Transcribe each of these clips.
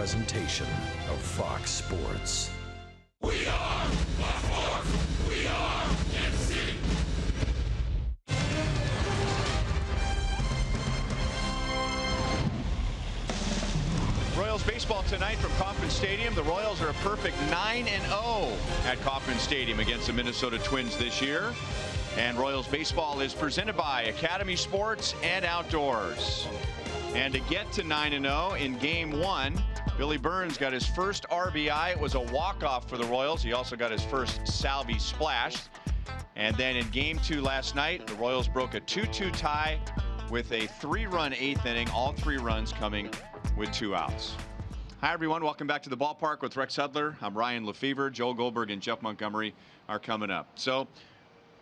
presentation of Fox Sports. We are Fox. We are FC. Royals baseball tonight from Kauffman Stadium. The Royals are a perfect 9-0 at Kauffman Stadium against the Minnesota Twins this year. And Royals baseball is presented by Academy Sports and Outdoors. And to get to 9-0 in game one, Billy Burns got his first RBI. It was a walk-off for the Royals. He also got his first Salvi splash. And then in game two last night, the Royals broke a 2-2 tie with a 3-run eighth inning, all 3 runs coming with 2 outs. Hi, everyone. Welcome back to the ballpark with Rex Hudler. I'm Ryan Lefevre. Joel Goldberg and Jeff Montgomery are coming up. So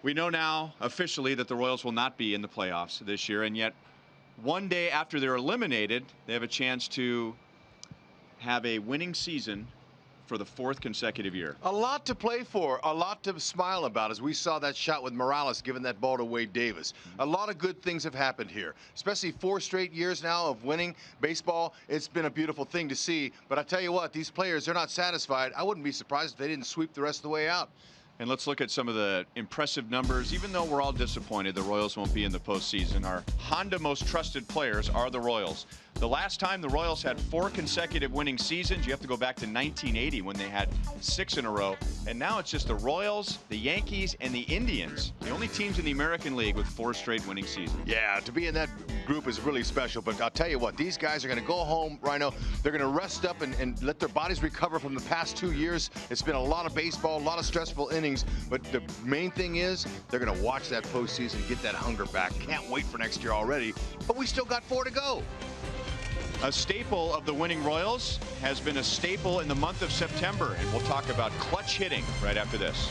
we know now officially that the Royals will not be in the playoffs this year, and yet one day after they're eliminated, they have a chance to have a winning season for the 4th consecutive year. A lot to play for, a lot to smile about, as we saw that shot with Morales giving that ball to Wade Davis. A lot of good things have happened here, especially 4 straight years now of winning baseball. It's been a beautiful thing to see, but I tell you what, these players, they're not satisfied. I wouldn't be surprised if they didn't sweep the rest of the way out. And let's look at some of the impressive numbers. Even though we're all disappointed the Royals won't be in the postseason, our Honda most trusted players are the Royals. The last time the Royals had 4 consecutive winning seasons, you have to go back to 1980 when they had 6 in a row. And now it's just the Royals, the Yankees, and the Indians, the only teams in the American League with 4 straight winning seasons. Yeah, to be in that group is really special. But I'll tell you what, these guys are going to go home, Rhino. They're going to rest up and let their bodies recover from the past 2 years. It's been a lot of baseball, a lot of stressful innings. But the main thing is they're going to watch that postseason, get that hunger back. Can't wait for next year already. But we still got 4 to go. A staple of the winning Royals has been a staple in the month of September, and we'll talk about clutch hitting right after this.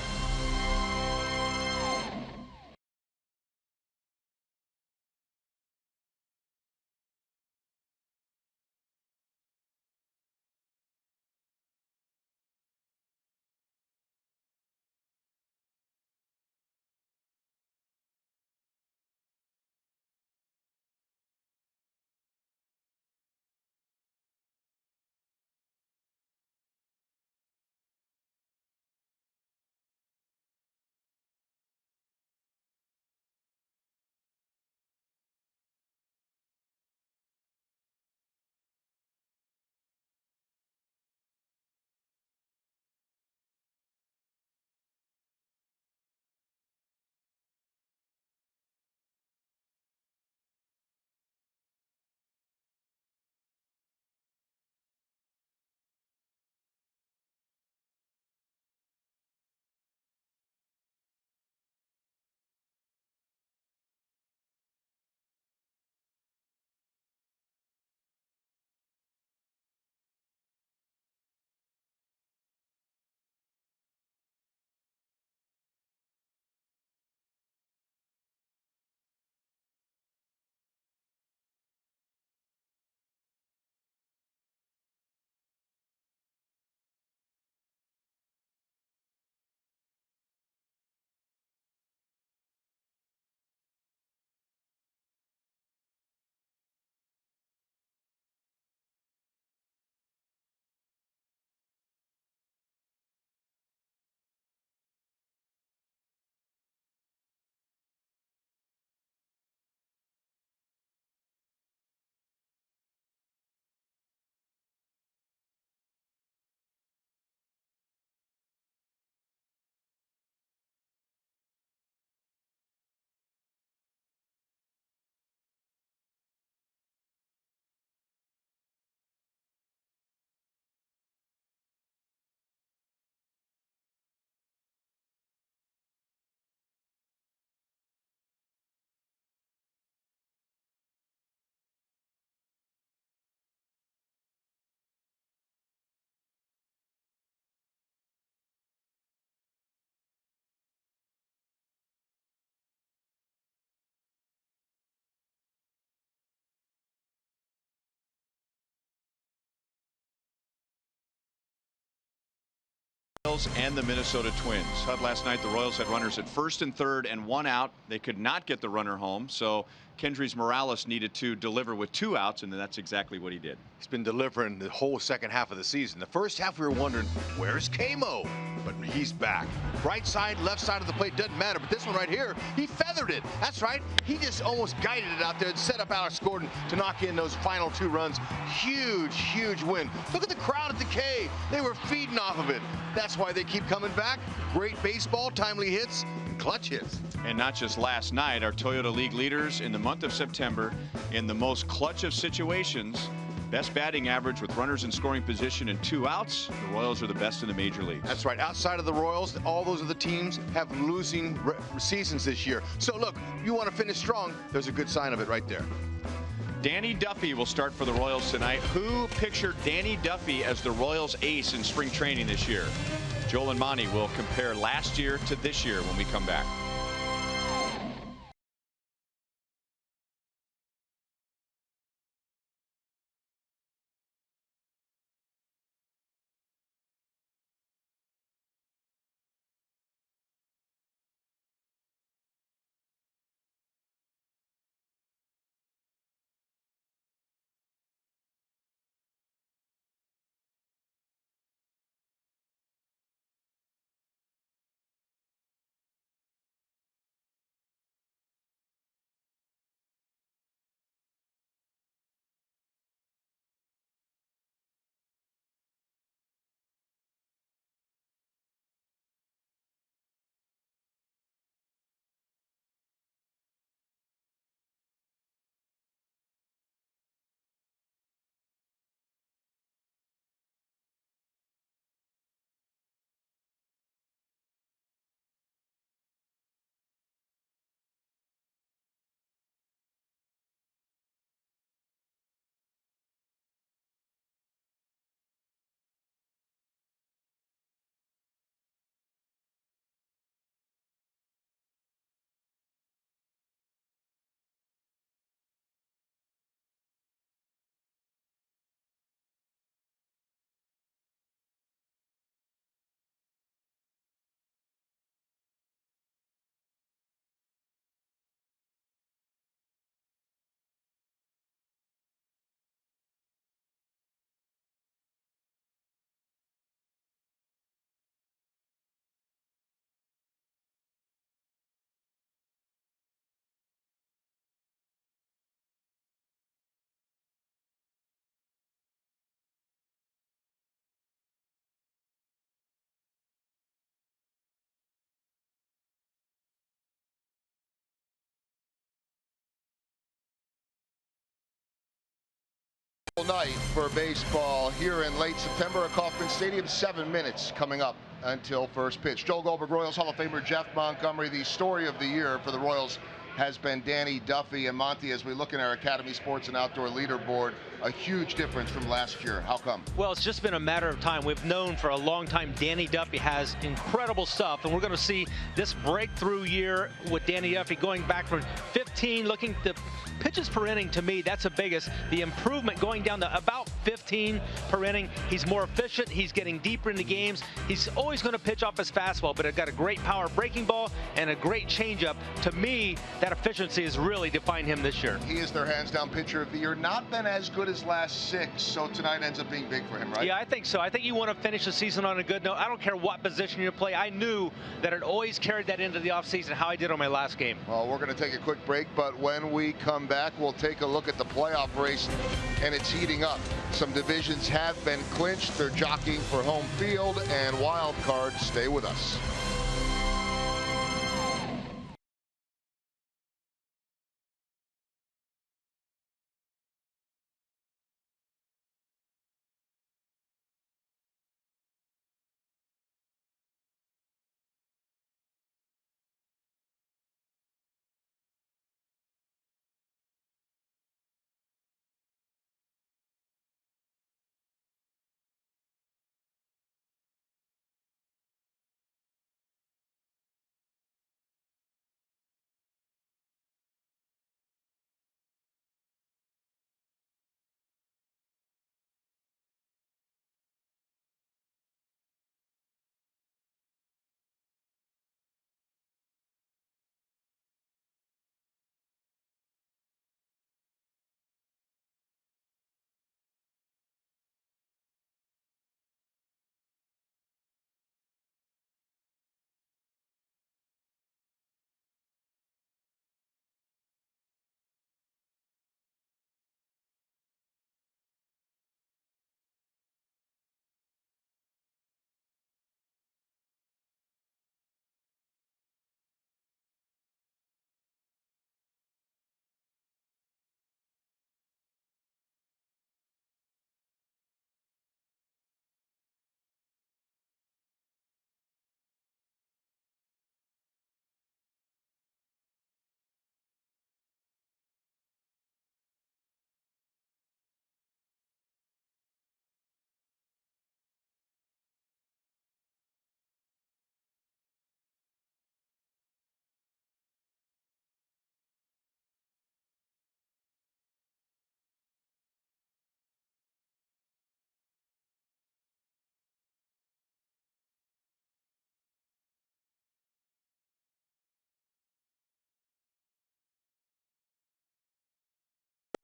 And the Minnesota Twins. Last night the Royals had runners at first and third and 1 out. They could not get the runner home, so Kendrys Morales needed to deliver with 2 outs, and that's exactly what he did. He's been delivering the whole second half of the season. The first half we were wondering, where's KMO? But he's back. Right side, left side of the plate, doesn't matter. But this one right here, he feathered it. That's right. He just almost guided it out there and set up Alex Gordon to knock in those final 2 runs. Huge, huge win. Look at the crowd at the K. They were feeding off of it. That's why they keep coming back. Great baseball, timely hits, and clutch hits. And not just last night, our Toyota League leaders in the month of September in the most clutch of situations. Best batting average with runners in scoring position and 2 outs. The Royals are the best in the major leagues. That's right. Outside of the Royals, all those other teams have losing seasons this year. So look, you want to finish strong, there's a good sign of it right there. Danny Duffy will start for the Royals tonight. Who pictured Danny Duffy as the Royals ace in spring training this year? Joel and Monty will compare last year to this year when we come back. Night for baseball here in late September at Kauffman Stadium. 7 minutes coming up until first pitch. Joel Goldberg, Royals Hall of Famer Jeff Montgomery. The story of the year for the Royals has been Danny Duffy. And Monty, as we look in our Academy Sports and Outdoor leaderboard, a huge difference from last year. How come? Well, it's just been a matter of time. We've known for a long time Danny Duffy has incredible stuff, and we're going to see this breakthrough year with Danny Duffy going back from 15, looking at the pitches per inning. To me, that's the biggest. The improvement going down to about 15 per inning. He's more efficient. He's getting deeper into games. He's always going to pitch off his fastball, but it got a great power breaking ball and a great changeup. To me, that efficiency has really defined him this year. He is their hands-down pitcher of the year. Not been as good as last 6, so tonight ends up being big for him, right? Yeah, I think so. I think you want to finish the season on a good note. I don't care what position you play. I knew that it always carried that into the offseason, how I did on my last game. Well, we're going to take a quick break, but when we come back, we'll take a look at the playoff race, and it's heating up. Some divisions have been clinched. They're jockeying for home field and wild cards. Stay with us.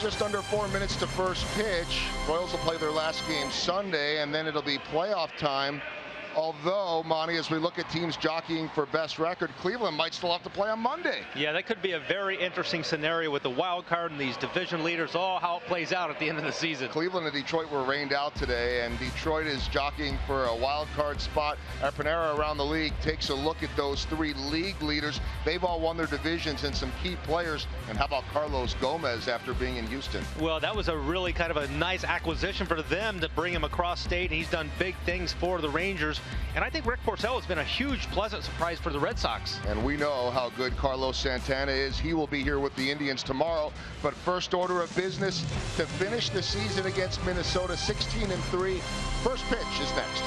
just under 4 minutes to first pitch. Royals will play their last game Sunday, and then it'll be playoff time. Although, Monty, as we look at teams jockeying for best record, Cleveland might still have to play on Monday. Yeah, that could be a very interesting scenario with the wild card and these division leaders, all how it plays out at the end of the season. Cleveland and Detroit were rained out today, and Detroit is jockeying for a wild card spot. Our Panera Around the League takes a look at those 3 league leaders. They've all won their divisions and some key players. And how about Carlos Gomez after being in Houston? Well, that was a really kind of a nice acquisition for them to bring him across state. He's done big things for the Rangers. And I think Rick Porcello has been a huge, pleasant surprise for the Red Sox. And we know how good Carlos Santana is. He will be here with the Indians tomorrow. But first order of business to finish the season against Minnesota, 16-3. First pitch is next.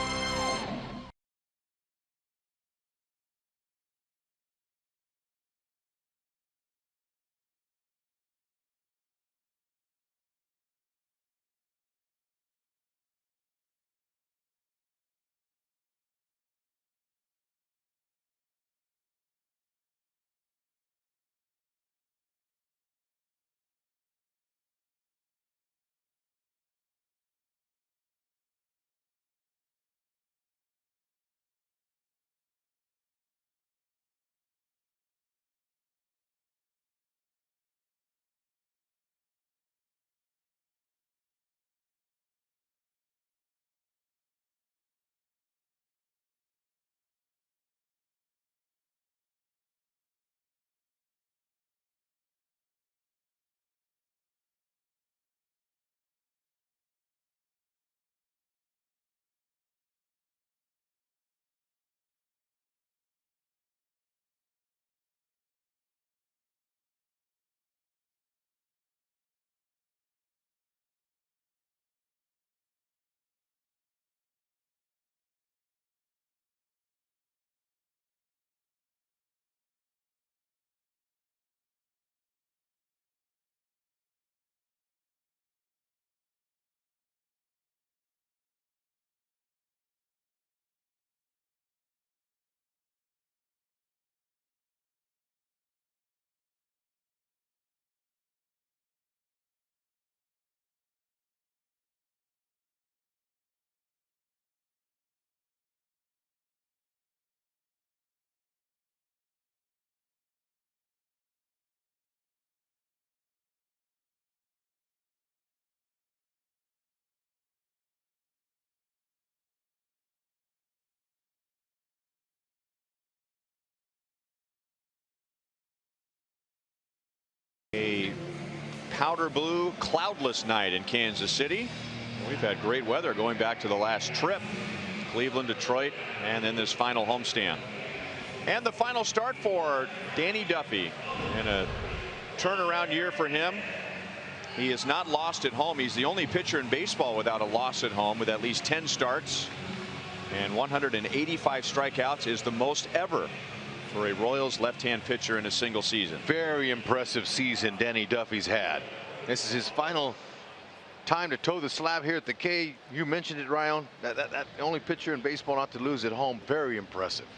A powder blue, cloudless night in Kansas City. We've had great weather going back to the last trip. Cleveland, Detroit, and then this final homestand. And the final start for Danny Duffy in a turnaround year for him. He has not lost at home. He's the only pitcher in baseball without a loss at home, with at least 10 starts. And 185 strikeouts is the most ever for a Royals left-hand pitcher in a single season. Very impressive season Danny Duffy's had. This is his final time to toe the slab here at the K. You mentioned it, Ryan. That the only pitcher in baseball not to lose at home. Very impressive.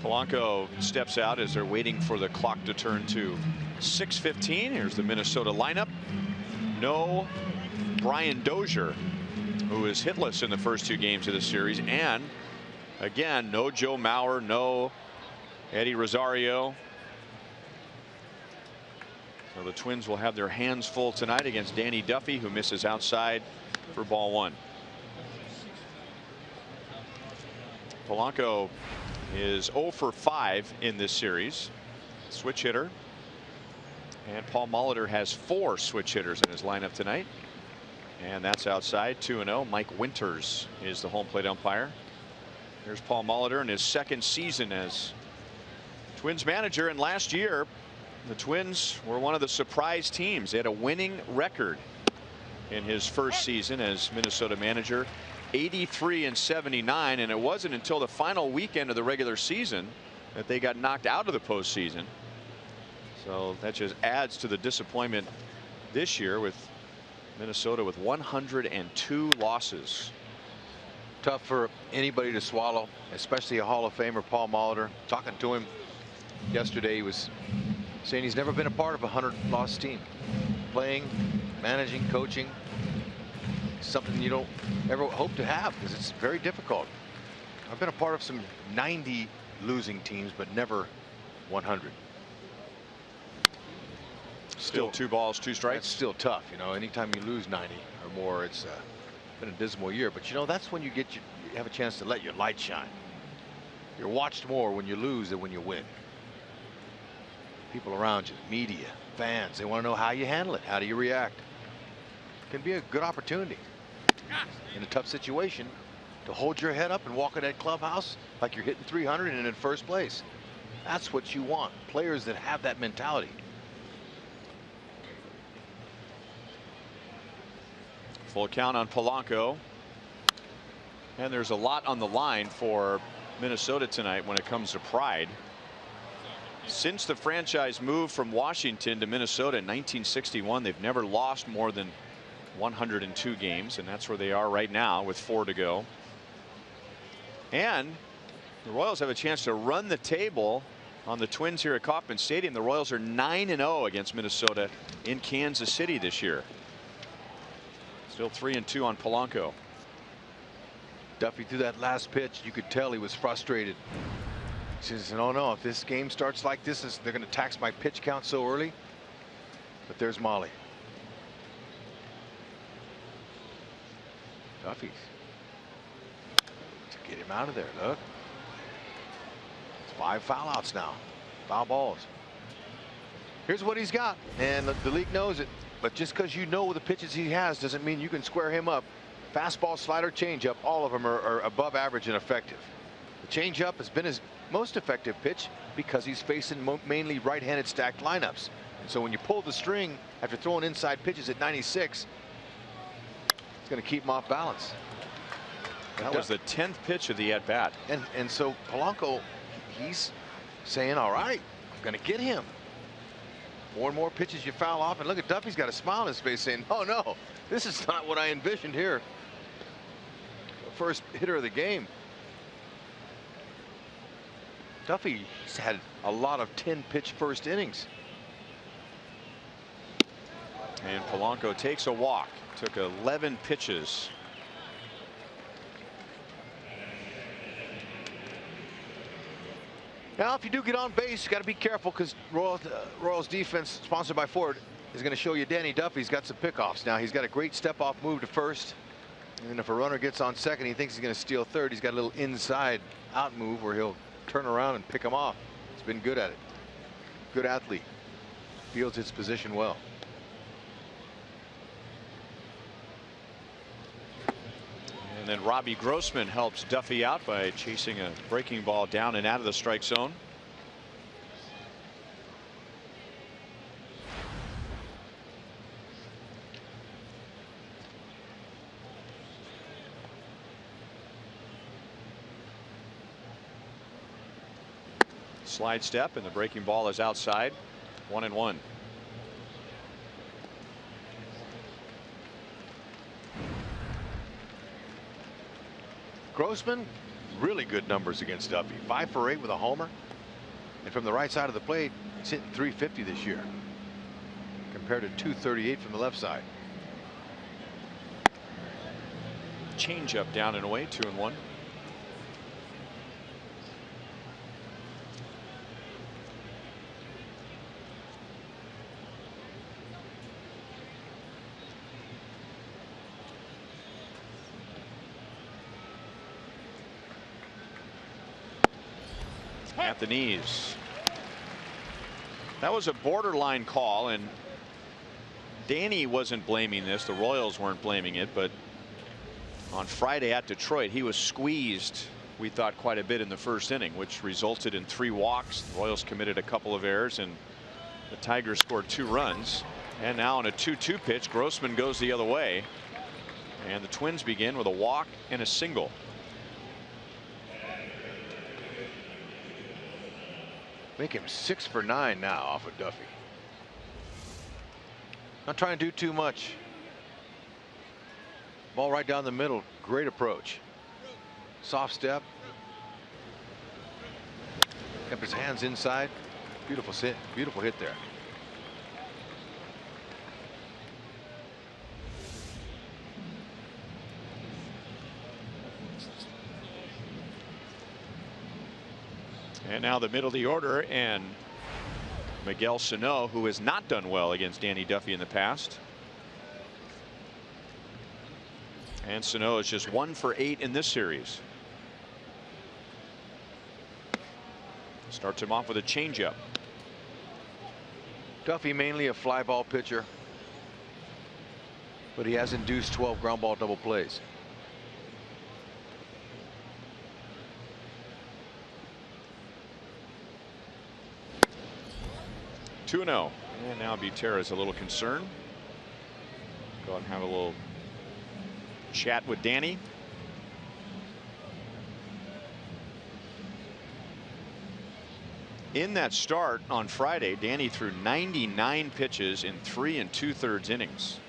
Polanco steps out as they're waiting for the clock to turn to 6:15. Here's the Minnesota lineup. No Brian Dozier, who is hitless in the first 2 games of the series, and again no Joe Mauer, no Eddie Rosario. So the Twins will have their hands full tonight against Danny Duffy, who misses outside for ball 1. Polanco is 0 for 5 in this series. Switch hitter. And Paul Molitor has 4 switch hitters in his lineup tonight. And that's outside, 2-0. Mike Winters is the home plate umpire. There's Paul Molitor in his second season as Twins manager. And last year, the Twins were one of the surprise teams. They had a winning record in his first season as Minnesota manager. 83-79, and it wasn't until the final weekend of the regular season that they got knocked out of the postseason. So that just adds to the disappointment this year, with Minnesota with 102 losses. Tough for anybody to swallow, especially a Hall of Famer, Paul Molitor. Talking to him yesterday, he was saying he's never been a part of a 100-loss team. Playing, managing, coaching, something you don't ever hope to have because it's very difficult. I've been a part of some 90 losing teams, but never 100. Still 2 balls, 2 strikes. It's still tough, you know. Anytime you lose 90 or more, it's been a dismal year. But you know, that's when you have a chance to let your light shine. You're watched more when you lose than when you win. People around you, media, fans, they want to know how you handle it. How do you react? It can be a good opportunity in a tough situation to hold your head up and walk in that clubhouse like you're hitting 300 and in first place. That's what you want. Players that have that mentality. Full count on Polanco. And there's a lot on the line for Minnesota tonight when it comes to pride. Since the franchise moved from Washington to Minnesota in 1961, they've never lost more than 102 games, and that's where they are right now with 4 to go. And the Royals have a chance to run the table on the Twins here at Kauffman Stadium. The Royals are 9-0 against Minnesota in Kansas City this year. Still 3-2 on Polanco. Duffy threw that last pitch. You could tell he was frustrated. He says, "Oh no, if this game starts like this, they're going to tax my pitch count so early." But there's Molly. Duffy to get him out of there. Look, it's 5 foul outs now. Foul balls. Here's what he's got, and the league knows it. But just because you know the pitches he has doesn't mean you can square him up. Fastball, slider, changeup, all of them are above average and effective. The changeup has been his most effective pitch because he's facing mainly right-handed stacked lineups. And so when you pull the string after throwing inside pitches at 96, it's going to keep him off balance. That was the 10th pitch of the at-bat. And so Polanco, he's saying, all right, I'm going to get him. More and more pitches you foul off, and look at Duffy's got a smile on his face saying, oh no, this is not what I envisioned here. First hitter of the game. Duffy's had a lot of 10-pitch first innings. And Polanco takes a walk. Took 11 pitches. Now, if you do get on base, you got to be careful because Royals defense, sponsored by Ford, is going to show you Danny Duffy's got some pickoffs. Now, he's got a great step-off move to first. And then if a runner gets on second, he thinks he's going to steal third. He's got a little inside-out move where he'll turn around and pick him off. He's been good at it. Good athlete. Fields his position well. And then Robbie Grossman helps Duffy out by chasing a breaking ball down and out of the strike zone. Slide step, and the breaking ball is outside. 1-1. Grossman, really good numbers against Duffy. 5 for 8 with a homer. And from the right side of the plate, he's hitting .350 this year compared to .238 from the left side. Change up down and away. 2-1. At the knees. That was a borderline call, and Danny wasn't blaming this. The Royals weren't blaming it, but on Friday at Detroit, he was squeezed, we thought, quite a bit in the first inning, which resulted in 3 walks. The Royals committed a couple of errors, and the Tigers scored 2 runs. And now on a 2-2 pitch, Grossman goes the other way, and the Twins begin with a walk and a single. Make him 6 for 9 now off of Duffy. Not trying to do too much. Ball right down the middle. Great approach. Soft step. Kept his hands inside. Beautiful hit there. And now the middle of the order, and Miguel Sano, who has not done well against Danny Duffy in the past. And Sano is just 1 for 8 in this series. Starts him off with a changeup. Duffy mainly a fly ball pitcher, but he has induced 12 ground ball double plays. And now Butera's a little concerned. Go and have a little chat with Danny. In that start on Friday, Danny threw 99 pitches in 3 2/3 innings.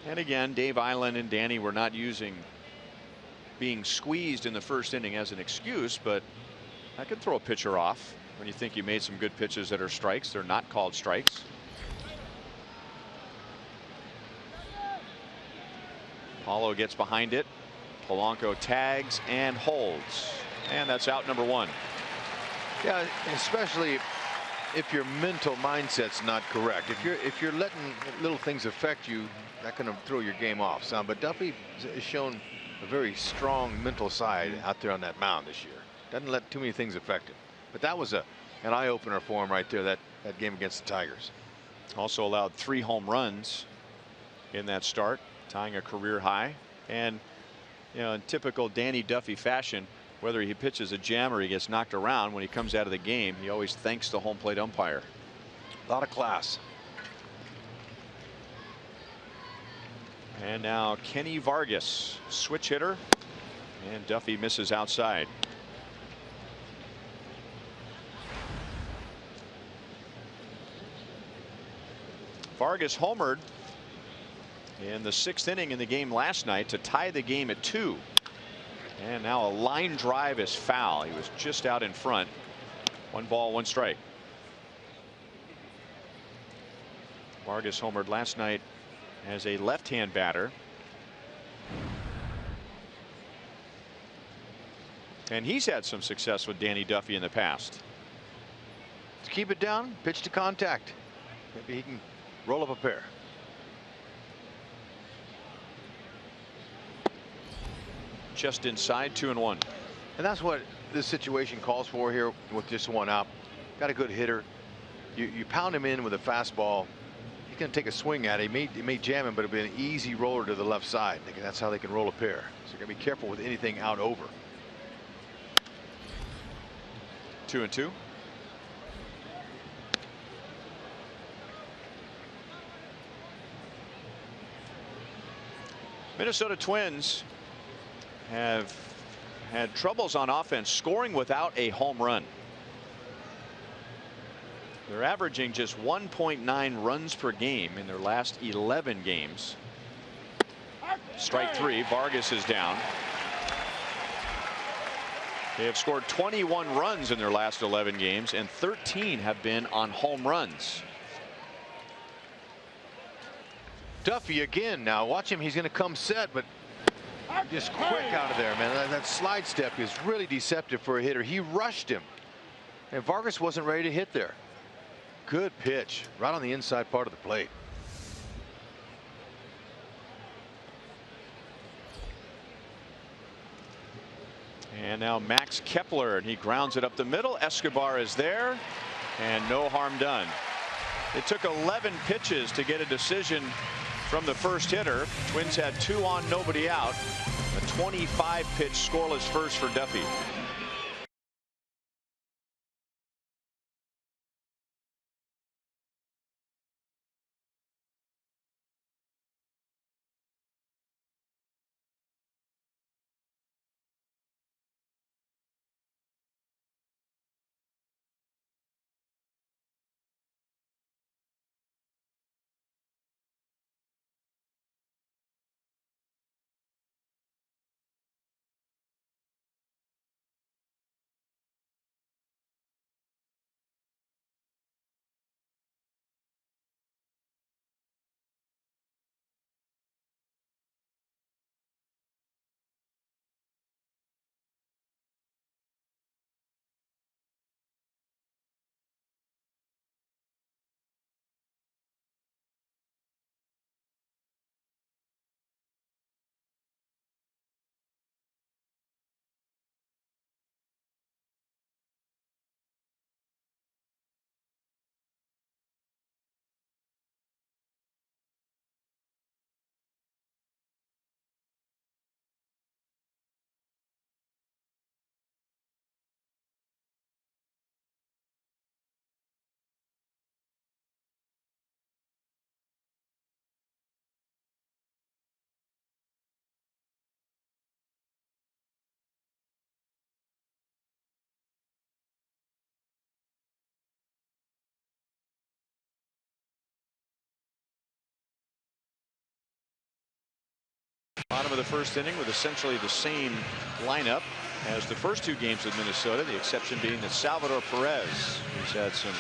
And again, Dave Eiland and Danny were not using being squeezed in the first inning as an excuse, but I could throw a pitcher off when you think you made some good pitches that are strikes. They're not called strikes. Paulo gets behind it. Polanco tags and holds. And that's out number 1. Yeah, especially if your mental mindset's not correct. If you're letting little things affect you, that can throw your game off some. But Duffy has shown a very strong mental side out there on that mound this year. Doesn't let too many things affect him. But that was an eye-opener for him right there, that game against the Tigers. Also allowed 3 home runs in that start, tying a career high. And you know, in typical Danny Duffy fashion, whether he pitches a gem or he gets knocked around, when he comes out of the game, he always thanks the home plate umpire. A lot of class. And now Kenny Vargas, switch hitter, and Duffy misses outside. Vargas homered in the 6th inning in the game last night to tie the game at 2. And now a line drive is foul. He was just out in front. 1 ball, 1 strike. Vargas homered last night as a left-hand batter. And he's had some success with Danny Duffy in the past. To keep it down, pitch to contact. Maybe he can roll up a pair. Just inside, 2-1. And that's what this situation calls for here with just 1 out. Got a good hitter. You pound him in with a fastball. He's going to take a swing at it. He may jam him, but it'll be an easy roller to the left side. That's how they can roll a pair. So you're going to be careful with anything out over. 2-2. Minnesota Twins have had troubles on offense scoring without a home run. They're averaging just 1.9 runs per game in their last 11 games. Strike 3. Vargas is down. They have scored 21 runs in their last 11 games, and 13 have been on home runs. Duffy again. Now watch him. He's going to come set, but just quick out of there, man. That slide step is really deceptive for a hitter. He rushed him, and Vargas wasn't ready to hit there. Good pitch right on the inside part of the plate. And now Max Kepler, and he grounds it up the middle. Escobar is there, and no harm done. It took 11 pitches to get a decision from the first hitter. Twins had 2 on, nobody out. A 25-pitch scoreless first for Duffy. Bottom of the first inning with essentially the same lineup as the first two games with Minnesota, the exception being that Salvador Perez, who's had some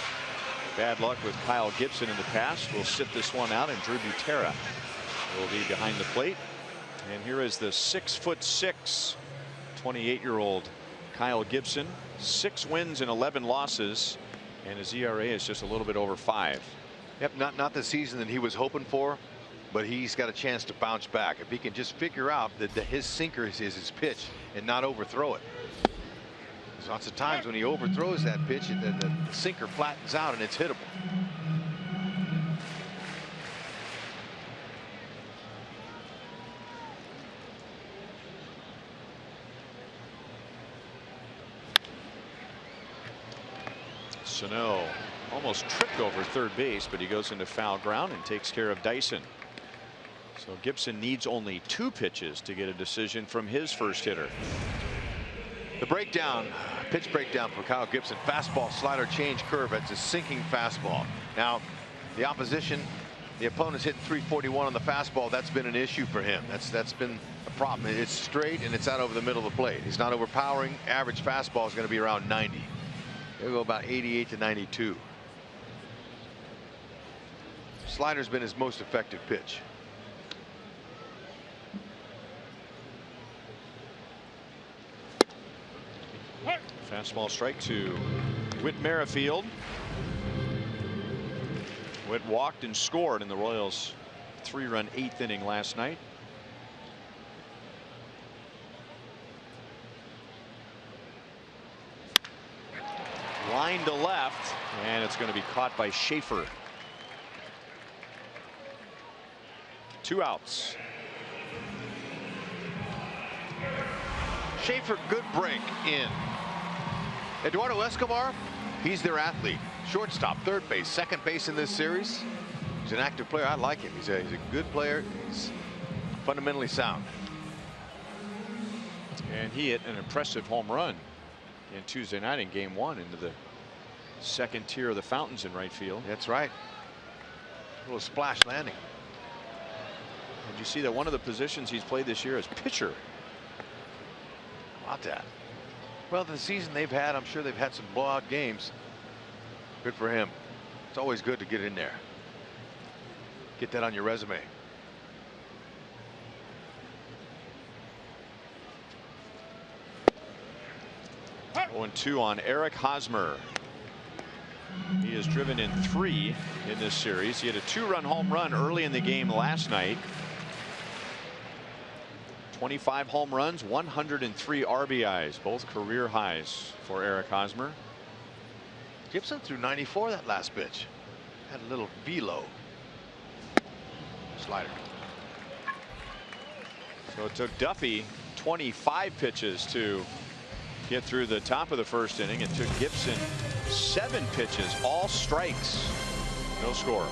bad luck with Kyle Gibson in the past, will sit this one out, and Drew Butera will be behind the plate. And here is the 6'6", 28-year-old Kyle Gibson. 6 wins and 11 losses, and his ERA is just a little bit over 5. Yep, not the season that he was hoping for, but he's got a chance to bounce back if he can just figure out that his sinker is his pitch and not overthrow it. There's lots of times when he overthrows that pitch, the sinker flattens out and it's hittable. Sano almost tripped over third base, but he goes into foul ground and takes care of Dyson. So Gibson needs only 2 pitches to get a decision from his first hitter. The breakdown, pitch breakdown for Kyle Gibson. Fastball, slider, change, curve. That's a sinking fastball. Now, the opposition, the opponent's hitting 341 on the fastball. That's been an issue for him. That's been a problem. It's straight and it's out over the middle of the plate. He's not overpowering. Average fastball is going to be around 90. He'll go about 88 to 92. Slider's been his most effective pitch. Fastball strike to Whit Merrifield. Whit walked and scored in the Royals' 3-run 8th inning last night. Line to left, and it's going to be caught by Schaefer. 2 outs. Schaefer, good break in. Eduardo Escobar, he's their athlete. Shortstop, third base, second base in this series. He's an active player. I like him. He's a good player. He's fundamentally sound. And he hit an impressive home run in Tuesday night in Game 1 into the second tier of the fountains in right field. That's right. A little splash landing. Did you see that one of the positions he's played this year is pitcher? About that. Well, the season they've had, I'm sure they've had some blowout games. Good for him. It's always good to get in there. Get that on your resume. Oh, 2 on Eric Hosmer. He has driven in 3 in this series. He had a 2-run home run early in the game last night. 25 home runs, 103 RBIs, both career highs for Eric Hosmer. Gibson threw 94 that last pitch. Had a little velo. Slider. So it took Duffy 25 pitches to get through the top of the first inning. It took Gibson 7 pitches, all strikes, no score.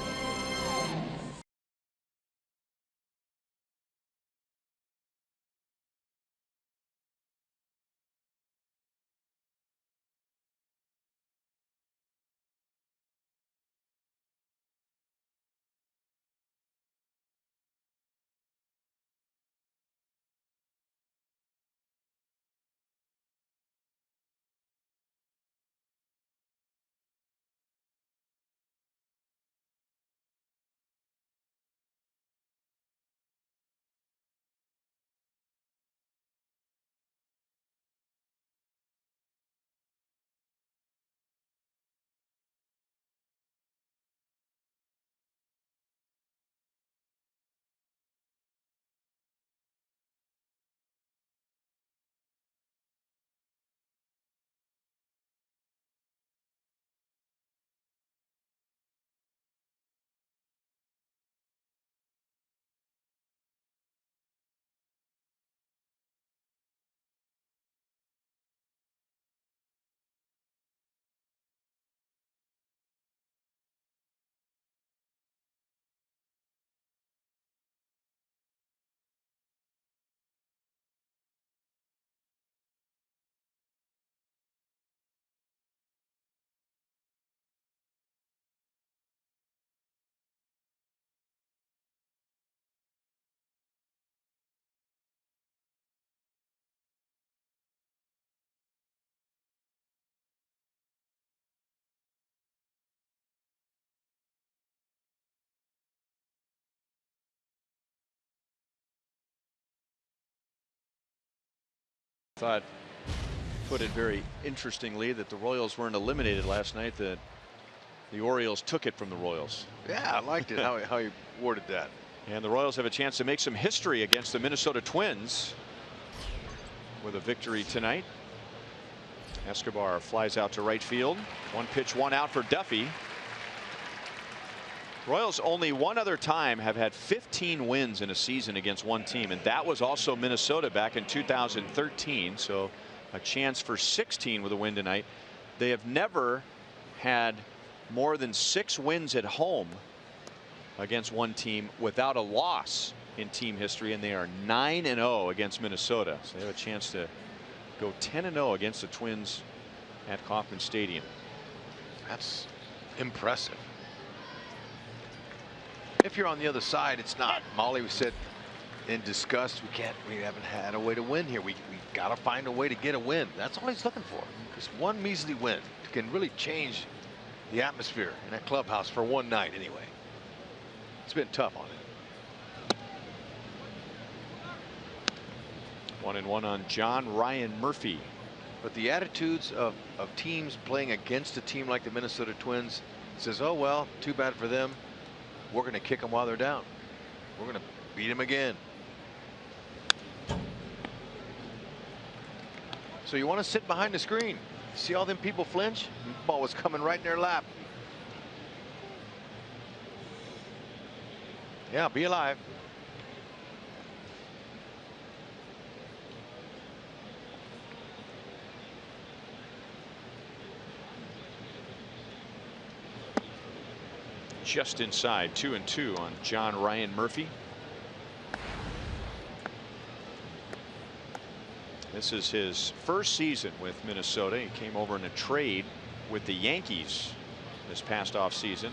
Thought put it very interestingly that the Royals weren't eliminated last night, that the Orioles took it from the Royals. Yeah, I liked it how he worded that. And the Royals have a chance to make some history against the Minnesota Twins with a victory tonight. Escobar flies out to right field. 1 pitch, 1 out for Duffy. Royals only one other time have had 15 wins in a season against one team, and that was also Minnesota back in 2013. So a chance for 16 with a win tonight. They have never had more than 6 wins at home against one team without a loss in team history, and they are 9-0 against Minnesota. So they have a chance to go 10-0 against the Twins at Kauffman Stadium. That's impressive. If you're on the other side, it's not. Molly said in disgust, we haven't had a way to win here. We've got to find a way to get a win. That's all he's looking for. Just one measly win can really change the atmosphere in that clubhouse for one night anyway. It's been tough on him. 1-1 on John Ryan Murphy. But the attitudes of teams playing against a team like the Minnesota Twins says, oh well, too bad for them. We're going to kick them while they're down. We're going to beat them again. So you want to sit behind the screen. See all them people flinch? The ball was coming right in their lap. Yeah, be alive. Just inside, 2-2 on John Ryan Murphy. This is his first season with Minnesota. He came over in a trade with the Yankees this past offseason,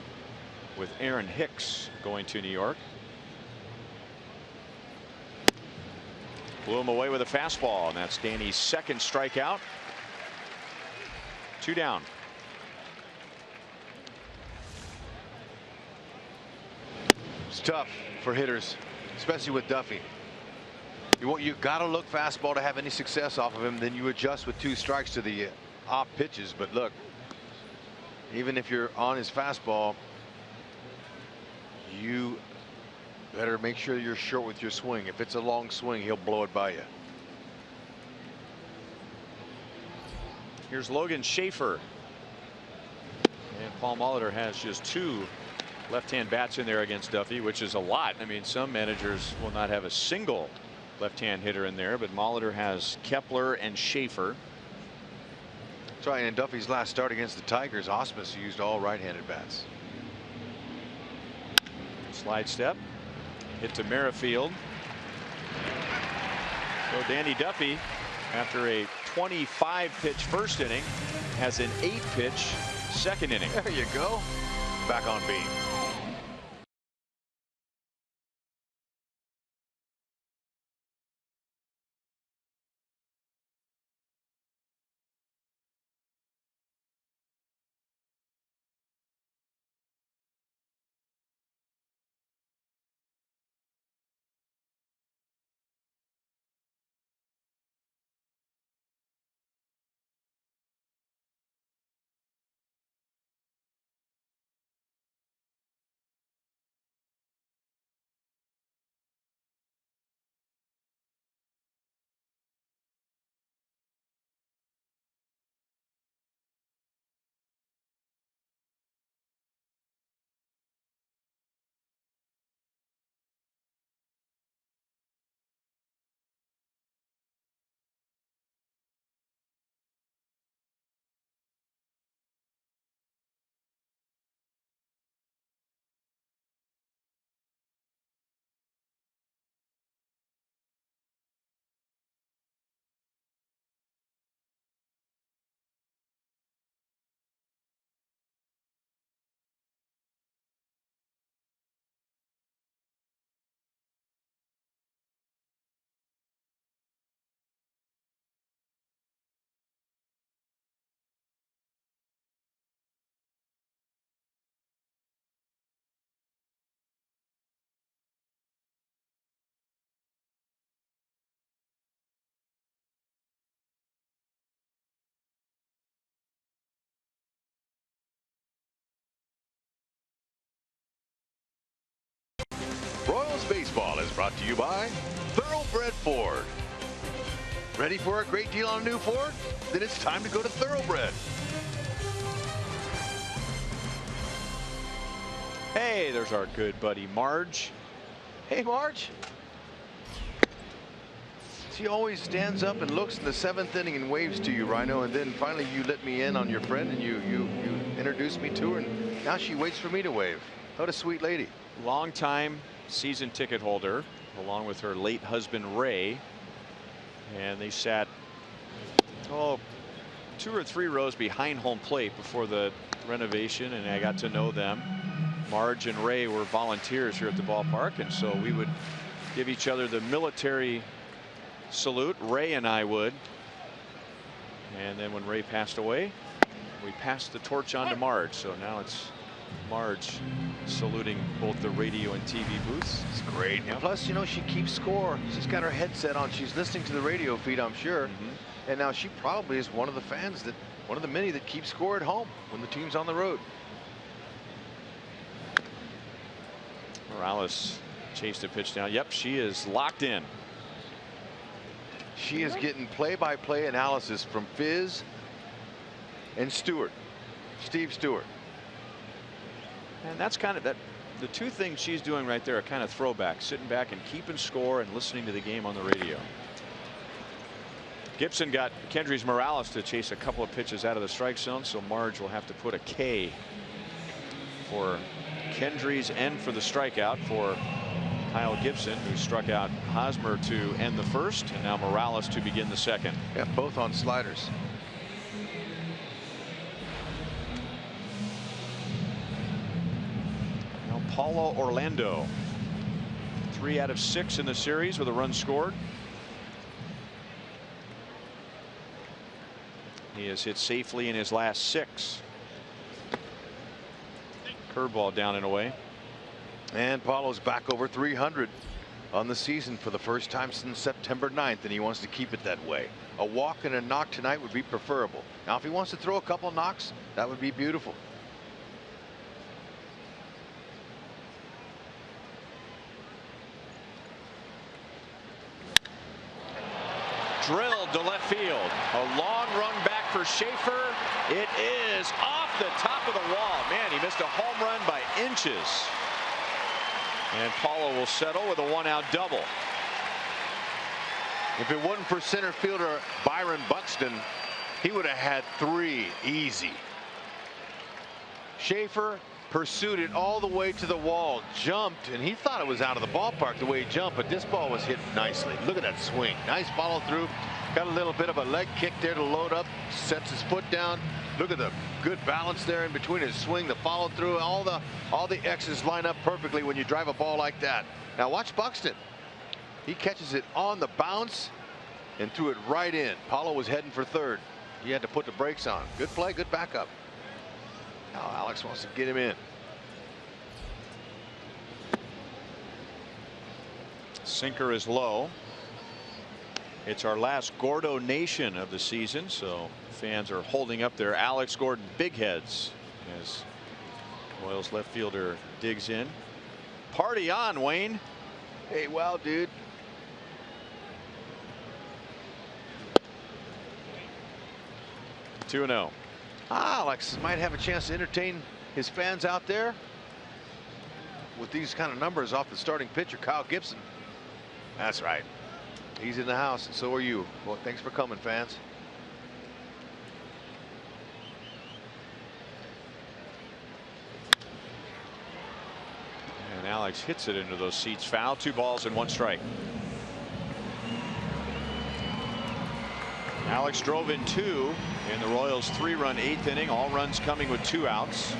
with Aaron Hicks going to New York. Blew him away with a fastball, and that's Danny's second strikeout. 2 down. It's tough for hitters, especially with Duffy. You got to look fastball to have any success off of him. Then you adjust with 2 strikes to the off pitches. But look, even if you're on his fastball, you better make sure you're short with your swing. If it's a long swing, he'll blow it by you. Here's Logan Schaefer. And Paul Molitor has just 2 left-hand bats in there against Duffy, which is a lot. I mean, some managers will not have a single left-hand hitter in there, but Molitor has Kepler and Schaefer. That's right. In Duffy's last start against the Tigers, Osmus used all right-handed bats. Slide step, hit to Merrifield. So Danny Duffy, after a 25-pitch first inning, has an 8-pitch second inning. There you go. Back on beam. Baseball is brought to you by Thoroughbred Ford. Ready for a great deal on a new Ford? Then it's time to go to Thoroughbred. Hey, there's our good buddy Marge. Hey, Marge. She always stands up and looks in the 7th inning and waves to you, Rhino, and then finally you let me in on your friend and you introduced me to her, and now she waits for me to wave. What a sweet lady. Longtime season ticket holder, along with her late husband Ray, and they sat 2 or 3 rows behind home plate before the renovation, and I got to know them. Marge and Ray were volunteers here at the ballpark, and so we would give each other the military salute. Ray and I would, and then when Ray passed away, we passed the torch on to Marge. So now it's Marge saluting both the radio and TV booths. It's great. And plus, you know, she keeps score. She's got her headset on. She's listening to the radio feed, I'm sure. And now she probably is one of the fans that, one of the many that keep score at home when the team's on the road. Morales chased a pitch down. Yep, she is locked in. She is getting play-by-play analysis from Fizz and Stewart, Steve Stewart. And that's kind of that. The two things she's doing right there are kind of throwbacks, sitting back and keeping score and listening to the game on the radio. Gibson got Kendrys Morales to chase a couple of pitches out of the strike zone, so Marge will have to put a K for Kendrys and for the strikeout for Kyle Gibson, who struck out Hosmer to end the first, and now Morales to begin the second. Yeah, both on sliders. Now Paulo Orlando, 3 out of 6 in the series with a run scored. He has hit safely in his last 6. Curveball down and away. And Paulo's back over 300 on the season for the first time since September 9th, and he wants to keep it that way. A walk and a knock tonight would be preferable. Now, if he wants to throw a couple knocks, that would be beautiful. Drilled to left field. A long run back for Schaefer. It is off the top of the wall. Man, he missed a home run by inches. And Paulo will settle with a 1-out double. If it wasn't for center fielder Byron Buxton, he would have had 3 easy. Schaefer pursued it all the way to the wall, jumped, and he thought it was out of the ballpark the way he jumped, but this ball was hit nicely. Look at that swing. Nice follow through. Got a little bit of a leg kick there to load up, sets his foot down. Look at the good balance there in between his swing, the follow through. All the X's line up perfectly when you drive a ball like that. Now watch Buxton. He catches it on the bounce and threw it right in. Paulo was heading for third. He had to put the brakes on. Good play, good backup. Now Alex wants to get him in. Sinker is low. It's our last Gordo Nation of the season, so fans are holding up their Alex Gordon big heads as Royals left fielder digs in. Party on, Wayne. Hey, wow, dude. Two 2-0. Alex might have a chance to entertain his fans out there with these kind of numbers off the starting pitcher, Kyle Gibson. That's right. He's in the house, and so are you. Well, thanks for coming, fans. And Alex hits it into those seats. Foul. 2 balls and 1 strike. Alex drove in 2 in the Royals' 3-run 8th inning. All runs coming with 2 outs.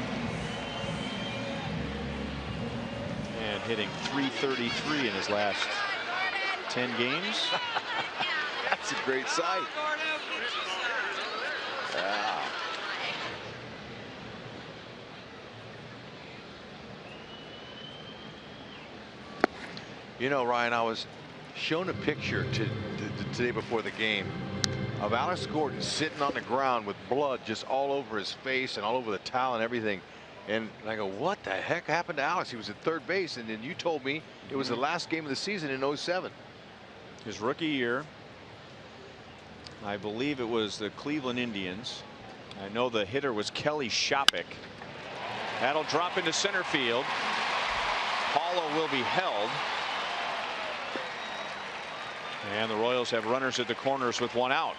And hitting .333 in his last 10 games. That's a great sight. Yeah. You know, Ryan, I was shown a picture today before the game of Alex Gordon sitting on the ground with blood just all over his face and all over the towel and everything. And I go, what the heck happened to Alex? He was at third base, and then you told me it was the last game of the season in '07. His rookie year. I believe it was the Cleveland Indians. I know the hitter was Kelly Shopik. That'll drop into center field. Paulo will be held. And the Royals have runners at the corners with one out.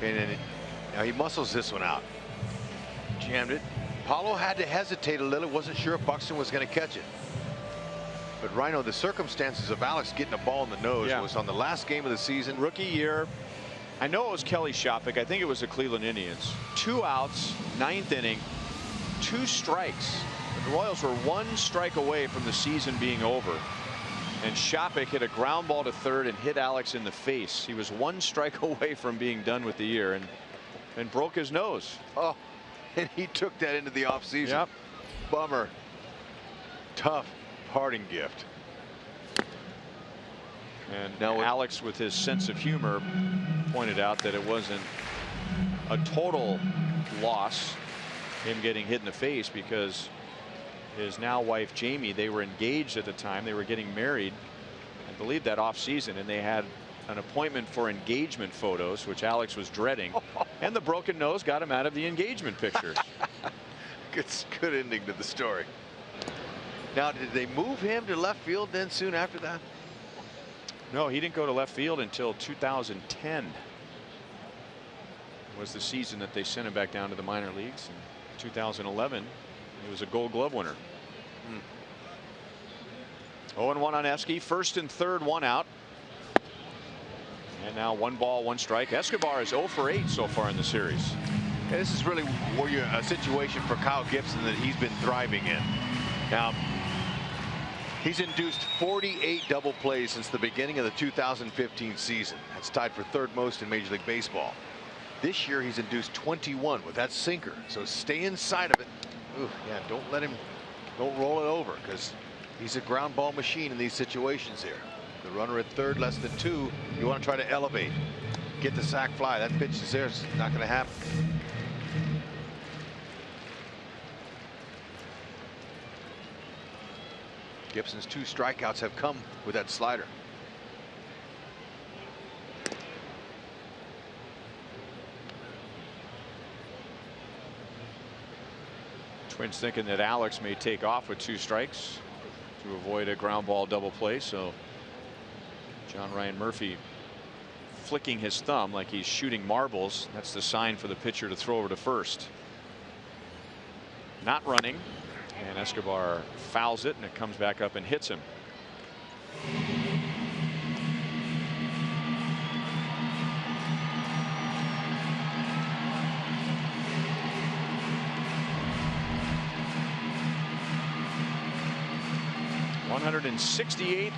And then now he muscles this one out. Jammed it. Paulo had to hesitate a little. Wasn't sure if Buxton was going to catch it. But Rhino, the circumstances of Alex getting a ball in the nose was on the last game of the season. Rookie year. I know it was Kelly Shopik. I think it was the Cleveland Indians. 2 outs, 9th inning, 2 strikes. The Royals were 1 strike away from the season being over. And Shopik hit a ground ball to third and hit Alex in the face. He was 1 strike away from being done with the year and broke his nose. Oh, and he took that into the offseason. Yep. Bummer. Tough parting gift. And now Alex, with his sense of humor, pointed out that it wasn't a total loss, him getting hit in the face, because his now wife Jamie, they were engaged at the time. They were getting married, I believe, that off season, and they had an appointment for engagement photos, which Alex was dreading. And the broken nose got him out of the engagement pictures. Good ending to the story. Now, did they move him to left field then soon after that? No, he didn't go to left field until 2010. Was the season that they sent him back down to the minor leagues. In 2011, he was a Gold Glove winner. 0-1 on Esky. First and third, 1 out. And now 1 ball, 1 strike. Escobar is 0 for 8 so far in the series. Yeah, this is really where you're a situation for Kyle Gibson that he's been thriving in. Now, he's induced 48 double plays since the beginning of the 2015 season. That's tied for 3rd most in Major League Baseball. This year he's induced 21 with that sinker. So stay inside of it. Ooh, yeah, don't roll it over, because he's a ground ball machine in these situations here. The runner at third, less than 2. You want to try to elevate, get the sac fly. That pitch is there. It's not going to happen. Gibson's 2 strikeouts have come with that slider. Twins thinking that Alex may take off with 2 strikes to avoid a ground ball double play. So John Ryan Murphy flicking his thumb like he's shooting marbles. That's the sign for the pitcher to throw over to first. Not running, and Escobar fouls it, and it comes back up and hits him. .168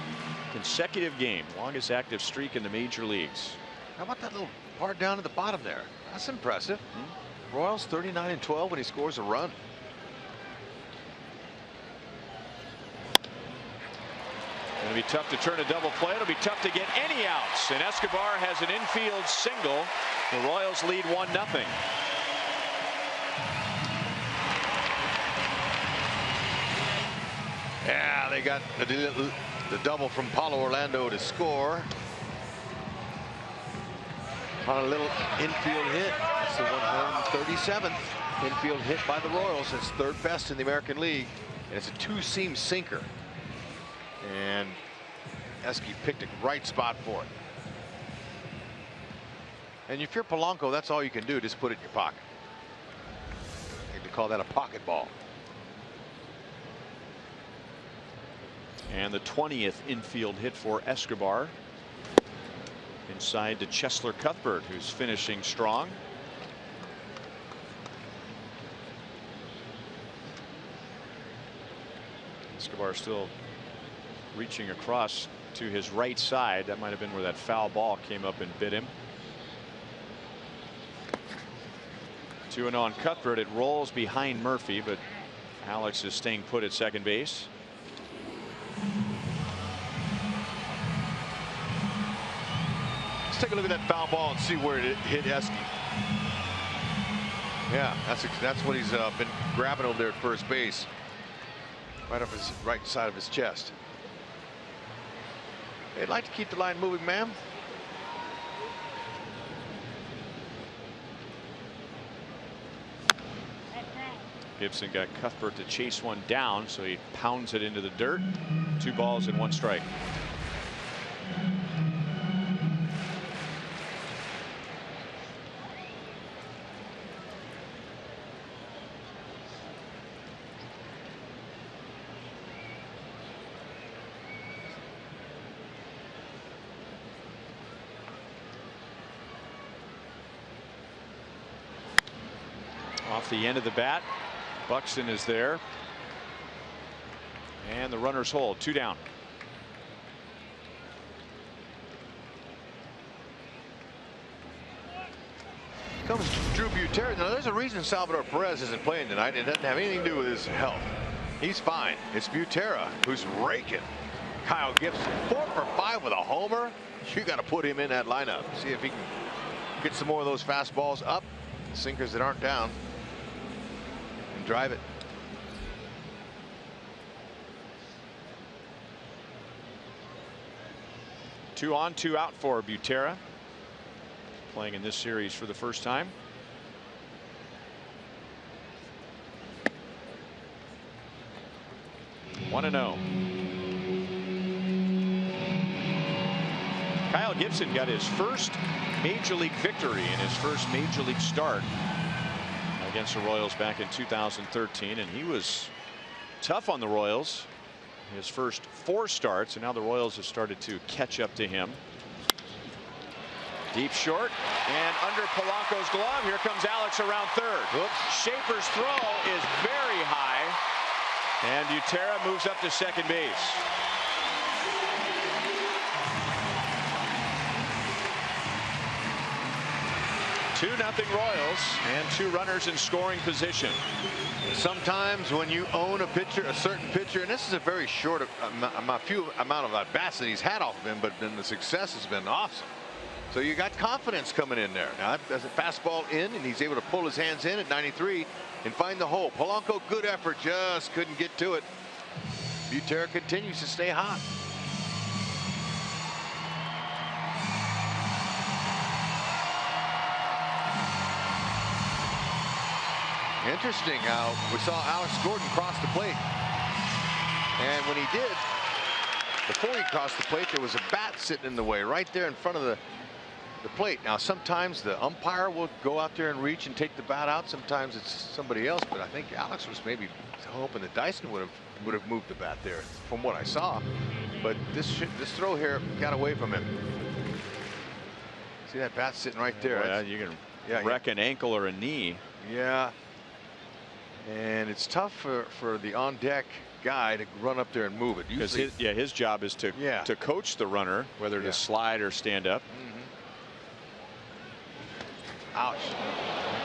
consecutive game, longest active streak in the major leagues. How about that little part down at the bottom there? That's impressive. Royals 39-12 when he scores a run. Going to be tough to turn a double play. It'll be tough to get any outs. And Escobar has an infield single. The Royals lead 1-0. Yeah, they got the double from Paulo Orlando to score on a little infield hit. It's the 137th infield hit by the Royals. It's 3rd best in the American League, and it's a 2-seam sinker. And Esky picked a right spot for it. And if you're Polanco, that's all you can do. Just put it in your pocket. I like to call that a pocket ball. And the 20th infield hit for Escobar. Inside to Chesler Cuthbert, who's finishing strong. Escobar still reaching across to his right side. That might have been where that foul ball came up and bit him. 2-0 on Cuthbert. It rolls behind Murphy, but Alex is staying put at second base. take a look at that foul ball and see where it hit Esky. Yeah, that's what he's been grabbing over there at first base. Right up his right side of his chest. They'd like to keep the line moving, ma'am. Gibson got Cuthbert to chase one down, so he pounds it into the dirt. 2 balls and 1 strike. Off the end of the bat, Buxton is there. And the runners hold. 2 down. Comes Drew Butera. Now there's a reason Salvador Perez isn't playing tonight. It doesn't have anything to do with his health. He's fine. It's Butera who's raking. Kyle Gibson 4 for 5 with a homer. You got to put him in that lineup. See if he can get some more of those fastballs up, sinkers that aren't down, and drive it. Two on, 2 out for Butera, playing in this series for the first time. One and 0. Kyle Gibson got his first major league victory in his first major league start against the Royals back in 2013, and he was tough on the Royals his first 4 starts, and now the Royals have started to catch up to him. Deep short and under Polanco's glove. Here comes Alex around third. Oops. Schaefer's throw is very high, and Butera moves up to second base. 2-0 Royals and 2 runners in scoring position. Sometimes when you own a pitcher, a certain pitcher, and this is a very short amount of at bats that he's had off of him, but then the success has been awesome. So you got confidence coming in there. Now that's a fastball in, and he's able to pull his hands in at 93 and find the hole. Polanco, good effort, just couldn't get to it. Butera continues to stay hot. Interesting how we saw Alex Gordon cross the plate, and when he did, before he crossed the plate, there was a bat sitting in the way right there in front of the plate. Now sometimes the umpire will go out there and reach and take the bat out. Sometimes it's somebody else, but I think Alex was maybe hoping that Dyson would have moved the bat there, from what I saw. But this throw here got away from him. See that bat sitting right there? Yeah, you can wreck an ankle or a knee. Yeah. And it's tough for the on deck guy to run up there and move it. Because his job is to coach the runner, whether to slide or stand up. Ouch.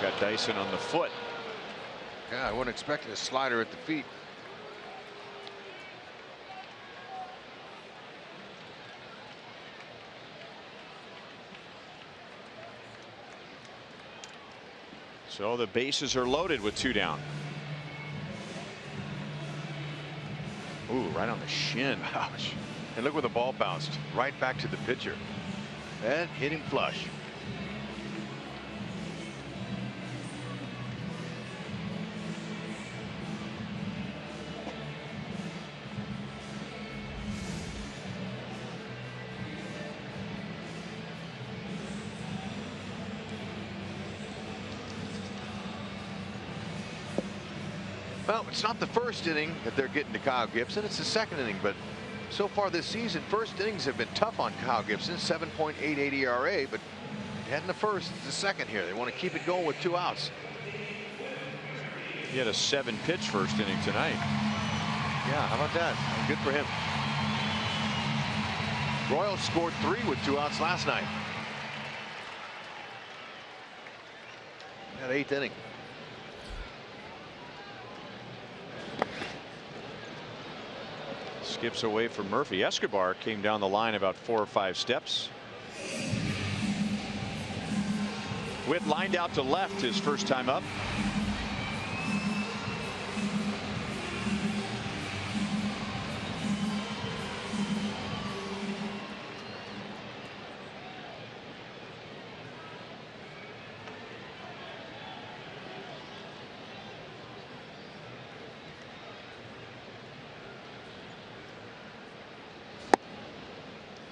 Got Dyson on the foot. Yeah, I wouldn't expect a slider at the feet. So the bases are loaded with 2 down. Ooh, right on the shin. Ouch. And look where the ball bounced. Right back to the pitcher. And hit him flush. Well, it's not the first inning that they're getting to Kyle Gibson. It's the second inning. But so far this season, first innings have been tough on Kyle Gibson. 7.88 ERA, but he had in the first. It's the second here. They want to keep it going with 2 outs. He had a 7-pitch first inning tonight. Yeah, how about that? Good for him. Royals scored 3 with 2 outs last night. That 8th inning. Skips away from Murphy. Escobar came down the line about 4 or 5 steps. Witt lined out to left his first time up.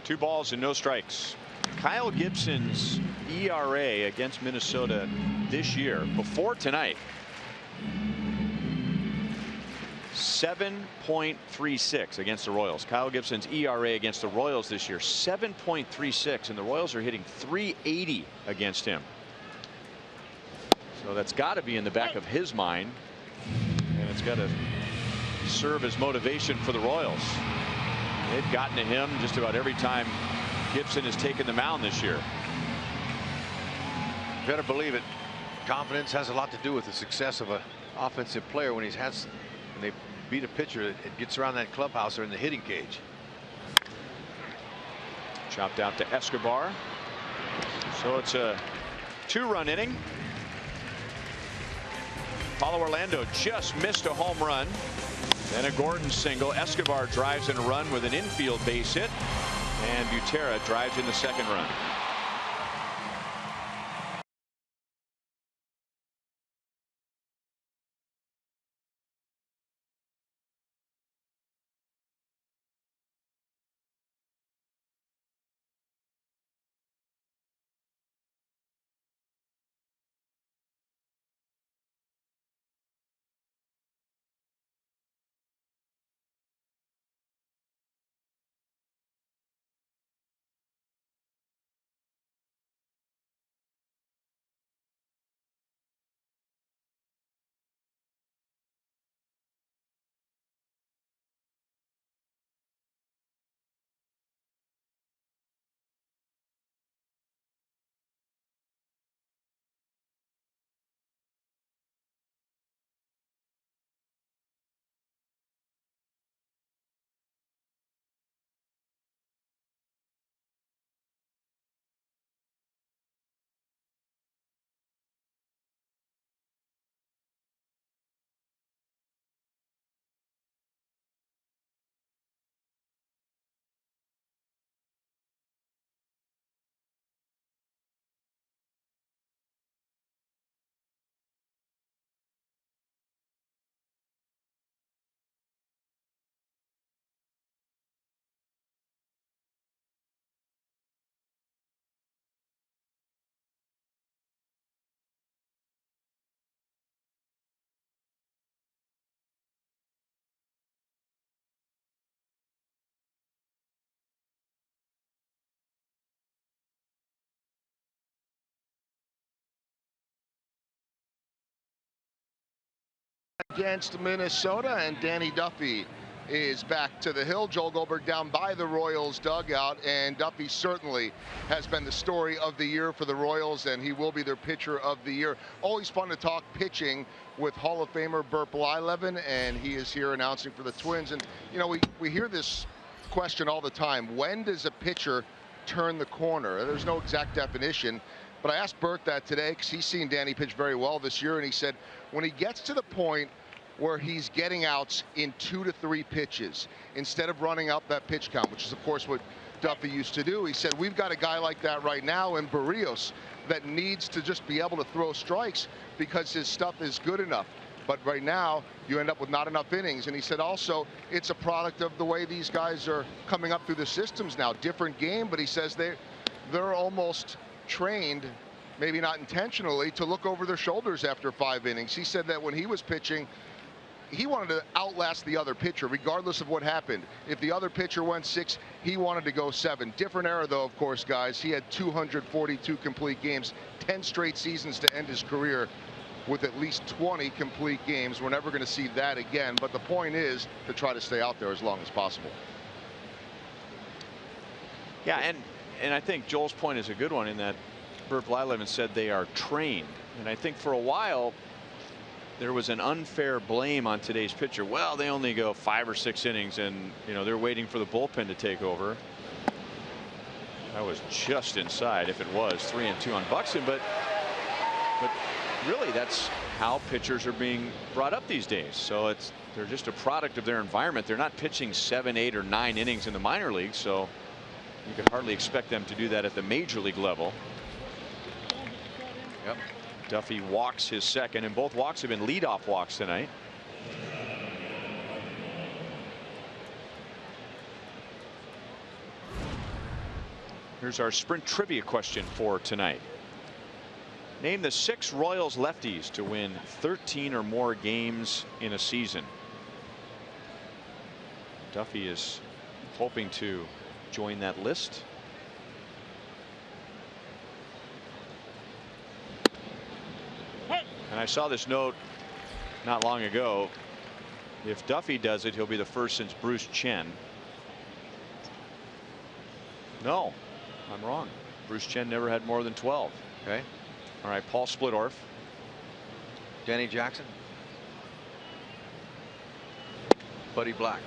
Two balls and no strikes. Kyle Gibson's ERA against Minnesota this year before tonight, 7.36 against the Royals. Kyle Gibson's ERA against the Royals this year, 7.36, and the Royals are hitting .380 against him. So that's got to be in the back of his mind, and it's got to serve as motivation for the Royals. They've gotten to him just about every time Gibson has taken the mound this year. Better believe it. Confidence has a lot to do with the success of an offensive player. When they beat a pitcher, it gets around that clubhouse or in the hitting cage. Chopped out to Escobar. So it's a 2-run inning. Paulo Orlando just missed a home run. Then a Gordon single. Escobar drives in a run with an infield base hit, and Butera drives in the second run. Against Minnesota, and Danny Duffy is back to the hill. Joel Goldberg down by the Royals dugout, and Duffy certainly has been the story of the year for the Royals, and he will be their pitcher of the year. Always fun to talk pitching with Hall of Famer Burt Blyleven, and he is here announcing for the Twins. And you know, we hear this question all the time: when does a pitcher turn the corner? There's no exact definition, but I asked Burt that today because he's seen Danny pitch very well this year, and he said when he gets to the point where he's getting outs in 2 to 3 pitches instead of running up that pitch count, which is of course what Duffy used to do. He said we've got a guy like that right now in Barrios that needs to just be able to throw strikes because his stuff is good enough. But right now you end up with not enough innings. And he said also it's a product of the way these guys are coming up through the systems now. Different game, but he says they're almost trained, maybe not intentionally, to look over their shoulders after 5 innings. He said that when he was pitching, he wanted to outlast the other pitcher regardless of what happened. If the other pitcher went 6, he wanted to go 7. Different era though, of course, guys. He had 242 complete games, 10 straight seasons to end his career with at least 20 complete games. We're never going to see that again, but the point is to try to stay out there as long as possible. Yeah, and I think Joel's point is a good one in that Burt Blyleven said they are trained, and I think for a while there was an unfair blame on today's pitcher. Well, they only go 5 or 6 innings, and you know they're waiting for the bullpen to take over. That was just inside. If it was 3-2 on Buxton, but But really, that's how pitchers are being brought up these days. So they're just a product of their environment. They're not pitching 7, 8, or 9 innings in the minor leagues, so you could hardly expect them to do that at the major league level. Yep. Duffy walks his second, and both walks have been leadoff walks tonight. Here's our sprint trivia question for tonight. Name the 6 Royals lefties to win 13 or more games in a season. Duffy is hoping to join that list. And I saw this note not long ago. If Duffy does it, he'll be the first since Bruce Chen. No, I'm wrong. Bruce Chen never had more than 12. Okay. All right, Paul Splittorff. Danny Jackson. Buddy Black.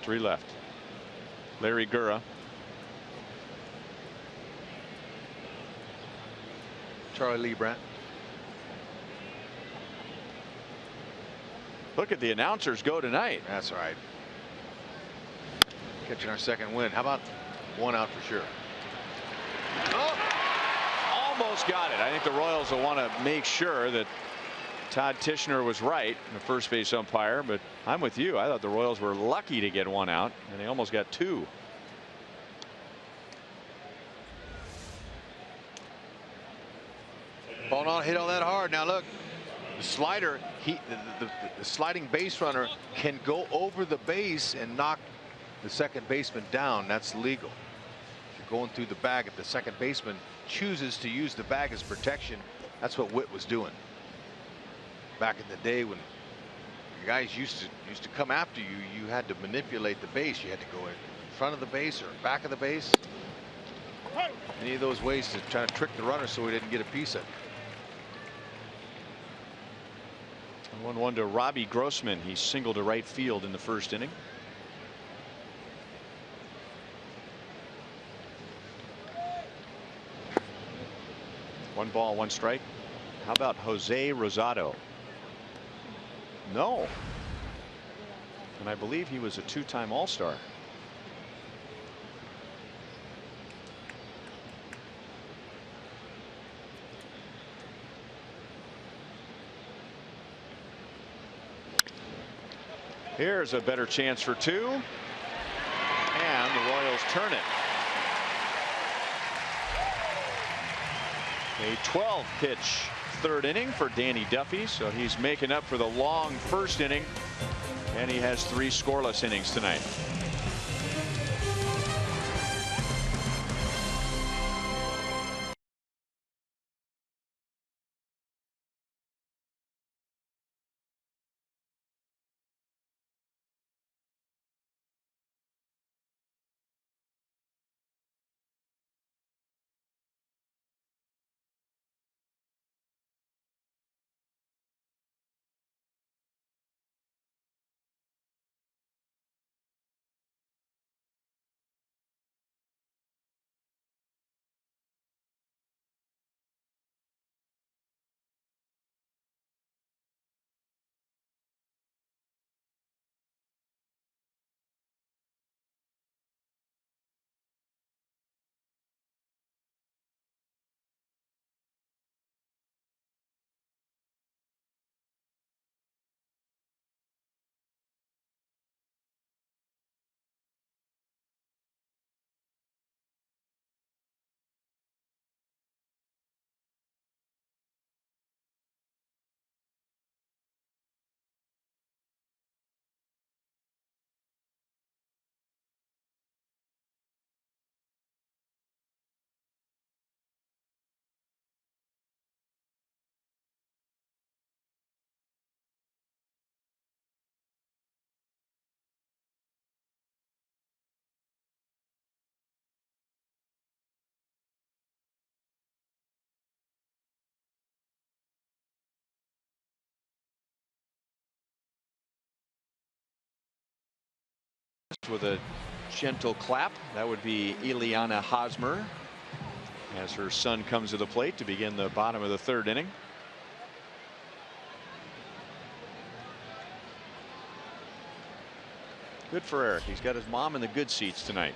3 left. Larry Gura. Charlie Lee Brandt. Look at the announcers go tonight. That's right. Catching our second win. How about 1 out for sure? Oh, almost got it. I think the Royals will want to make sure that Todd Tishner was right, the first base umpire, but I'm with you. I thought the Royals were lucky to get 1 out, and they almost got 2. Ball not hit on that hard. Now look, the slider, the sliding base runner can go over the base and knock the second baseman down. That's legal. If you're going through the bag, if the second baseman chooses to use the bag as protection, that's what Witt was doing back in the day when the guys used to come after you. You had to manipulate the base. You had to go in front of the base or back of the base. Any of those ways to try to trick the runner so he didn't get a piece of it. 1-1 to Robbie Grossman. He singled to right field in the first inning. One ball, 1 strike. How about Jose Rosado? No. And I believe he was a 2-time All-Star. Here's a better chance for 2. And the Royals turn it. A 12-pitch 3rd inning for Danny Duffy, so he's making up for the long first inning, and he has 3 scoreless innings tonight. With a gentle clap. That would be Ileana Hosmer. as her son comes to the plate to begin the bottom of the third inning. Good for Eric. He's got his mom in the good seats tonight.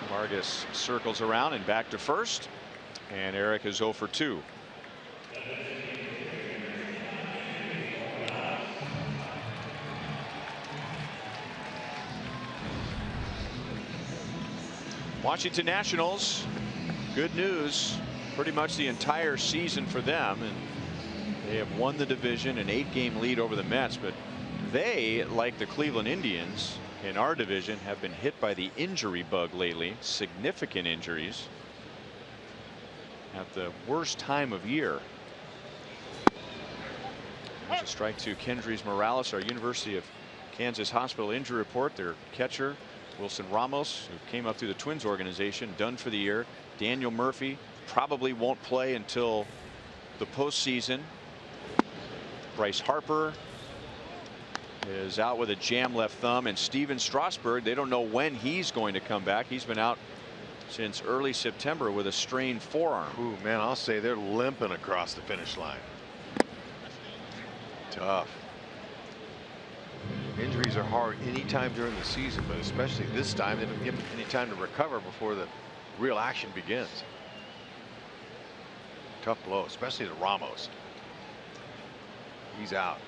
Vargas circles around and back to first, and Eric is 0 for 2. Washington Nationals, good news, pretty much the entire season for them, and they have won the division, an 8-game lead over the Mets, but they, like the Cleveland Indians in our division, have been hit by the injury bug lately. Significant injuries at the worst time of year. There's a strike to Kendrys Morales, our University of Kansas Hospital injury report. Their catcher Wilson Ramos, who came up through the Twins organization, done for the year. Daniel Murphy probably won't play until the postseason. Bryce Harper is out with a jam left thumb, and Steven Strasburg, they don't know when he's going to come back. He's been out since early September with a strained forearm. Ooh, man, I'll say they're limping across the finish line. Tough. Injuries are hard anytime during the season, but especially this time, they don't give them any time to recover before the real action begins. Tough blow, especially to Ramos. He's out.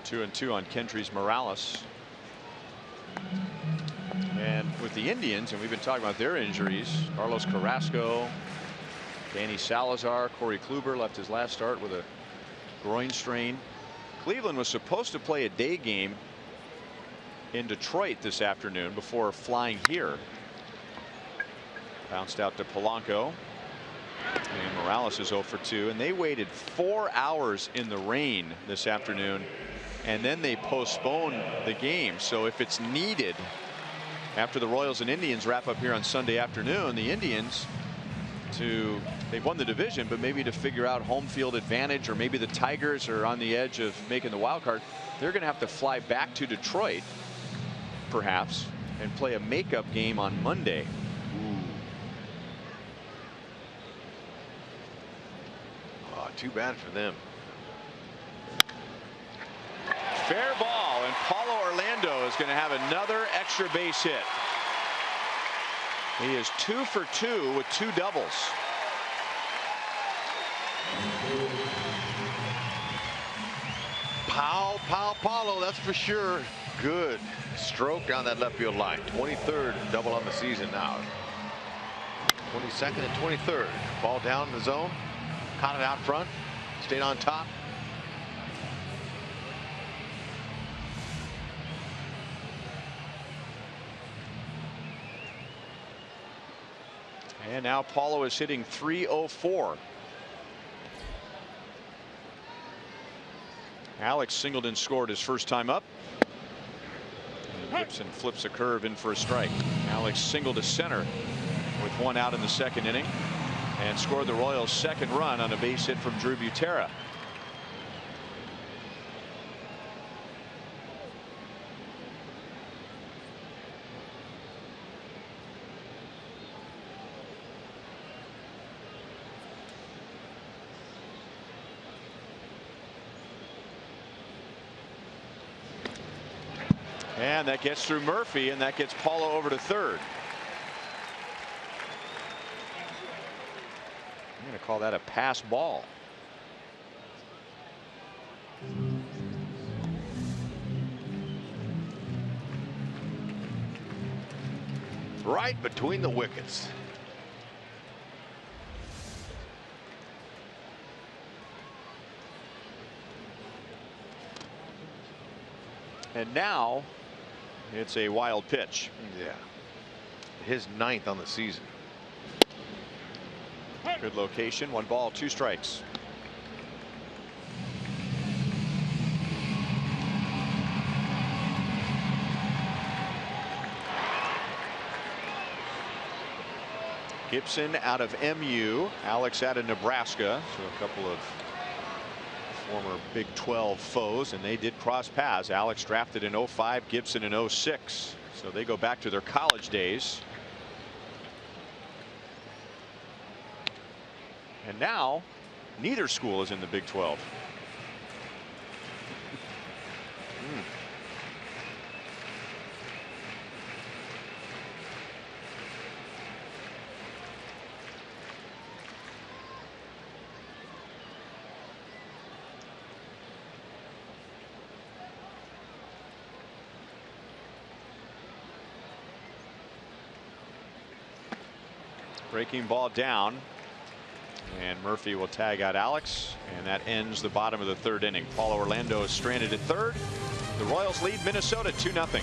2-2 on Kendrys Morales. And with the Indians, and we've been talking about their injuries, Carlos Carrasco, Danny Salazar, Corey Kluber left his last start with a groin strain. Cleveland was supposed to play a day game in Detroit this afternoon before flying here. Bounced out to Polanco. And Morales is 0 for 2, and they waited 4 hours in the rain this afternoon, and then they postponed the game. So if it's needed after the Royals and Indians wrap up here on Sunday afternoon, the Indians, they've won the division, but maybe to figure out home field advantage, or maybe the Tigers are on the edge of making the wild card, they're going to have to fly back to Detroit perhaps and play a makeup game on Monday. Too bad for them. Fair ball, and Paulo Orlando is going to have another extra base hit. He is 2 for 2 with 2 doubles. Paulo, that's for sure. Good stroke down that left field line. 23rd double on the season now. 22nd and 23rd. Ball down in the zone. Caught it out front, stayed on top. And now Paulo is hitting .304. Alex Singleton scored his first time up. And Gibson flips a curve in for a strike. Alex singled to center with 1 out in the second inning, and scored the Royals' second run on a base hit from Drew Butera. And that gets through Murphy, and that gets Paulo over to third. I'm going to call that a pass ball. Right between the wickets. And now it's a wild pitch. Yeah. His 9th on the season. Good location. 1 ball, 2 strikes. Gibson out of MU, Alex out of Nebraska. So a couple of former Big 12 foes, and they did cross paths. Alex drafted in 05, Gibson in 06, so they go back to their college days. And now neither school is in the Big 12. Breaking ball down, and Murphy will tag out Alex, and that ends the bottom of the third inning. Paulo Orlando is stranded at third. The Royals lead Minnesota 2-0.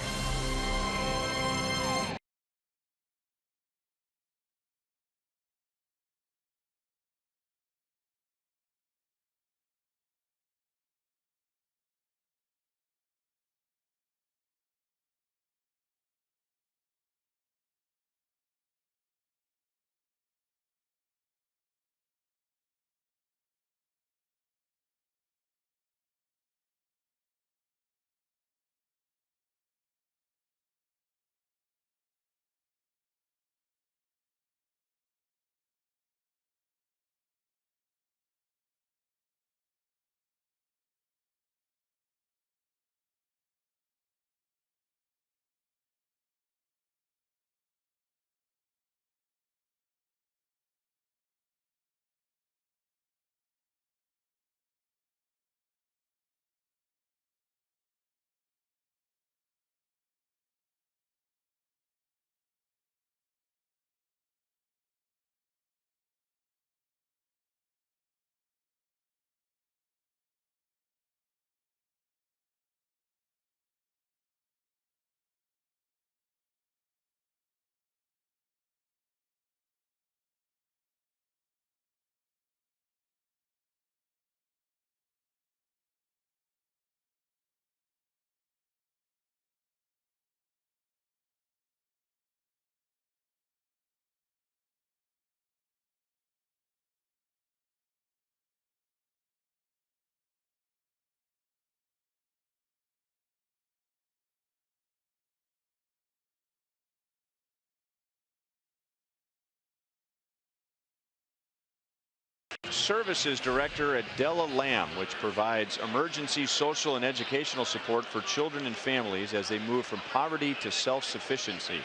Services Director at Della Lamb, which provides emergency social and educational support for children and families as they move from poverty to self-sufficiency.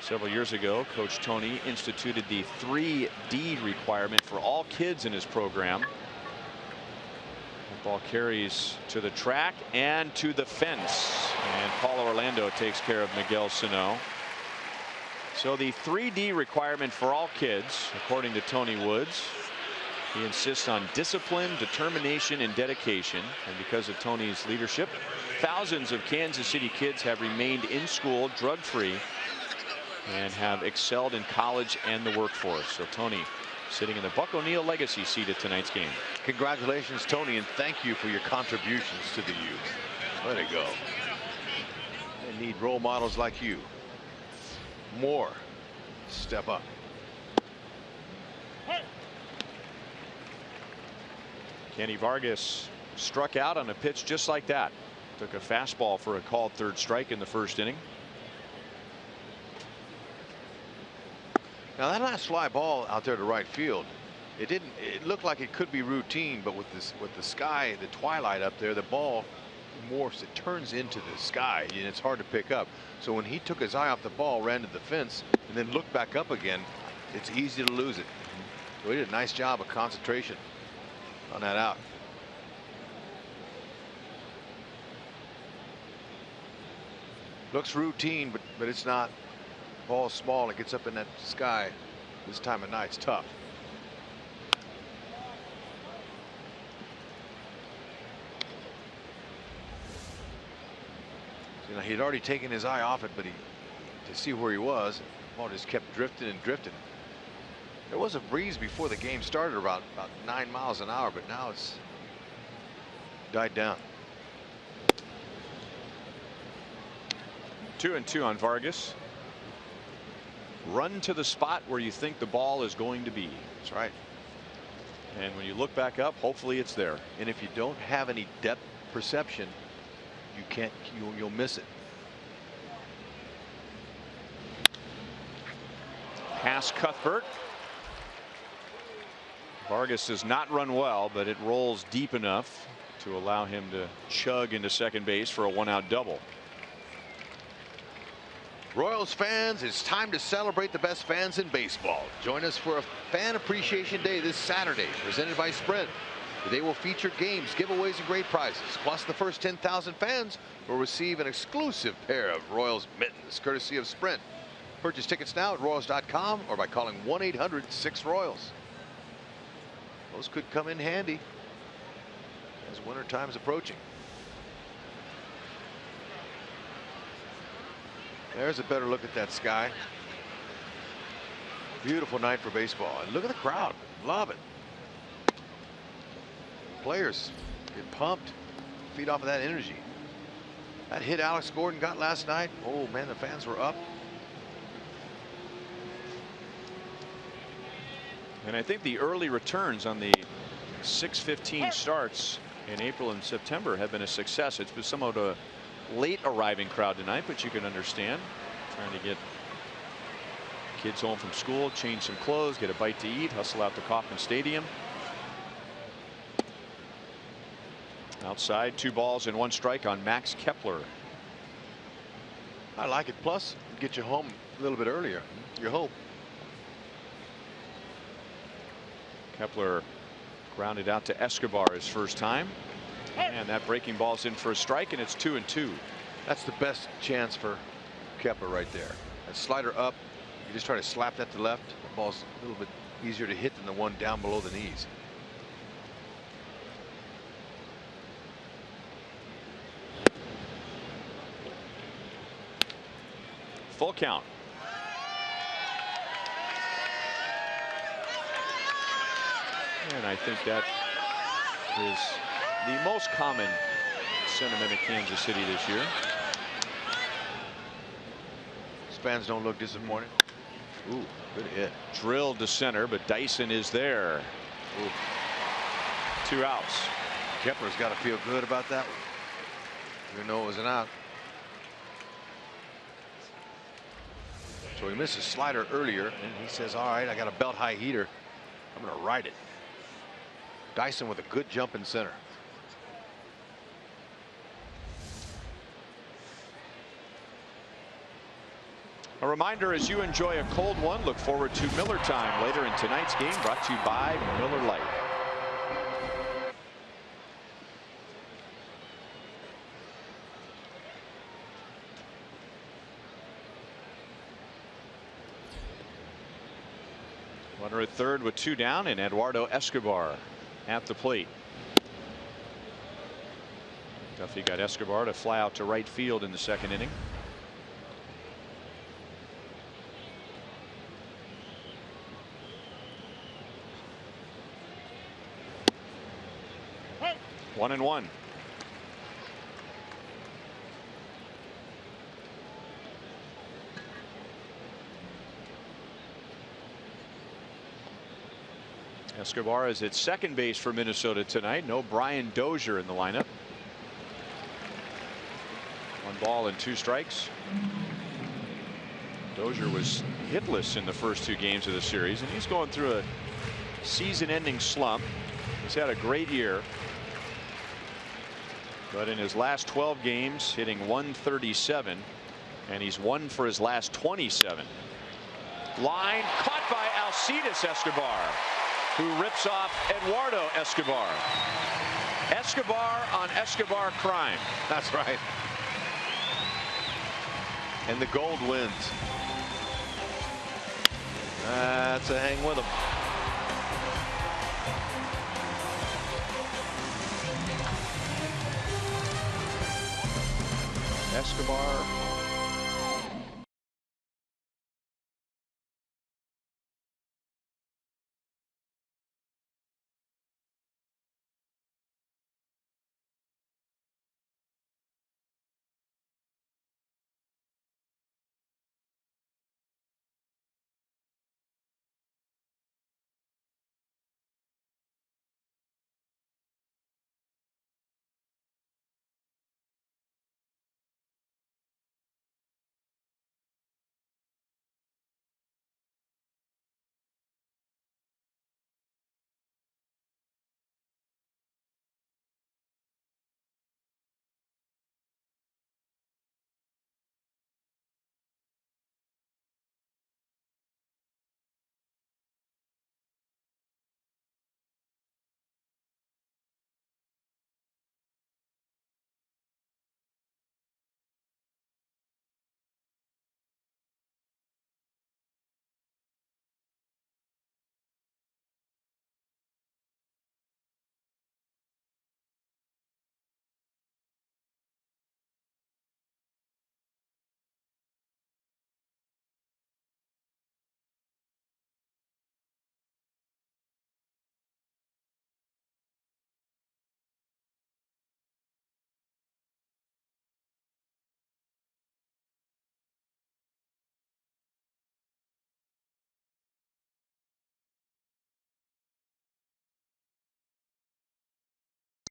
Several years ago, Coach Tony instituted the 3D requirement for all kids in his program. The ball carries to the track and to the fence, and Paulo Orlando takes care of Miguel Sano. So the 3D requirement for all kids, according to Tony Woods. He insists on discipline, determination, and dedication. And because of Tony's leadership, thousands of Kansas City kids have remained in school drug-free and have excelled in college and the workforce. So Tony sitting in the Buck O'Neil legacy seat at tonight's game. Congratulations, Tony, and thank you for your contributions to the youth. Let it go. They need role models like you. More. Step up. Kenny Vargas struck out on a pitch just like that. Took a fastball for a called third strike in the first inning. Now that last fly ball out there to right field, it looked like it could be routine, but with the sky, the twilight up there, the ball morphs, it turns into the sky, and it's hard to pick up. So when he took his eye off the ball, ran to the fence, and then looked back up again, it's easy to lose it. So he did a nice job of concentration on that out. Looks routine, but it's not. Ball's small. It gets up in that sky this time of night. It's tough. You know, he'd already taken his eye off it, but to see where he was, the ball just kept drifting and drifting. There was a breeze before the game started, about 9 miles an hour, but now it's died down. 2-2 on Vargas. Run to the spot where you think the ball is going to be. That's right. And when you look back up, hopefully it's there. And if you don't have any depth perception, you can't, you'll miss it. Pass Cuthbert. Vargas does not run well, but it rolls deep enough to allow him to chug into second base for a 1-out double. Royals fans, it's time to celebrate the best fans in baseball. Join us for a Fan Appreciation Day this Saturday, presented by Sprint. The day will feature games, giveaways, and great prizes. Plus, the first 10,000 fans will receive an exclusive pair of Royals mittens, courtesy of Sprint. Purchase tickets now at Royals.com or by calling 1-800-6-ROYALS. Those could come in handy as winter time is approaching. There's a better look at that sky. Beautiful night for baseball. And look at the crowd. Love it. Players get pumped, feed off of that energy. That hit Alex Gordon got last night. Oh man, the fans were up. And I think the early returns on the 6:15 starts in April and September have been a success. It's been somewhat a late arriving crowd tonight, but you can understand trying to get kids home from school, change some clothes, get a bite to eat, hustle out to Kauffman Stadium. Outside, 2 balls and 1 strike on Max Kepler. I like it. Plus, get you home a little bit earlier. You hope. Kepler grounded out to Escobar his first time, and that breaking ball's in for a strike, and it's 2-2. That's the best chance for Kepler right there. That slider up, you just try to slap that to left. The ball's a little bit easier to hit than the one down below the knees. Full count. And I think that is the most common sentiment in Kansas City this year. These fans don't look disappointed. Ooh, good hit. Drilled to center, but Dyson is there. Ooh. 2 outs. Kepler's got to feel good about that one, even though it was an out. So he missed a slider earlier, and he says, all right, I got a belt high heater. I'm going to ride it. Dyson with a good jump in center. A reminder, as you enjoy a cold one, look forward to Miller Time later in tonight's game, brought to you by Miller Lite. Runner at third with 2 down, and Eduardo Escobar at the plate. Duffy got Escobar to fly out to right field in the second inning. Hey. 1-1. Escobar is at second base for Minnesota tonight. No Brian Dozier in the lineup. 1 ball and 2 strikes. Dozier was hitless in the first 2 games of the series, and he's going through a season-ending slump. He's had a great year, but in his last 12 games, hitting .137, and he's won for his last 27. Line caught by Alcides Escobar, who rips off Eduardo Escobar. Escobar on Escobar crime. That's right. And the gold wins. That's a hang with him. Escobar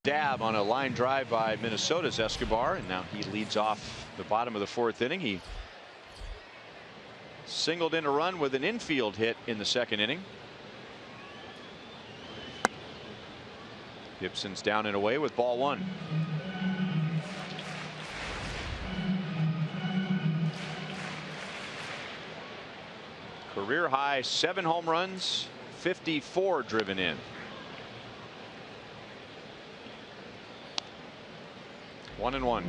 Dab on a line drive by Minnesota's Escobar, and now he leads off the bottom of the 4th inning. He singled in a run with an infield hit in the 2nd inning. Gibson's down and away with ball 1. Career high 7 home runs, 54 driven in. 1-1.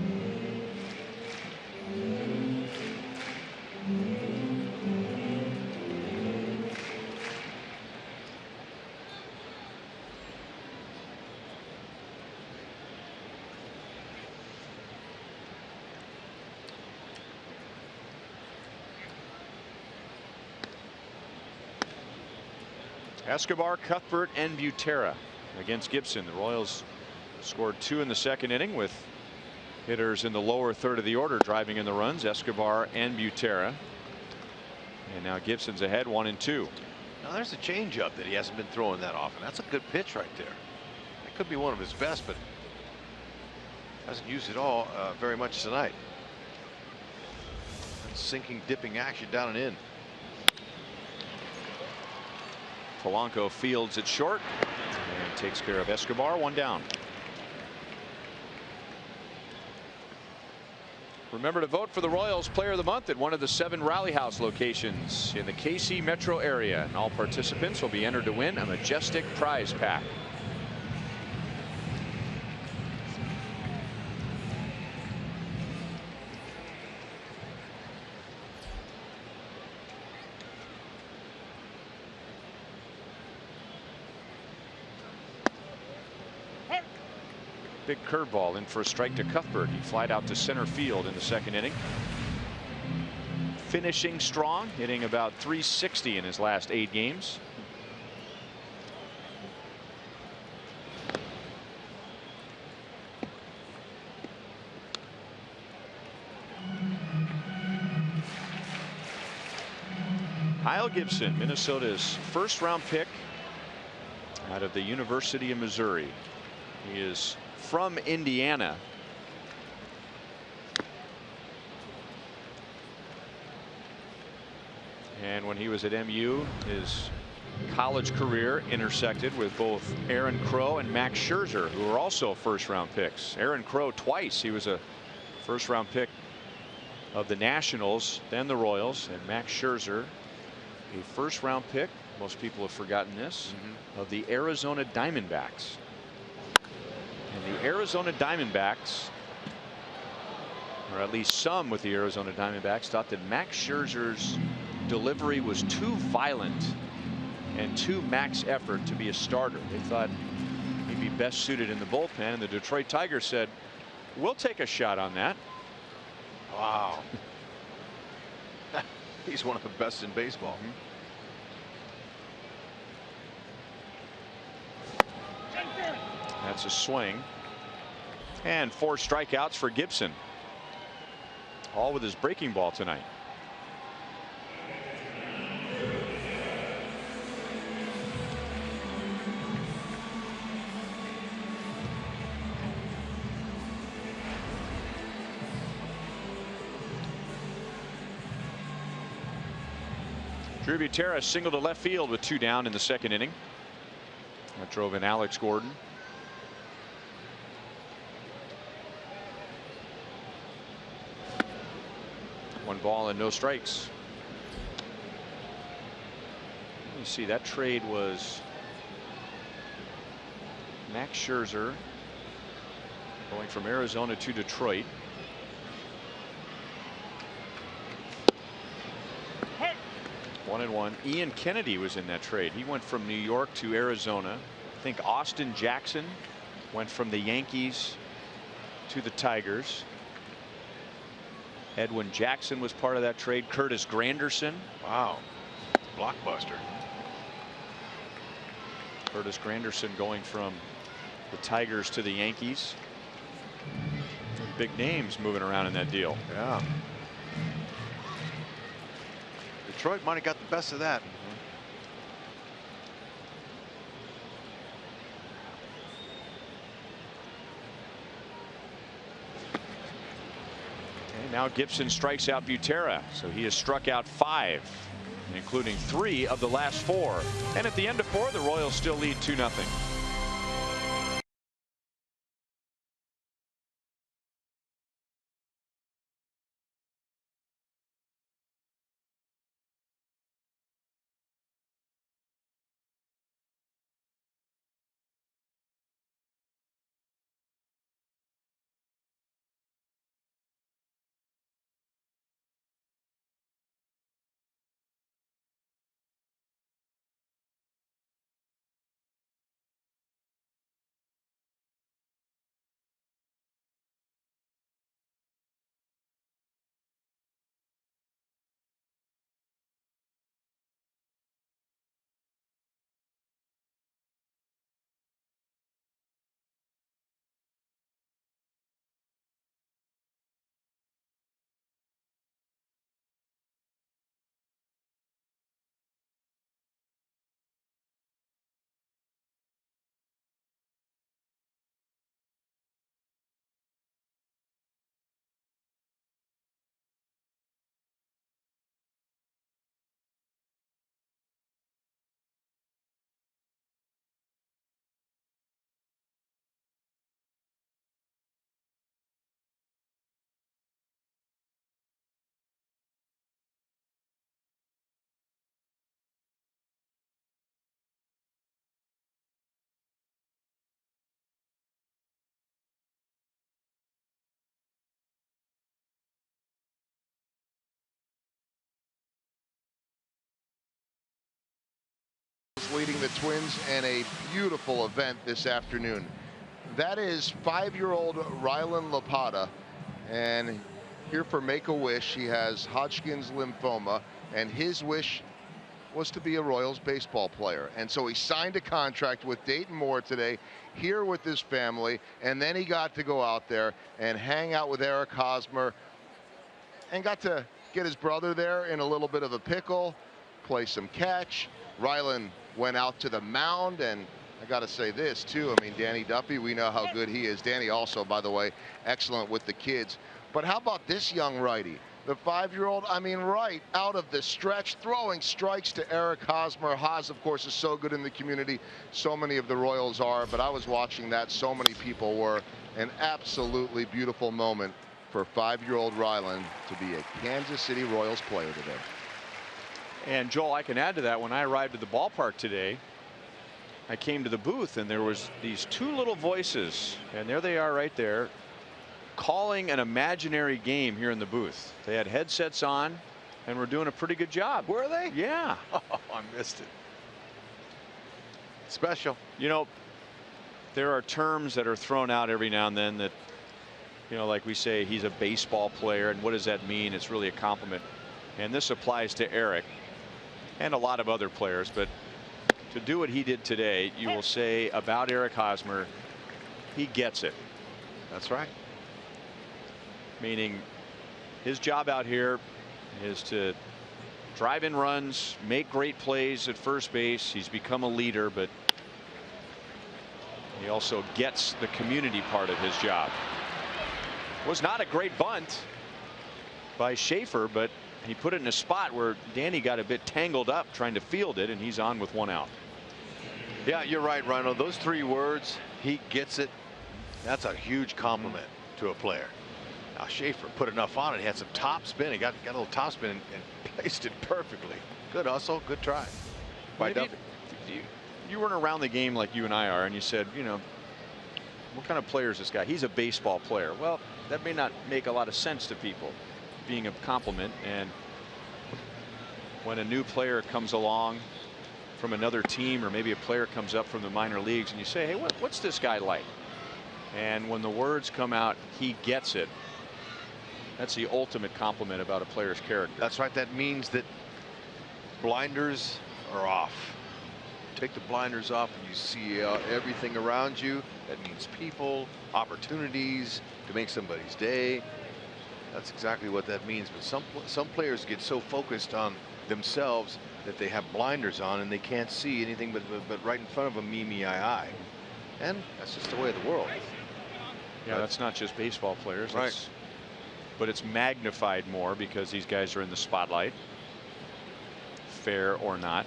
Escobar, Cuthbert, and Butera against Gibson. The Royals scored 2 in the 2nd inning with hitters in the lower 3rd of the order driving in the runs, Escobar and Butera. And now Gibson's ahead 1-2. Now there's a changeup that he hasn't been throwing that often. That's a good pitch right there. That could be one of his best, but hasn't used it all very much tonight. Sinking, dipping action down and in. Polanco fields it short and takes care of Escobar. 1 down. Remember to vote for the Royals Player of the Month at one of the 7 Rally House locations in the KC metro area, and all participants will be entered to win a majestic prize pack. Big curveball in for a strike to Cuthbert. He flied out to center field in the 2nd inning. Finishing strong, hitting about .360 in his last 8 games. Kyle Gibson, Minnesota's 1st-round pick out of the University of Missouri. He is from Indiana. And when he was at MU, his college career intersected with both Aaron Crow and Max Scherzer, who were also 1st-round picks. Aaron Crow twice. He was a 1st-round pick of the Nationals, then the Royals, and Max Scherzer, a 1st-round pick, most people have forgotten this, of the Arizona Diamondbacks. And the Arizona Diamondbacks, or at least some with the Arizona Diamondbacks, thought that Max Scherzer's delivery was too violent and too max effort to be a starter. They thought he'd be best suited in the bullpen, and the Detroit Tigers said, "We'll take a shot on that." Wow. He's one of the best in baseball. That's a swing. And 4 strikeouts for Gibson. All with his breaking ball tonight. Drew Butera singled to left field with 2 down in the 2nd inning. That drove in Alex Gordon. 1 ball and no strikes. You see that trade was Max Scherzer going from Arizona to Detroit. Hit. 1-1. Ian Kennedy was in that trade. He went from New York to Arizona. I think Austin Jackson went from the Yankees to the Tigers. Edwin Jackson was part of that trade. Curtis Granderson. Wow. Blockbuster. Curtis Granderson going from the Tigers to the Yankees. Big names moving around in that deal. Yeah. Detroit might have got the best of that. Now Gibson strikes out Butera, so he has struck out 5, including 3 of the last 4. And at the end of 4, the Royals still lead 2-0. Leading the Twins in a beautiful event this afternoon. That is 5-year-old Rylan Lapata, and here for Make-A-Wish. He has Hodgkin's lymphoma, and his wish was to be a Royals baseball player. And so he signed a contract with Dayton Moore today, here with his family, and then he got to go out there and hang out with Eric Hosmer, and got to get his brother there in a little bit of a pickle, play some catch. Rylan went out to the mound, and I got to say this too. I mean, Danny Duffy, we know how good he is. Danny also, by the way, excellent with the kids. But how about this young righty, the 5-year-old? I mean, right out of the stretch, throwing strikes to Eric Hosmer. Hos, of course, is so good in the community. So many of the Royals are, but I was watching that. So many people were. An absolutely beautiful moment for 5-year-old Rylan to be a Kansas City Royals player today. And Joel, I can add to that. When I arrived at the ballpark today, I came to the booth and there was these 2 little voices, and there they are right there, calling an imaginary game here in the booth. They had headsets on and were doing a pretty good job. Were they? Yeah. Oh, I missed it. Special. You know, there are terms that are thrown out every now and then that, you know, like we say, he's a baseball player, and what does that mean? It's really a compliment. And this applies to Eric and a lot of other players, but to do what he did today, you will say about Eric Hosmer, he gets it. That's right. Meaning his job out here is to drive in runs, make great plays at first base. He's become a leader, but he also gets the community part of his job. Was not a great bunt by Schaefer, but he put it in a spot where Danny got a bit tangled up trying to field it, and he's on with 1 out. Yeah, you're right, Rhino. Those 3 words, he gets it. That's a huge compliment to a player. Now Schaefer put enough on it. He had some top spin. He got a little top spin and placed it perfectly. Good hustle, good try by Duffy. You weren't around the game like you and I are, and you said, you know, what kind of player is this guy? He's a baseball player. Well, that may not make a lot of sense to people, being a compliment. And when a new player comes along from another team, or maybe a player comes up from the minor leagues, and you say, hey, what's this guy like? And when the words come out, he gets it. That's the ultimate compliment about a player's character. That's right. That means that blinders are off. Take the blinders off and you see everything around you. That means people, opportunities to make somebody's day. That's exactly what that means. But some players get so focused on themselves that they have blinders on and they can't see anything but right in front of them, me, I. And that's just the way of the world. Yeah, that's not just baseball players. Right. That's but it's magnified more because these guys are in the spotlight, fair or not.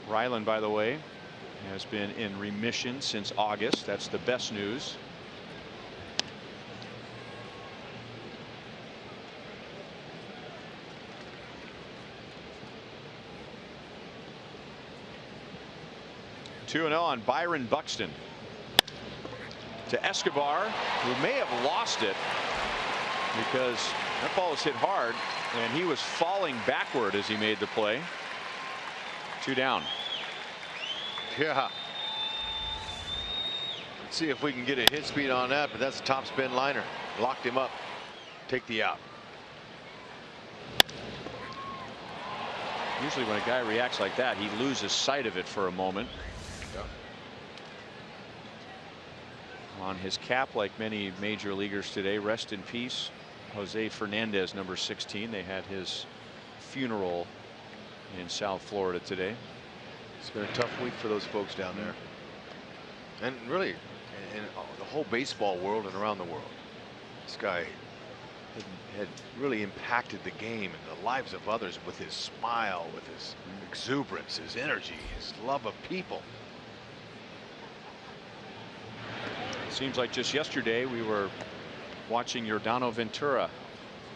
Ryland, by the way, has been in remission since August. That's the best news. Two and 0 on Byron Buxton. To Escobar, who may have lost it because that ball was hit hard and he was falling backward as he made the play. Two down. Yeah. Let's see if we can get a hit speed on that, but that's a top spin liner. Locked him up. Take the out. Usually when a guy reacts like that, he loses sight of it for a moment. Yeah. On his cap, like many major leaguers today, rest in peace, Jose Fernandez, number 16. They had his funeral in South Florida today. It's been a tough week for those folks down there. And really, in the whole baseball world and around the world. This guy had really impacted the game and the lives of others with his smile, with his exuberance, his energy, his love of people. Seems like just yesterday we were watching Yordano Ventura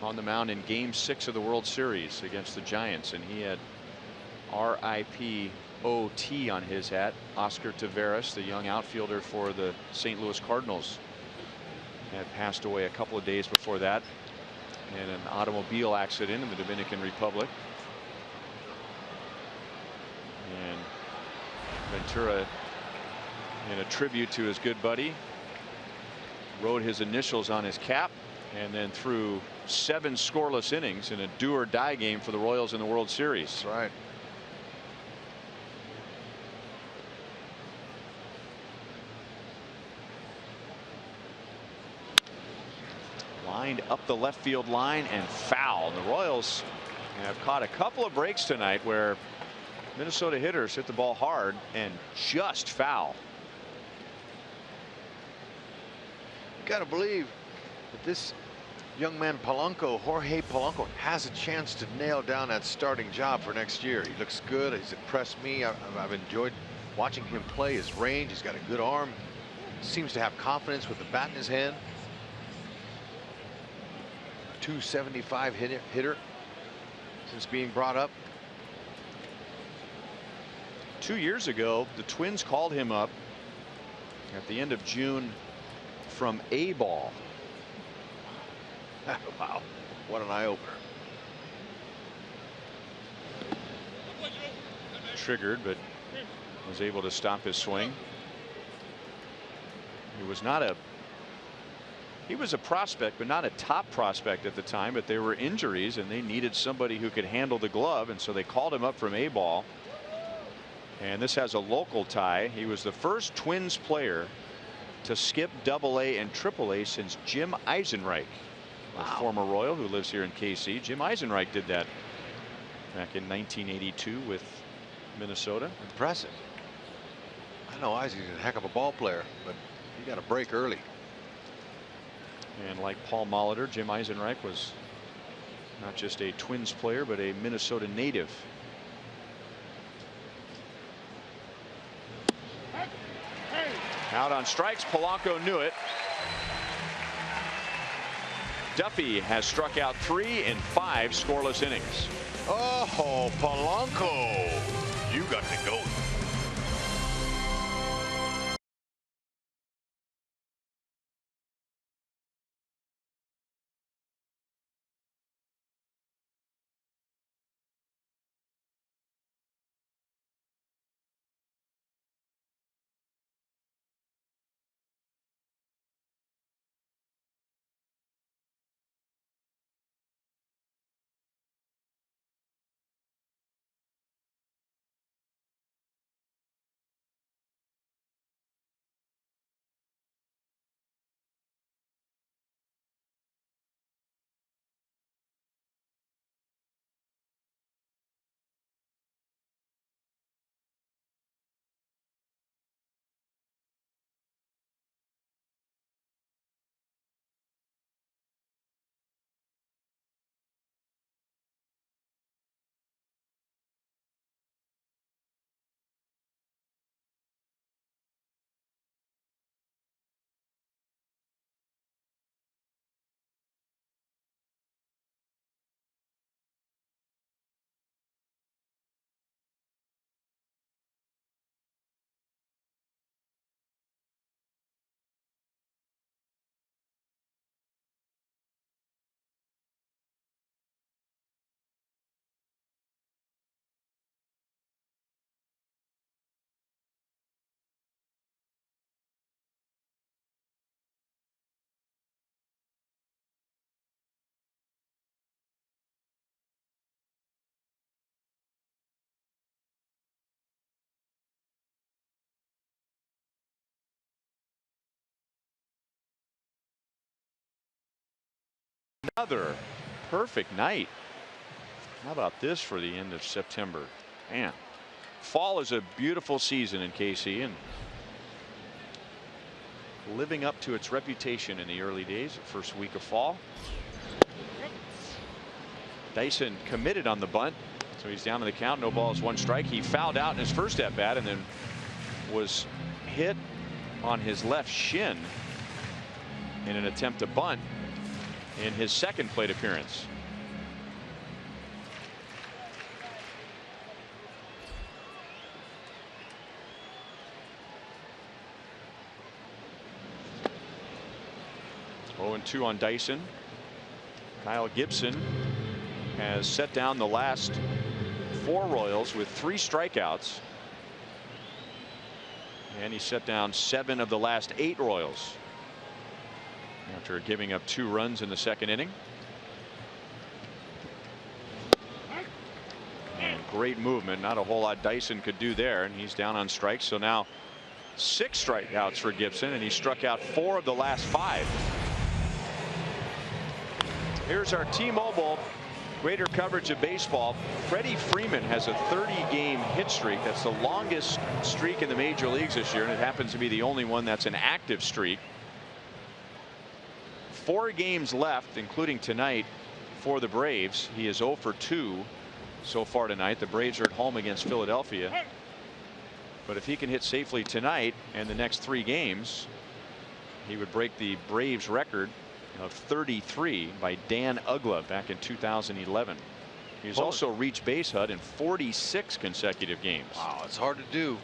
on the mound in Game 6 of the World Series against the Giants, and he had RIP OT on his hat. Oscar Taveras, the young outfielder for the St. Louis Cardinals, had passed away a couple of days before that in an automobile accident in the Dominican Republic. And Ventura, in a tribute to his good buddy, wrote his initials on his cap and then threw 7 scoreless innings in a do-or-die game for the Royals in the World Series. That's right. Lined up the left field line and foul. The Royals have caught a couple of breaks tonight where Minnesota hitters hit the ball hard and just foul. You got to believe that this young man Polanco, Jorge Polanco, has a chance to nail down that starting job for next year. He looks good. He's impressed me. I've enjoyed watching him play. His range. He's got a good arm. Seems to have confidence with the bat in his hand. 275 hitter since being brought up. 2 years ago, the Twins called him up at the end of June from A ball. Wow, what an eye-opener. Triggered, but was able to stop his swing. He was a prospect, but not a top prospect at the time. But there were injuries, and they needed somebody who could handle the glove, and so they called him up from A ball. And this has a local tie. He was the first Twins player to skip Double-A and Triple-A since Jim Eisenreich, a former Royal who lives here in KC. Jim Eisenreich did that back in 1982 with Minnesota. Impressive. I know Eisen's a heck of a ball player, but he got a break early. And like Paul Molitor, Jim Eisenreich was not just a Twins player, but a Minnesota native. Out on strikes, Polanco knew it. Duffy has struck out 3 in 5 scoreless innings. Oh, Polanco, you got to go. Another perfect night. How about this for the end of September? Man, fall is a beautiful season in KC and living up to its reputation in the early days, first week of fall. Dyson committed on the bunt, so he's down to the count. No balls, 1 strike. He fouled out in his first at bat and then was hit on his left shin in an attempt to bunt in his second plate appearance. Oh, 2 on Dyson. Kyle Gibson has set down the last 4 Royals with 3 strikeouts. And he set down 7 of the last 8 Royals after giving up 2 runs in the second inning. And great movement. Not a whole lot Dyson could do there, and he's down on strikes. So now 6 strikeouts for Gibson, and he struck out 4 of the last 5. Here's our T-Mobile greater coverage of baseball. Freddie Freeman has a 30-game hit streak. That's the longest streak in the major leagues this year, and it happens to be the only one that's an active streak. 4 games left, including tonight, for the Braves. He is 0 for 2 so far tonight. The Braves are at home against Philadelphia. But if he can hit safely tonight and the next 3 games, he would break the Braves record of 33 by Dan Uggla back in 2011. He's also reached base hit in 46 consecutive games. Wow, it's hard to do.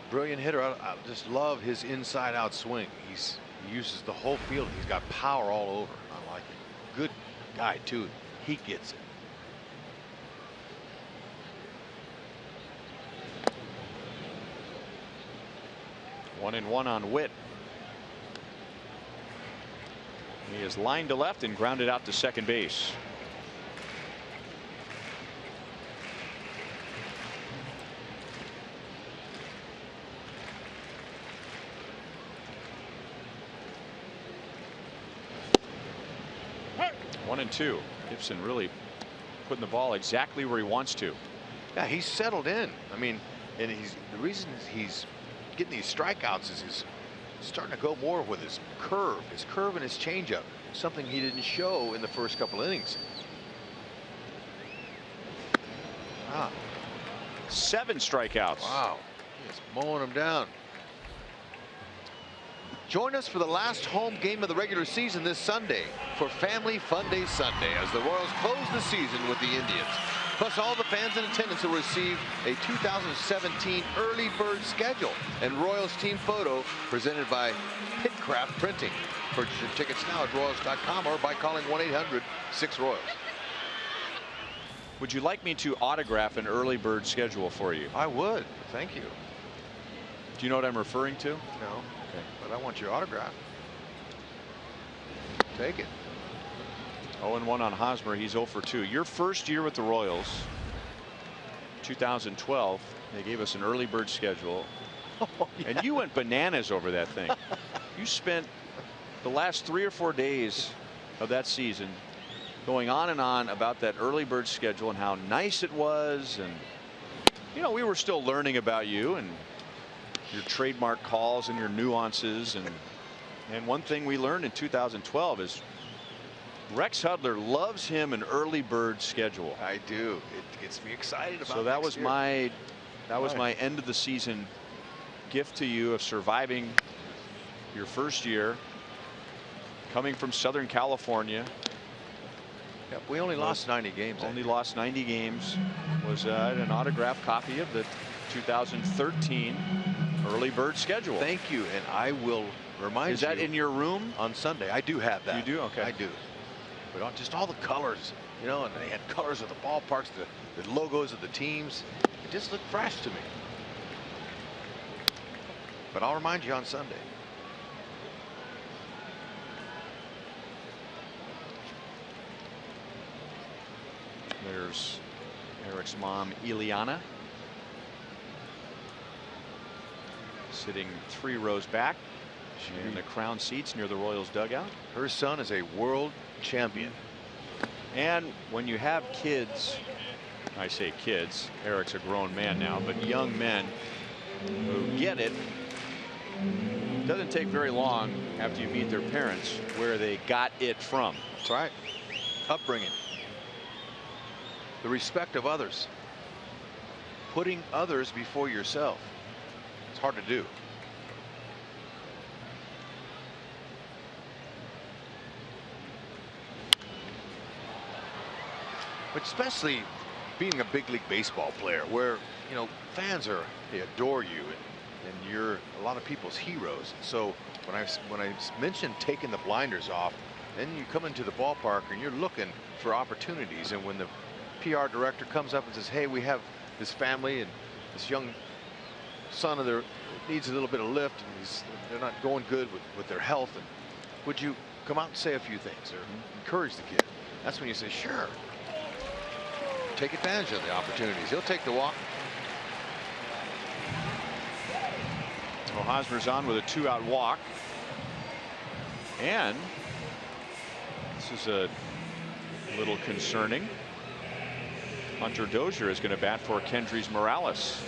Brilliant hitter. I just love his inside out swing. He uses the whole field. He's got power all over. I like it. Good guy too. He gets it. One and one on Witt. He is lined to left and grounded out to second base. One and two. Gibson really putting the ball exactly where he wants to. Yeah, he's settled in. I mean, and the reason he's getting these strikeouts is he's starting to go more with his curve and his changeup, something he didn't show in the first couple innings. 7 strikeouts. Wow, he's mowing them down. Join us for the last home game of the regular season this Sunday for Family Fun Day Sunday as the Royals close the season with the Indians. Plus, all the fans in attendance will receive a 2017 early bird schedule and Royals team photo presented by Pitcraft Printing. Purchase your tickets now at Royals.com or by calling 1-800-6-ROYALS. Would you like me to autograph an early bird schedule for you? I would. Thank you. Do you know what I'm referring to? No. Okay. But I want your autograph. Take it. 0-1 on Hosmer. He's 0 for 2. Your first year with the Royals, 2012, they gave us an early bird schedule. Oh, yeah. And you went bananas over that thing. You spent the last 3 or 4 days of that season going on and on about that early bird schedule and how nice it was. And, you know, we were still learning about you and your trademark calls and your nuances. And one thing we learned in 2012 is Rex Hudler loves him an early bird schedule. I do. It gets me excited about. So that was my end of the season gift to you of surviving your first year, coming from Southern California. Yeah, we only lost 90 games. Only lost 90 games. Was an autographed copy of the 2013 early bird schedule. Thank you, and I will remind you. Is that in your room on Sunday? I do have that. You do? Okay. I do. But just all the colors, you know, and they had colors of the ballparks, the logos of the teams. It just looked fresh to me. But I'll remind you on Sunday. There's Eric's mom, Ileana, sitting 3 rows back. in the crown seats near the Royals dugout. Her son is a world champion. And when you have kids, I say kids, Eric's a grown man now, but young men who get it, doesn't take very long after you meet their parents where they got it from. That's right. Upbringing. The respect of others. Putting others before yourself. It's hard to do. But especially being a big league baseball player where, you know, fans they adore you and you're a lot of people's heroes. So when I mentioned taking the blinders off, then you come into the ballpark and you're looking for opportunities. And when the PR director comes up and says, hey, we have this family and this young son of theirs needs a little bit of lift and they're not going good with their health, and would you come out and say a few things or encourage the kid? That's when you say, sure. Take advantage of the opportunities. He'll take the walk. Well, Hosmer's on with a 2-out walk. And this is a little concerning. Hunter Dozier is going to bat for Kendrys Morales.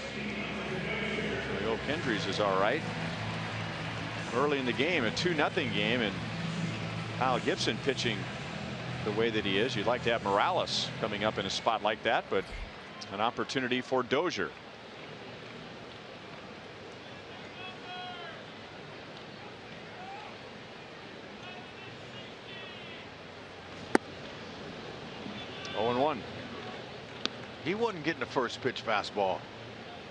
We hope Kendrys is all right. Early in the game, a 2-0 game, and Kyle Gibson pitching the way that he is. You'd like to have Morales coming up in a spot like that, but an opportunity for Dozier. He wasn't getting the first pitch fastball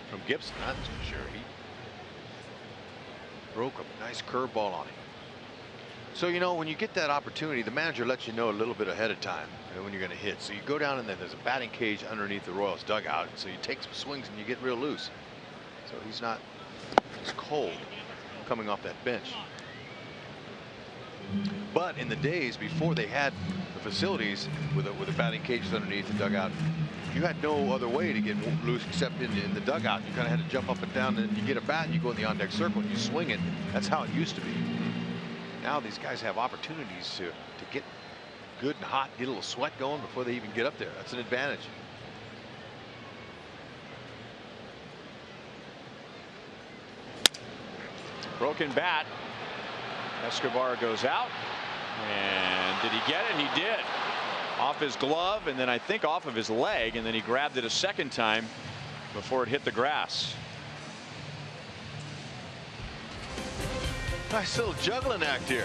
from Gibson, that's for sure. He broke a nice curveball on him. So, you know, when you get that opportunity, the manager lets you know a little bit ahead of time, you know, when you're going to hit. So you go down and then there's a batting cage underneath the Royals dugout. So you take some swings and you get real loose. So he's cold coming off that bench. But in the days before they had the facilities with the batting cages underneath the dugout, you had no other way to get loose except in the dugout. You kind of had to jump up and down, and you get a bat and you go in the on-deck circle and you swing it. That's how it used to be. Now these guys have opportunities to get good and hot, get a little sweat going before they even get up there. That's an advantage. Broken bat. Escobar goes out. And did he get it? He did. Off his glove, and then I think off of his leg, and then he grabbed it a second time before it hit the grass. Nice little juggling act here.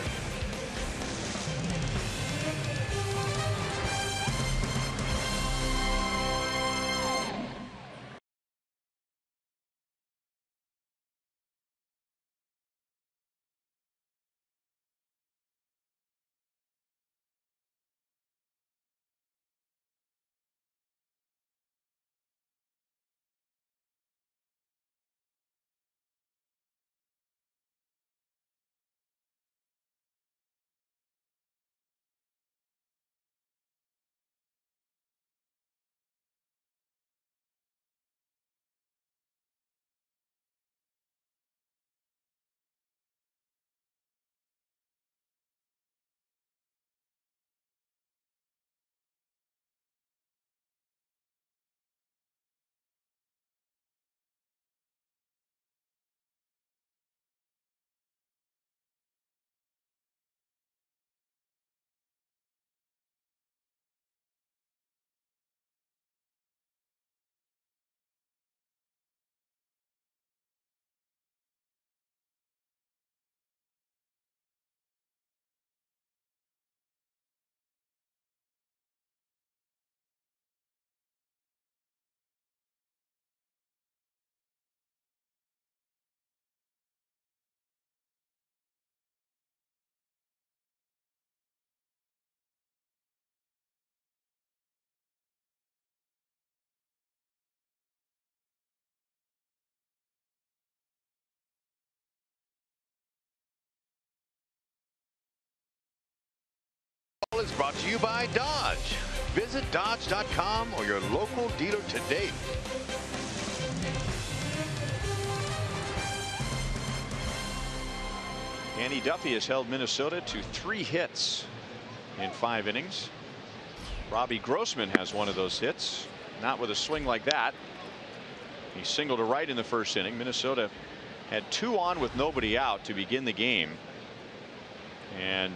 Is brought to you by Dodge. Visit Dodge.com or your local dealer today. Danny Duffy has held Minnesota to 3 hits in 5 innings. Robbie Grossman has one of those hits, not with a swing like that. He singled to right in the first inning. Minnesota had 2 on with nobody out to begin the game, and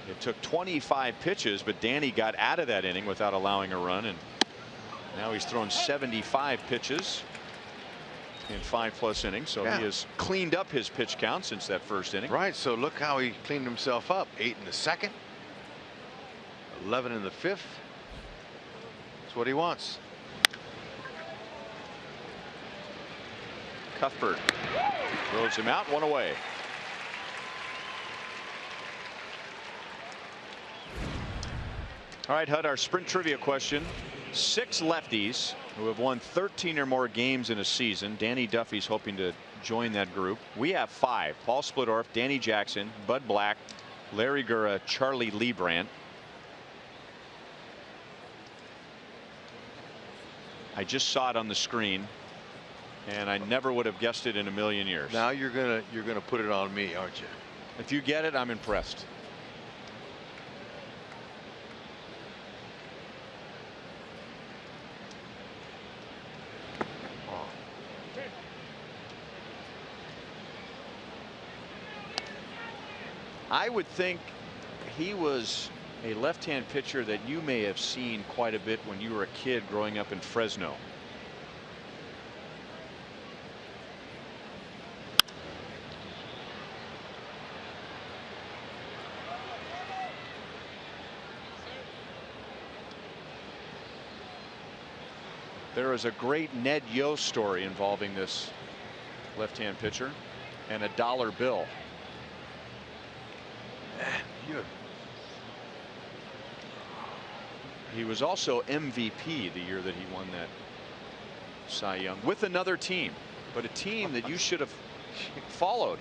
it took 25 pitches, but Danny got out of that inning without allowing a run, and now he's thrown 75 pitches in 5+ innings. So he has cleaned up his pitch count since that first inning. Right. So look how he cleaned himself up. 8 in the second, 11 in the 5th. That's what he wants. Cuthbert throws him out, 1 away. All right, Hud, our sprint trivia question. 6 lefties who have won 13 or more games in a season. Danny Duffy's hoping to join that group. We have 5. Paul Splittorff, Danny Jackson, Bud Black, Larry Gura, Charlie Leibrandt. I just saw it on the screen, and I never would have guessed it in a million years. Now you're gonna put it on me, aren't you? If you get it, I'm impressed. I would think he was a left-hand pitcher that you may have seen quite a bit when you were a kid growing up in Fresno. There is a great Ned Yost story involving this left-hand pitcher and a dollar bill. He was also MVP the year that he won that Cy Young with another team, but a team that you should have followed.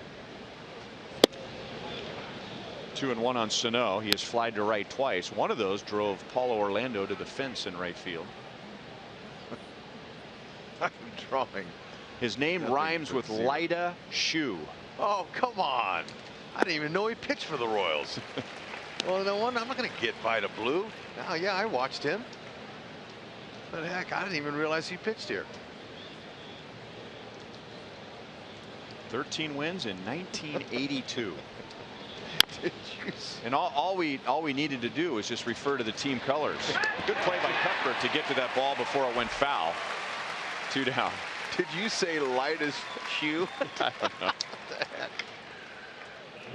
2-1 on Sano. He has flied to right twice. One of those drove Paulo Orlando to the fence in right field. I'm drawing. His name rhymes with Lyda Shoe. Oh, come on. I didn't even know he pitched for the Royals. Well, no wonder I'm not going to get Vida Blue. Now, yeah, I watched him. But heck, I didn't even realize he pitched here. 13 wins in 1982. Did you see? And all we needed to do was just refer to the team colors. Good play by Cuthbert to get to that ball before it went foul. 2 down. Did you say light as shoe? I don't know. What the heck?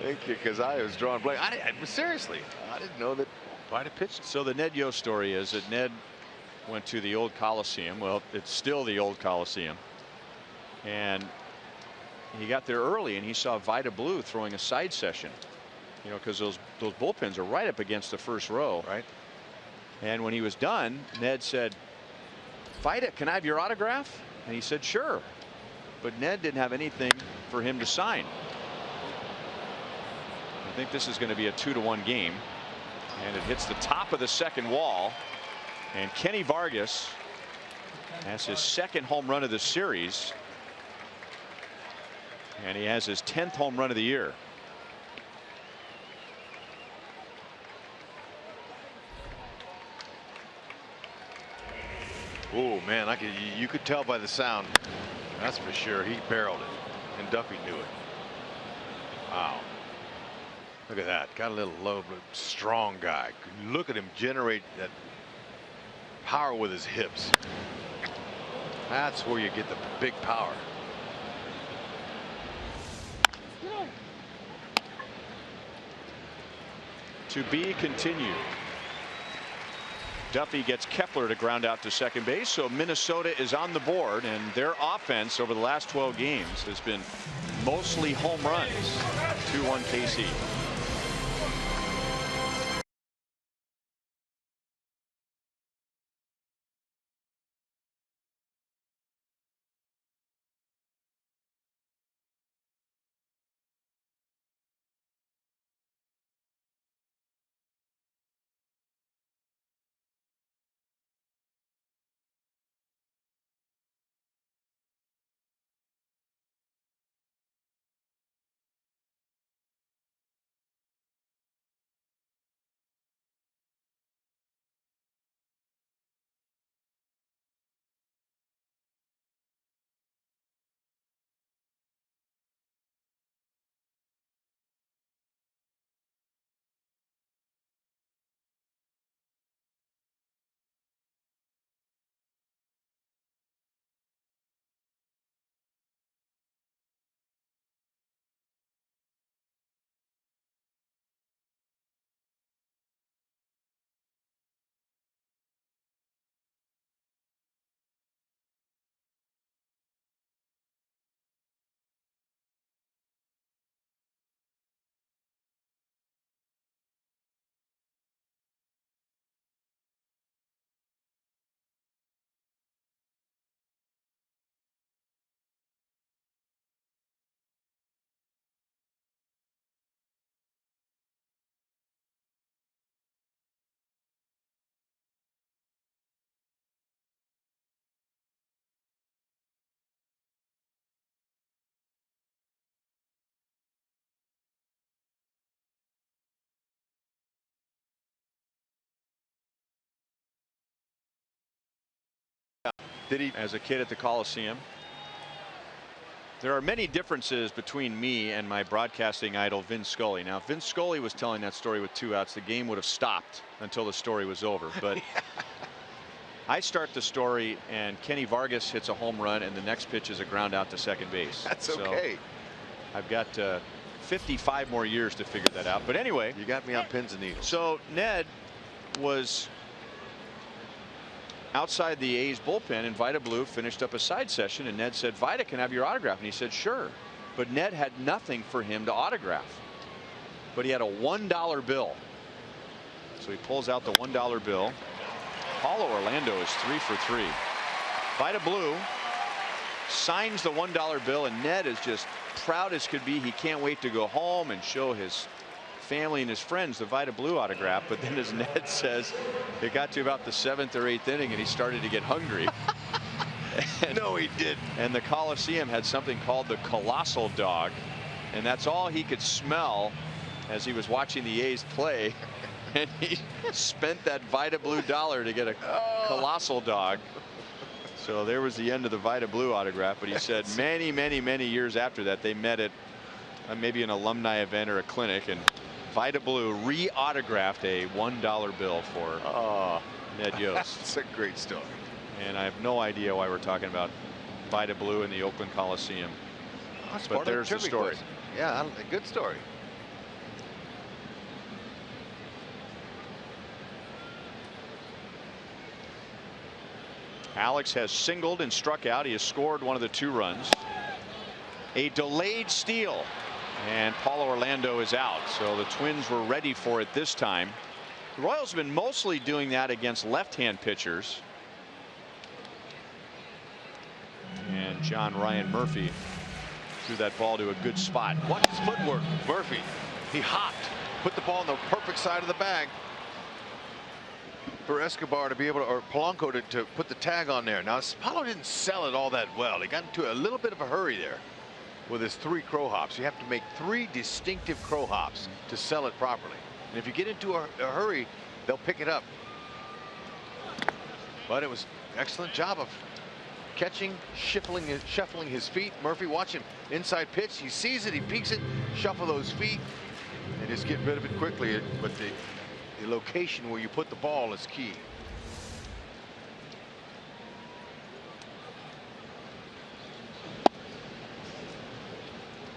Thank you, because I was drawing blank. Seriously, I didn't know that Vida pitched. So the Ned Yost story is that Ned went to the old Coliseum. Well, it's still the old Coliseum. And he got there early and he saw Vida Blue throwing a side session. You know, because those bullpens are right up against the first row. Right. And when he was done, Ned said, "Vida, can I have your autograph?" And he said, "Sure." But Ned didn't have anything for him to sign. I think this is going to be a 2-1 game, and it hits the top of the second wall, and Kenny Vargas has his 2nd home run of the series, and he has his 10th home run of the year. Oh man, you could tell by the sound. That's for sure. He barreled it, and Duffy knew it. Wow. Look at that. Got a little low, but strong guy. Look at him generate that power with his hips. That's where you get the big power. To be continued. Duffy gets Kepler to ground out to second base, so Minnesota is on the board, and their offense over the last 12 games has been mostly home runs. 2-1 KC. Did he? As a kid at the Coliseum. There are many differences between me and my broadcasting idol Vin Scully. Now, if Vin Scully was telling that story with 2 outs, the game would have stopped until the story was over. But I start the story and Kenny Vargas hits a home run and the next pitch is a ground out to second base. That's okay. So I've got 55 more years to figure that out. But anyway, you got me on pins and needles. So Ned was outside the A's bullpen, and Vida Blue finished up a side session, and Ned said, Vida, can I have your autograph? And he said, sure. But Ned had nothing for him to autograph. But he had a $1 bill. So he pulls out the $1 bill. Paulo Orlando is 3 for 3. Vida Blue signs the $1 bill, and Ned is just proud as could be. He can't wait to go home and show his family and his friends the Vida Blue autograph. But then, as Ned says, it got to about the 7th or 8th inning and he started to get hungry. No, he didn't. And the Coliseum had something called the Colossal Dog, and that's all he could smell as he was watching the A's play. And he spent that Vida Blue dollar to get a Colossal Dog. So there was the end of the Vida Blue autograph. But he said many years after that they met at maybe an alumni event or a clinic, and Vida Blue re-autographed a $1 bill for Ned Yost. That's a great story. And I have no idea why we're talking about Vida Blue in the Oakland Coliseum. But there's the story. Yeah, a good story. Alex has singled and struck out. He has scored one of the 2 runs. A delayed steal. And Paulo Orlando is out. So the Twins were ready for it this time. The Royals have been mostly doing that against left-hand pitchers. And John Ryan Murphy threw that ball to a good spot. Watch his footwork. Murphy, he hopped, put the ball on the perfect side of the bag for Escobar to be able to, or Polanco to put the tag on there. Now, Paulo didn't sell it all that well. He got into a little bit of a hurry there with his 3 crow hops. You have to make 3 distinctive crow hops to sell it properly. And if you get into a hurry, they'll pick it up. But it was an excellent job of catching, shuffling his feet. Murphy, watch him inside pitch. He sees it, he peeks it, shuffle those feet, and just get rid of it quickly. But the location where you put the ball is key.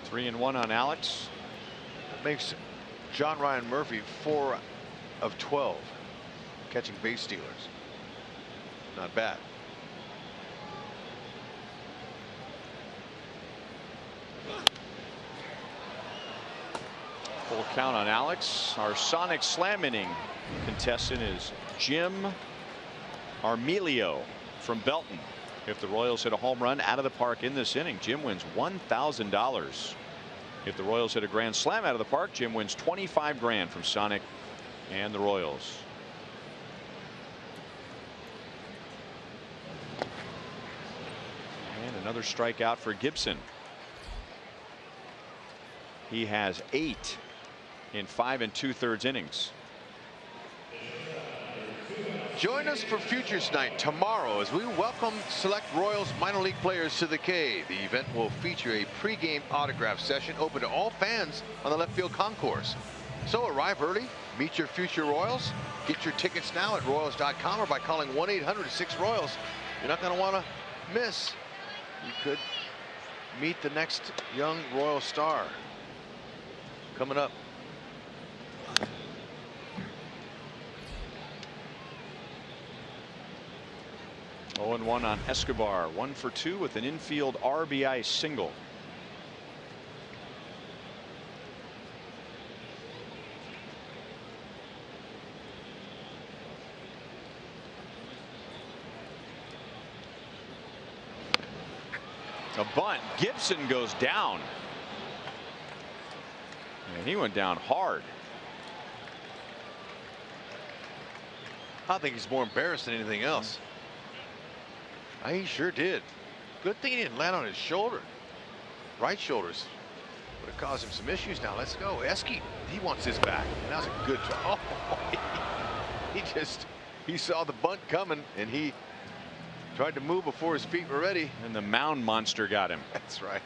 Three and one on Alex. That makes John Ryan Murphy 4 of 12 catching base stealers. Not bad. Full count on Alex. Our Sonic Slam inning contestant is Jim Armelio from Belton. If the Royals hit a home run out of the park in this inning, Jim wins $1,000. If the Royals hit a grand slam out of the park, Jim wins $25 grand from Sonic and the Royals. And another strikeout for Gibson. He has 8 in 5 2/3 innings. Join us for Futures Night tomorrow as we welcome select Royals minor league players to the K. The event will feature a pregame autograph session open to all fans on the left field concourse. So arrive early, meet your future Royals. Get your tickets now at Royals.com or by calling 1-800-6-ROYALS. You're not going to want to miss. You could meet the next young Royal star coming up. Oh and 1 on Escobar. 1 for 2 with an infield RBI single. A bunt. Gibson goes down. And he went down hard. I think he's more embarrassed than anything else. He sure did. Good thing he didn't land on his shoulder. Right shoulders would have caused him some issues. Now let's go. Esky, he wants this back. And that was a good try. Oh, he saw the bunt coming and he Tried to move before his feet were ready. And the mound monster got him. That's right.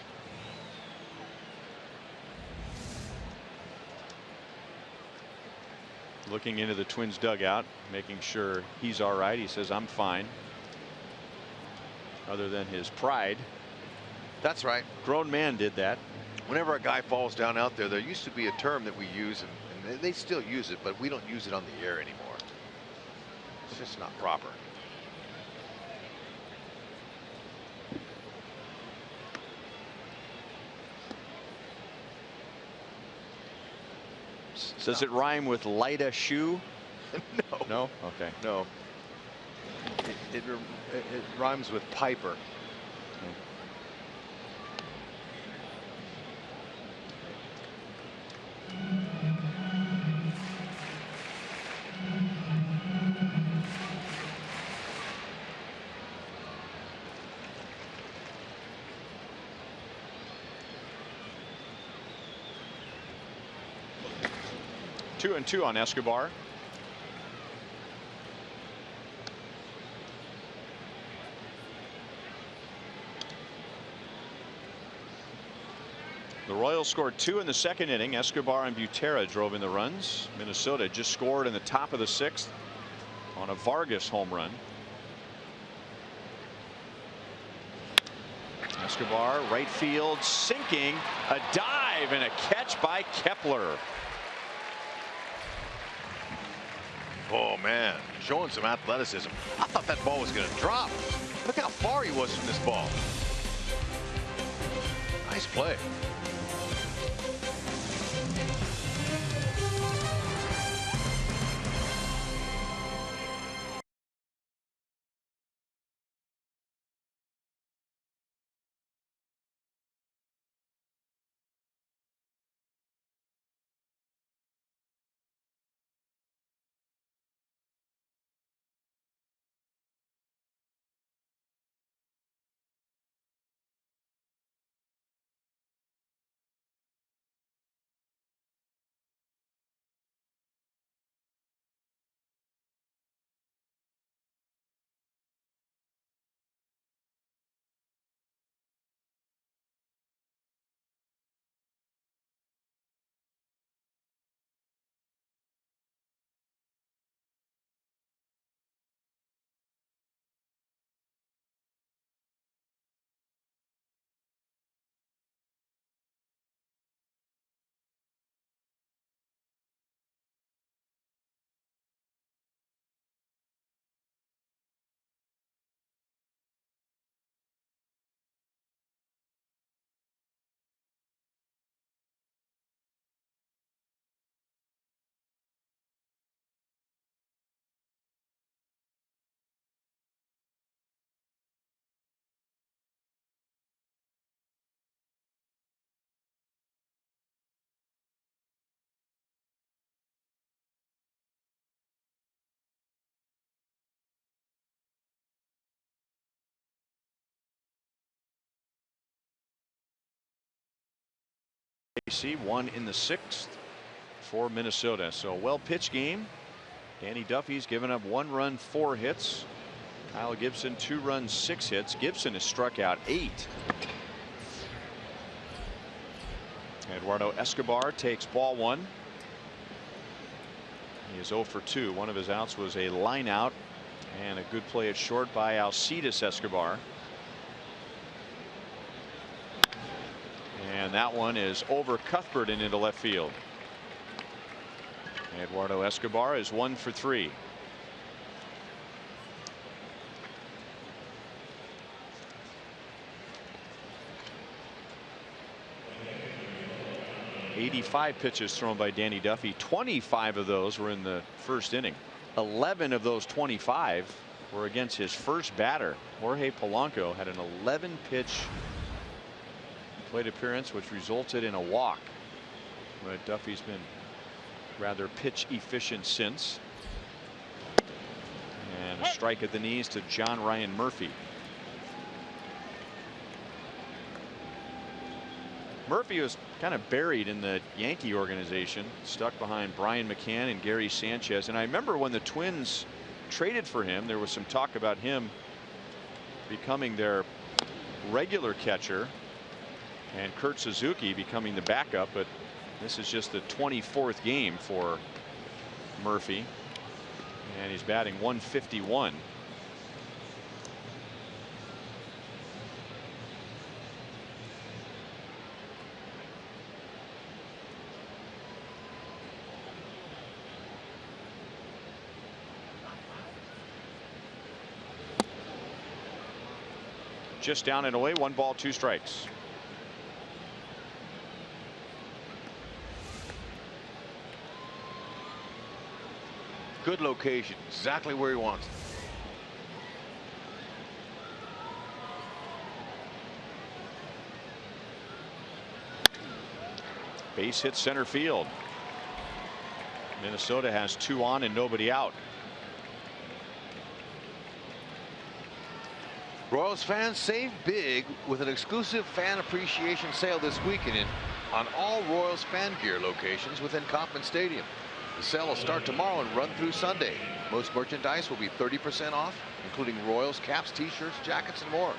Looking into the Twins dugout, making sure he's all right. He says, I'm fine. Other than his pride. That's right. Grown man did that. Whenever a guy falls down out there, there used to be a term that we use, and they still use it, but we don't use it on the air anymore. It's just not proper. Does it rhyme with light a shoe? No. No? Okay. No. It rhymes with Piper. Two and two on Escobar. The Royals scored 2 in the second inning. Escobar and Butera drove in the runs. Minnesota just scored in the top of the 6th on a Vargas home run. Escobar, right field, sinking, a dive and a catch by Kepler. Oh man, showing some athleticism. I thought that ball was going to drop. Look how far he was from this ball. Nice play. KC won in the 6th for Minnesota. So a well-pitched game. Danny Duffy's given up 1 run, 4 hits. Kyle Gibson 2 runs, 6 hits. Gibson has struck out 8. Eduardo Escobar takes ball 1. He is 0 for 2. One of his outs was a line out and a good play at short by Alcides Escobar. And that one is over Cuthbert and into left field. Eduardo Escobar is 1 for 3. '85 pitches thrown by Danny Duffy. 25 of those were in the first inning. 11 of those 25 were against his first batter. Jorge Polanco had an 11 pitch plate appearance which resulted in a walk. But Duffy's been rather pitch efficient since. And a strike at the knees to John Ryan Murphy. Murphy was kind of buried in the Yankee organization, stuck behind Brian McCann and Gary Sanchez. And I remember when the Twins traded for him, there was some talk about him becoming their regular catcher, and Kurt Suzuki becoming the backup. But this is just the 24th game for Murphy, and he's batting .151. Just down and away, 1 ball, 2 strikes. Good location, exactly where he wants it. Base hit center field. Minnesota has 2 on and nobody out. Royals fans save big with an exclusive fan appreciation sale this weekend on all Royals fan gear locations within Kauffman Stadium. The sale will start tomorrow and run through Sunday. Most merchandise will be 30% off, including Royals caps, t-shirts, jackets, and more.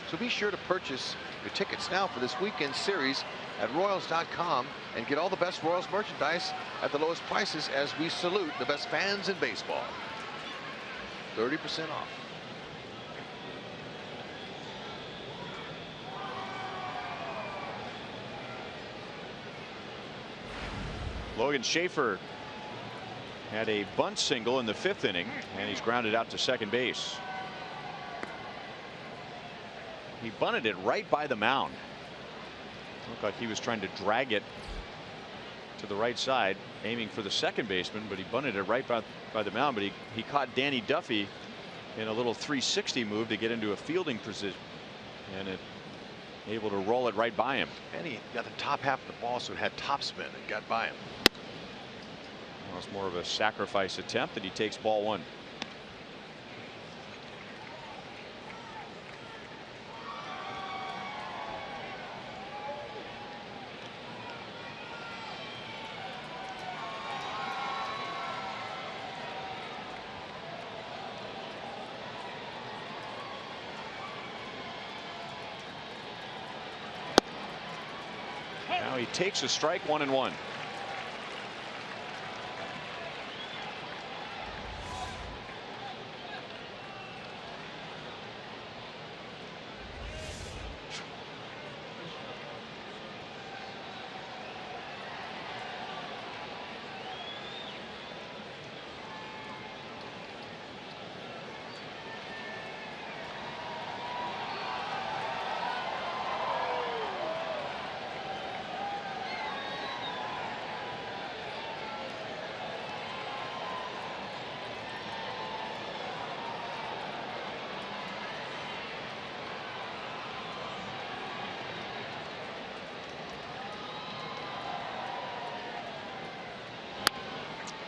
So be sure to purchase your tickets now for this weekend series at Royals.com and get all the best Royals merchandise at the lowest prices as we salute the best fans in baseball. 30% off. Logan Schaefer had a bunt single in the 5th inning, and he's grounded out to second base. He bunted it right by the mound. Looked like he was trying to drag it to the right side, aiming for the second baseman, but he bunted it right by the mound. But he caught Danny Duffy in a little 360 move to get into a fielding position, and able to roll it right by him. And he got the top half of the ball, so it had top spin and got by him. Well, it's more of a sacrifice attempt, and he takes ball 1. Now he takes a strike, 1-1.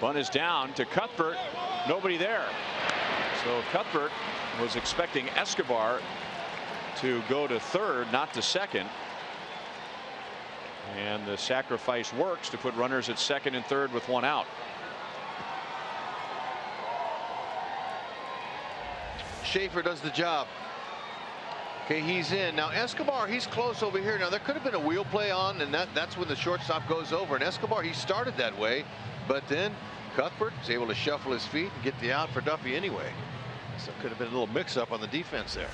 Bunt is down to Cuthbert. Nobody there. So Cuthbert was expecting Escobar to go to third, not to second. And the sacrifice works to put runners at second and third with 1 out. Schaefer does the job. Okay, he's in. Now Escobar, he's close over here. Now there could have been a wheel play on, and that's when the shortstop goes over. And Escobar, he started that way, but then Cuthbert is able to shuffle his feet and get the out for Duffy anyway. So it could have been a little mix-up on the defense there.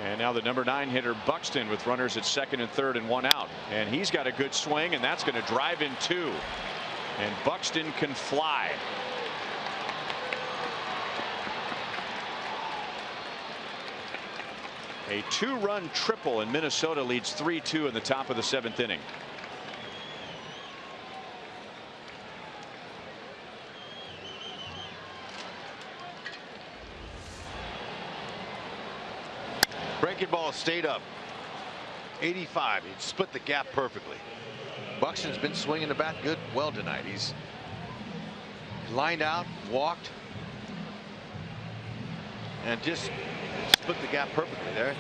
And now the number 9 hitter Buxton with runners at second and third and 1 out. And he's got a good swing, and that's going to drive in 2. And Buxton can fly. A 2-run triple, and Minnesota leads 3-2 in the top of the 7th inning. Breaking ball stayed up. 85. He split the gap perfectly. Buxton's been swinging the bat well tonight. He's lined out, walked, and just split the gap perfectly there.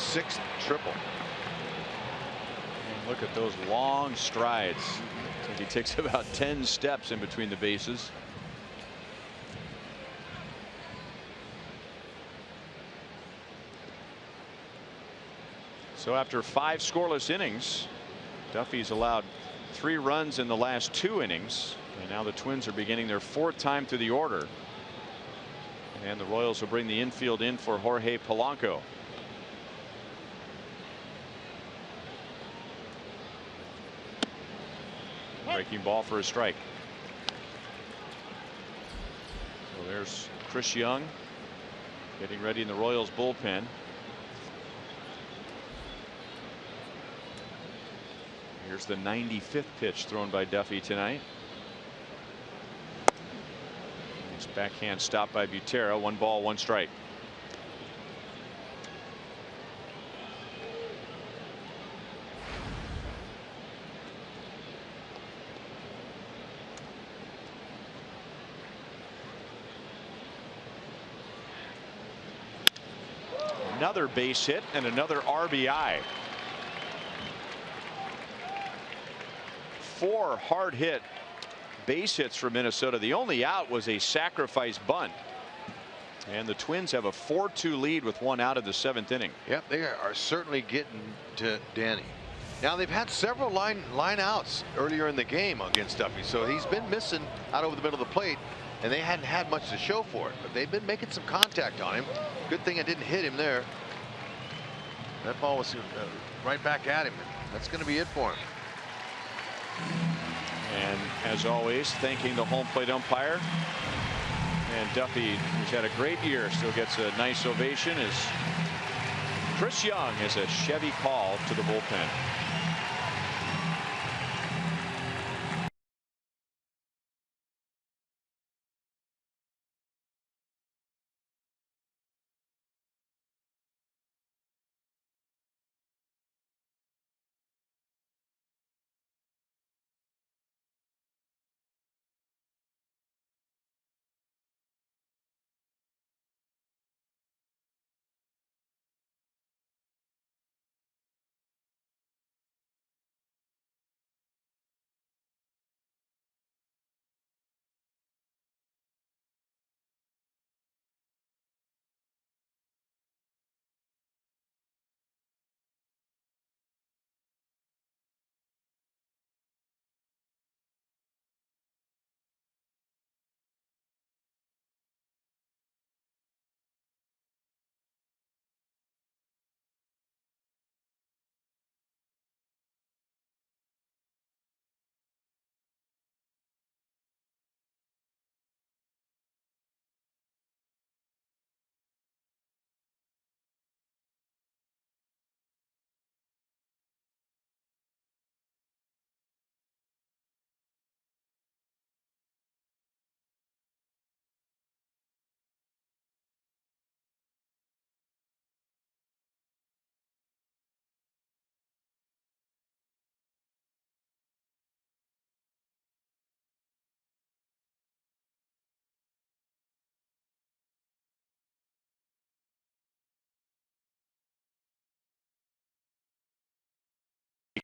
6th triple. And look at those long strides. I think he takes about 10 steps in between the bases. So after 5 scoreless innings, Duffy's allowed 3 runs in the last 2 innings, and now the Twins are beginning their 4th time through the order. And the Royals will bring the infield in for Jorge Polanco. Breaking ball for a strike. So there's Chris Young getting ready in the Royals bullpen. Here's the 95th pitch thrown by Duffy tonight. Nice backhand stop by Butera. 1 ball, 1 strike. Another base hit and another RBI. 4 hard hit base hits for Minnesota. The only out was a sacrifice bunt. And the Twins have a 4-2 lead with 1 out of the 7th inning. Yep, they are certainly getting to Danny. Now they've had several line outs earlier in the game against Duffy, so he's been missing out over the middle of the plate, and they hadn't had much to show for it. But they've been making some contact on him. Good thing I didn't hit him there. That ball was right back at him. That's going to be it for him. And as always, thanking the home plate umpire. And Duffy, who's had a great year, still gets a nice ovation as Chris Young is a Chevy call to the bullpen.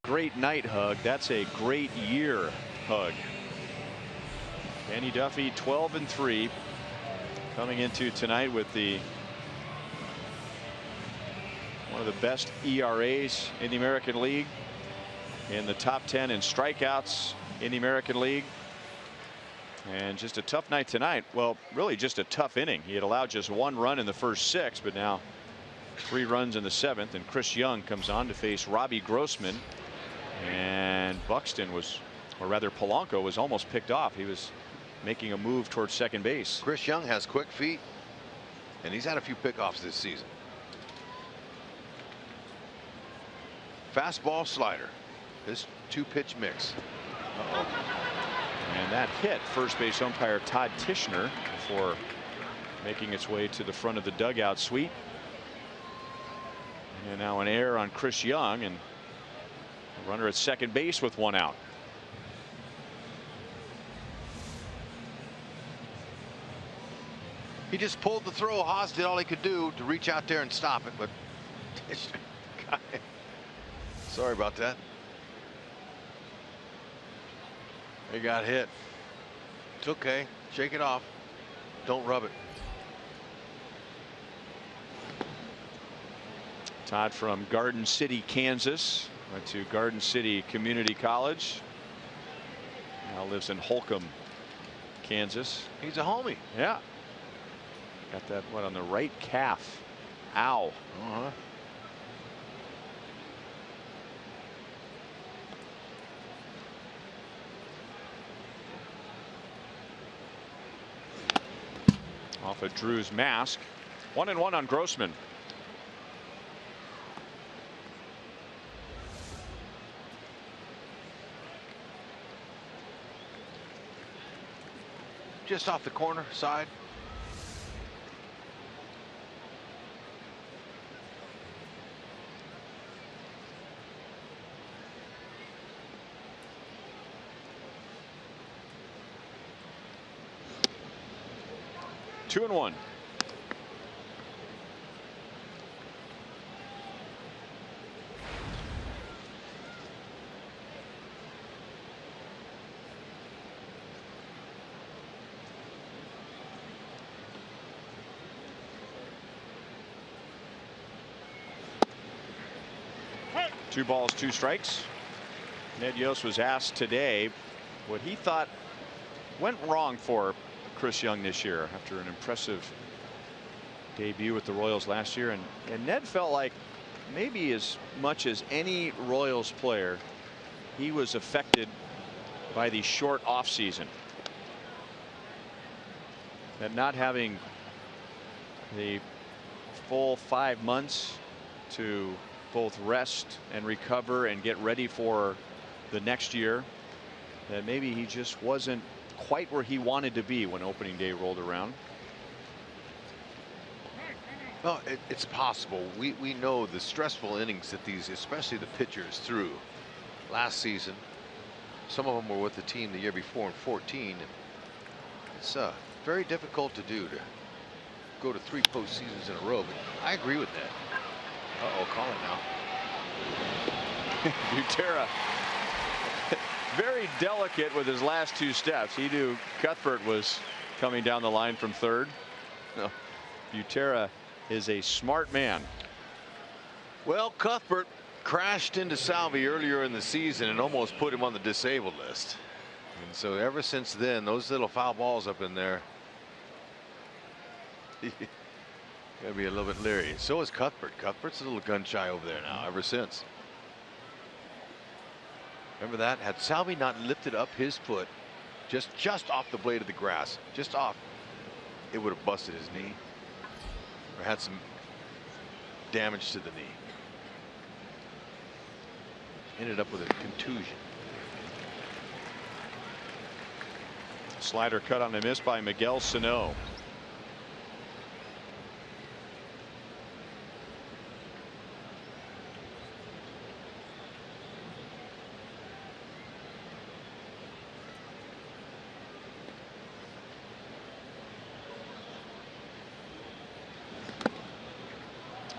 Great night hug. That's a great year hug. Danny Duffy 12-3 coming into tonight with one of the best ERAs in the American League, in the top 10 in strikeouts in the American League, and just a tough night tonight. Well, really just a tough inning. He had allowed just 1 run in the first 6, but now 3 runs in the 7th, and Chris Young comes on to face Robbie Grossman. And Buxton was, or rather Polanco was almost picked off. He was making a move towards second base. Chris Young has quick feet, and he's had a few pickoffs this season. Fastball, slider. This 2-pitch mix. And that hit first base umpire Todd Tishner before making its way to the front of the dugout suite. And now an error on Chris Young, and a runner at second base with 1 out. He just pulled the throw. Haas did all he could do to reach out there and stop it, but guy. Sorry about that. He got hit. It's okay. Shake it off. Don't rub it. Todd from Garden City, Kansas. Went to Garden City Community College. Now lives in Holcomb, Kansas. He's a homie. Yeah. Got that one on the right calf. Ow. Off of Drew's mask. 1-1 on Grossman. Just off the corner side. Two and one. Two balls, two strikes. Ned Yost was asked today what he thought went wrong for Chris Young this year after an impressive debut with the Royals last year, and Ned felt like maybe as much as any Royals player he was affected by the short off season, that not having the full 5 months to both rest and recover and get ready for the next year, that maybe he just wasn't quite where he wanted to be when opening day rolled around. Well, it's possible. We know the stressful innings that these, especially the pitchers, threw last season. Some of them were with the team the year before in 14. And it's very difficult to do, to go to 3 postseasons in a row. But I agree with that. Call it now. Butera very delicate with his last 2 steps. He knew Cuthbert was coming down the line from third. No, Butera is a smart man. Well, Cuthbert crashed into Salvi earlier in the season and almost put him on the disabled list. And so ever since then, those little foul balls up in there, gotta be a little bit leery. So is Cuthbert. Cuthbert's a little gun shy over there now ever since. Remember that? Had Salvi not lifted up his foot just off the blade of the grass, just off, it would have busted his knee or had some damage to the knee. Ended up with a contusion. Slider cut on a miss by Miguel Sano.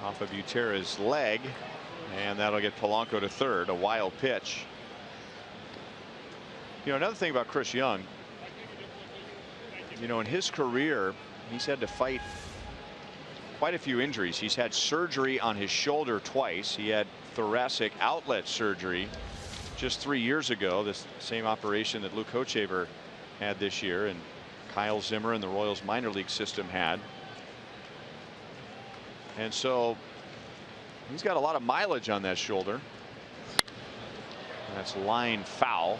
Off of Butera's leg, and that'll get Polanco to third. A wild pitch. You know, another thing about Chris Young, you know, in his career he's had to fight quite a few injuries. He's had surgery on his shoulder twice. He had thoracic outlet surgery just 3 years ago, this same operation that Luke Hochevar had this year, and Kyle Zimmer and the Royals minor league system had. And so he's got a lot of mileage on that shoulder. That's line foul,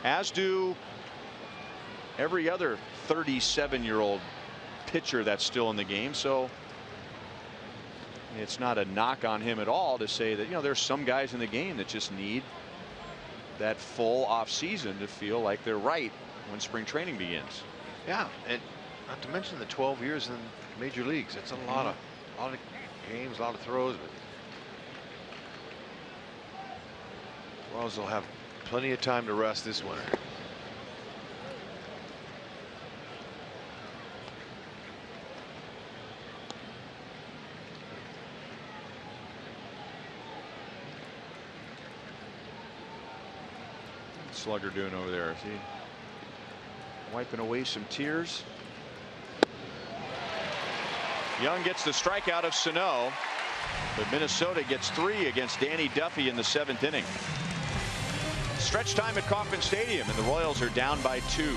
as do every other 37-year-old pitcher that's still in the game. So it's not a knock on him at all to say that, you know, there's some guys in the game that just need that full off season to feel like they're right when spring training begins. Yeah, and not to mention the 12 years in major leagues. It's a lot of games, a lot of throws, but Royals will have plenty of time to rest this winter. Slugger doing over there? Is he wiping away some tears? Young gets the strikeout of Sano, but Minnesota gets 3 against Danny Duffy in the 7th inning. Stretch time at Kauffman Stadium, and the Royals are down by 2.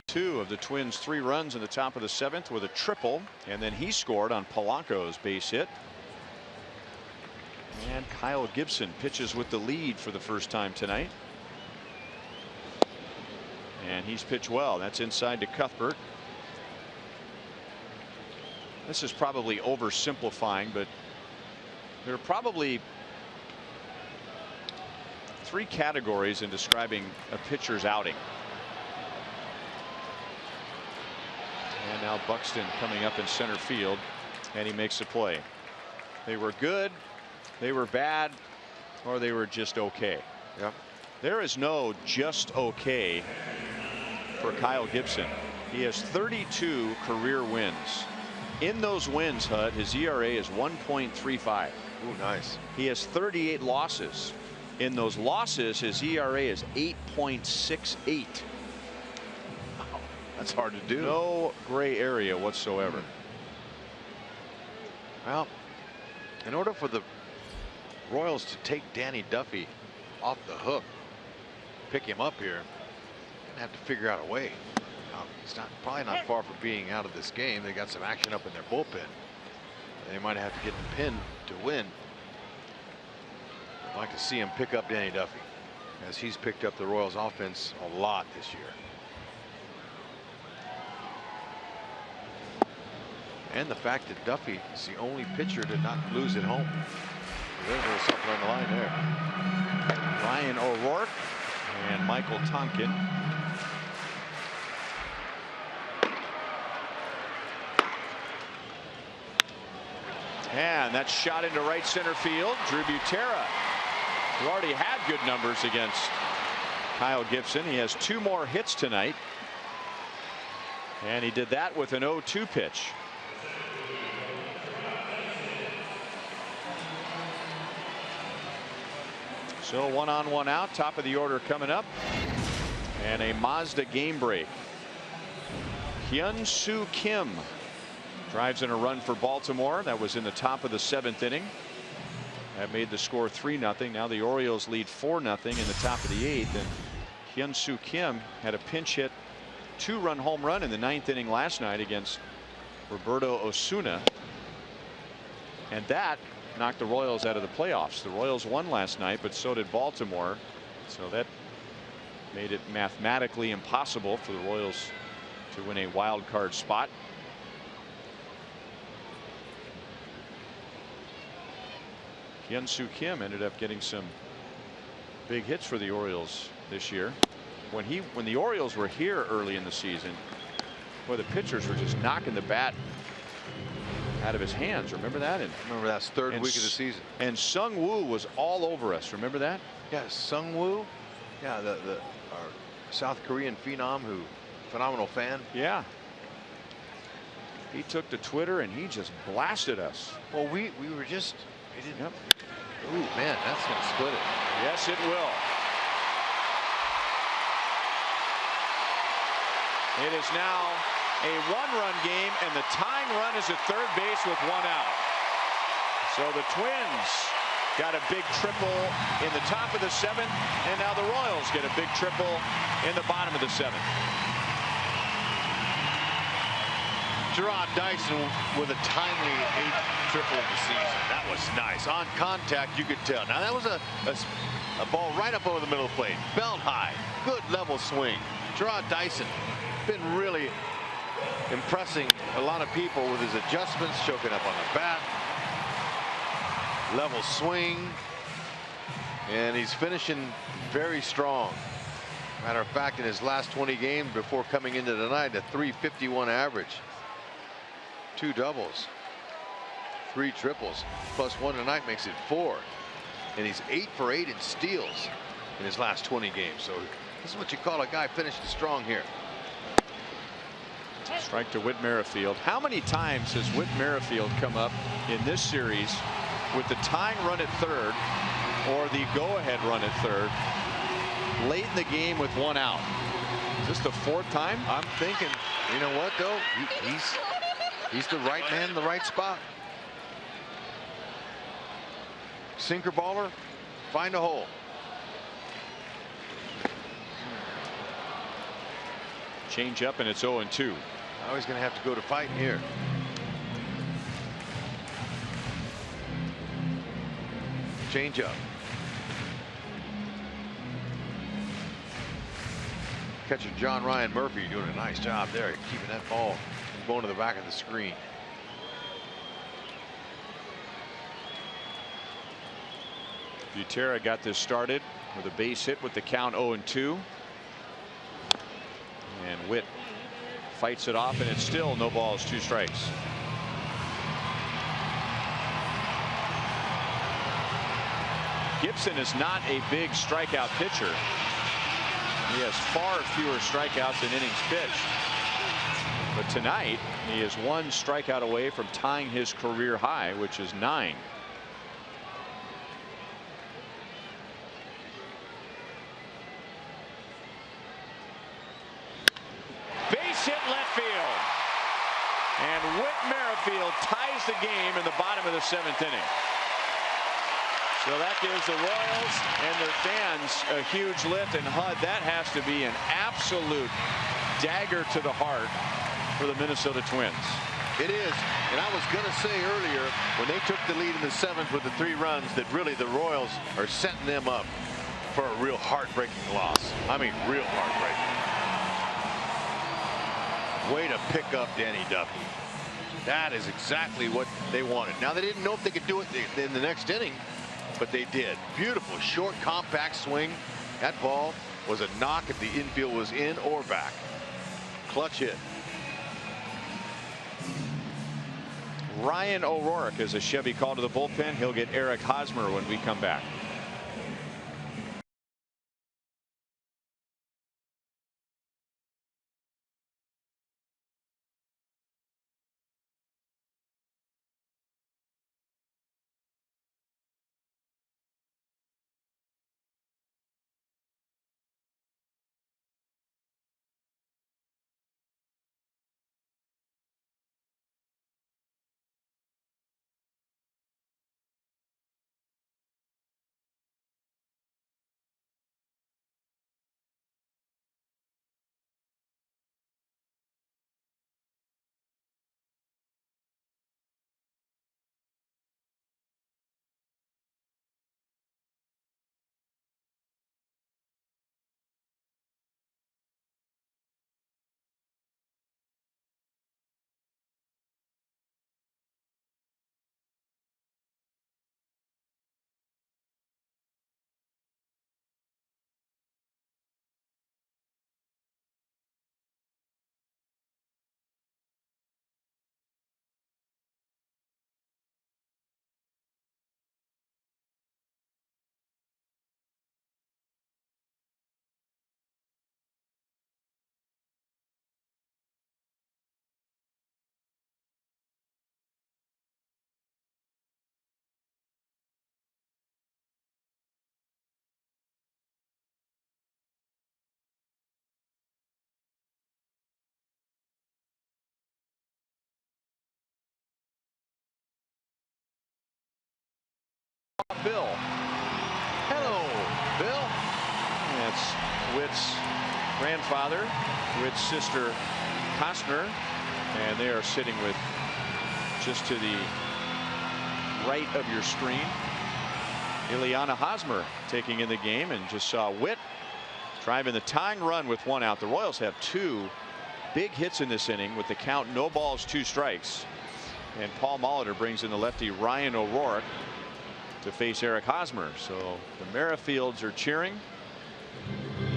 Two of the Twins' 3 runs in the top of the 7th with a triple, and then he scored on Polanco's base hit. And Kyle Gibson pitches with the lead for the first time tonight, and he's pitched well. That's inside to Cuthbert. This is probably oversimplifying, but there are probably 3 categories in describing a pitcher's outing. And now Buxton coming up in center field, and he makes a play. They were good, they were bad, or they were just okay. Yep. There is no just okay for Kyle Gibson. He has 32 career wins. In those wins, Hud, his ERA is 1.35. Ooh, nice. He has 38 losses. In those losses, his ERA is 8.68. That's hard to do. No gray area whatsoever. Well, in order for the Royals to take Danny Duffy off the hook, pick him up here, and have to figure out a way. It's probably not far from being out of this game. They got some action up in their bullpen. They might have to get the pin to win. I'd like to see him pick up Danny Duffy, as he's picked up the Royals offense a lot this year. And the fact that Duffy is the only pitcher to not lose at home. There's a little something on the line there. Ryan O'Rourke and Michael Tonkin. And that's shot into right center field. Drew Butera, who already had good numbers against Kyle Gibson. He has 2 more hits tonight, and he did that with an 0-2 pitch. So 1 on 1 out, top of the order coming up, and a Mazda game break. Hyun-Soo Kim drives in a run for Baltimore. That was in the top of the 7th inning. That made the score 3-0. Now the Orioles lead 4-0 in the top of the 8th, and Hyun-Soo Kim had a pinch hit 2-run home run in the 9th inning last night against Roberto Osuna, and that knocked the Royals out of the playoffs. The Royals won last night, but so did Baltimore, so that made it mathematically impossible for the Royals to win a wild card spot. Hyun-Soo Kim ended up getting some big hits for the Orioles this year. When the Orioles were here early in the season, boy, the pitchers were just knocking the bat out of his hands. Remember that? And remember that's third week of the season. And Sung Woo was all over us. Remember that? Yeah, Sung Woo. Yeah, our South Korean phenom, phenomenal fan. Yeah. He took to Twitter and he just blasted us. Well, we were just. Yep. Ooh, man, that's going to split it. Yes, it will. It is now a one-run game, and the tying run is at third base with one out. So the Twins got a big triple in the top of the seventh, and now the Royals get a big triple in the bottom of the seventh. Gerard Dyson with a timely 8th triple of the season. That was nice. On contact, you could tell. Now, that was a ball right up over the middle of the plate. Belt high. Good level swing. Gerard Dyson been really impressing a lot of people with his adjustments, choking up on the bat. Level swing. And he's finishing very strong. Matter of fact, in his last 20 games before coming into tonight, a .351 average. 2 doubles, 3 triples, plus 1 tonight makes it 4. And he's 8 for 8 in steals in his last 20 games. So this is what you call a guy finishing strong here. Strike to Whit Merrifield. How many times has Whit Merrifield come up in this series with the tying run at third or the go-ahead run at third late in the game with 1 out? Is this the 4th time? I'm thinking, you know what, though? He's the right man in the right spot. Sinker baller, find a hole. Change up, and it's 0-2. Now he's going to have to go to fight here. Change up. Catcher John Ryan Murphy doing a nice job there, keeping that ball going to the back of the screen. Butera got this started with a base hit with the count 0-2. And Whit fights it off, and it's still no balls, 2 strikes. Gibson is not a big strikeout pitcher. He has far fewer strikeouts than innings pitched. But tonight, he is 1 strikeout away from tying his career high, which is 9. Base hit left field. And Whit Merrifield ties the game in the bottom of the 7th inning. So that gives the Royals and their fans a huge lift. And Hud, that has to be an absolute dagger to the heart for the Minnesota Twins. It is, and I was going to say earlier when they took the lead in the 7th with the 3 runs that really the Royals are setting them up for a real heartbreaking loss. I mean, real heartbreaking. Way to pick up Danny Duffy. That is exactly what they wanted. Now, they didn't know if they could do it in the next inning, but they did. Beautiful, short, compact swing. That ball was a knock if the infield was in or back. Clutch hit. Ryan O'Rourke is a Chevy call to the bullpen. He'll get Eric Hosmer when we come back. Bill. Hello, Bill. That's Witt's grandfather, Witt's sister Costner, and they are sitting with just to the right of your screen. Ileana Hosmer taking in the game, and just saw Witt driving the tying run with 1 out. The Royals have 2 big hits in this inning with the count no balls 2 strikes. And Paul Molitor brings in the lefty Ryan O'Rourke to face Eric Hosmer. So the Merrifields are cheering.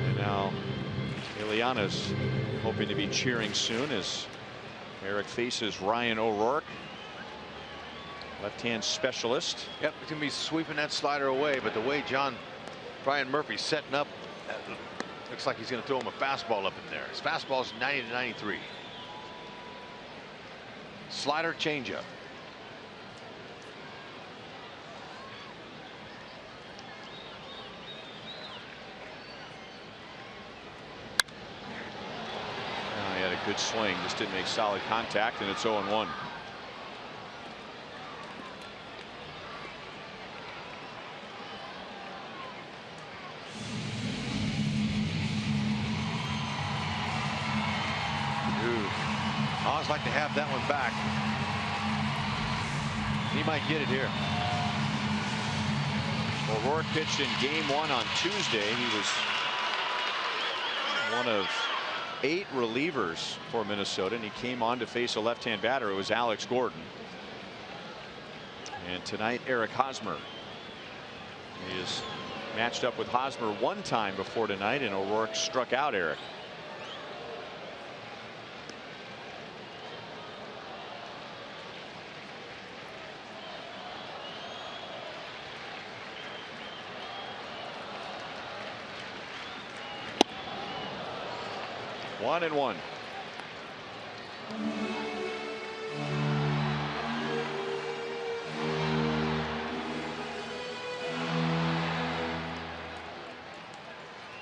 And now Ileana's hoping to be cheering soon as Eric faces Ryan O'Rourke, left-hand specialist. Yep, he's going to be sweeping that slider away, but the way Brian Murphy's setting up, looks like he's going to throw him a fastball up in there. His fastball's 90 to 93. Slider changeup. He had a good swing, just didn't make solid contact, and it's 0-1. I always like to have that one back. He might get it here. O'Rourke pitched in game 1 on Tuesday. He was one of 8 relievers for Minnesota, and he came on to face a left-hand batter. It was Alex Gordon. And tonight, Eric Hosmer. He is matched up with Hosmer 1 time before tonight, and O'Rourke struck out Eric. One and one.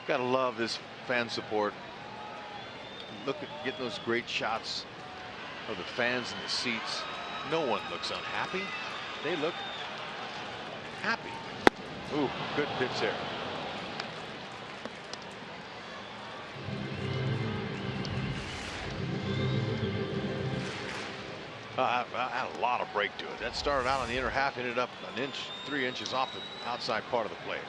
Gotta love this fan support. Look at getting those great shots of the fans in the seats. No one looks unhappy. They look happy. Ooh, good pitch there. Had a lot of break to it. That started out on the inner half, ended up 3 inches off the outside part of the plate.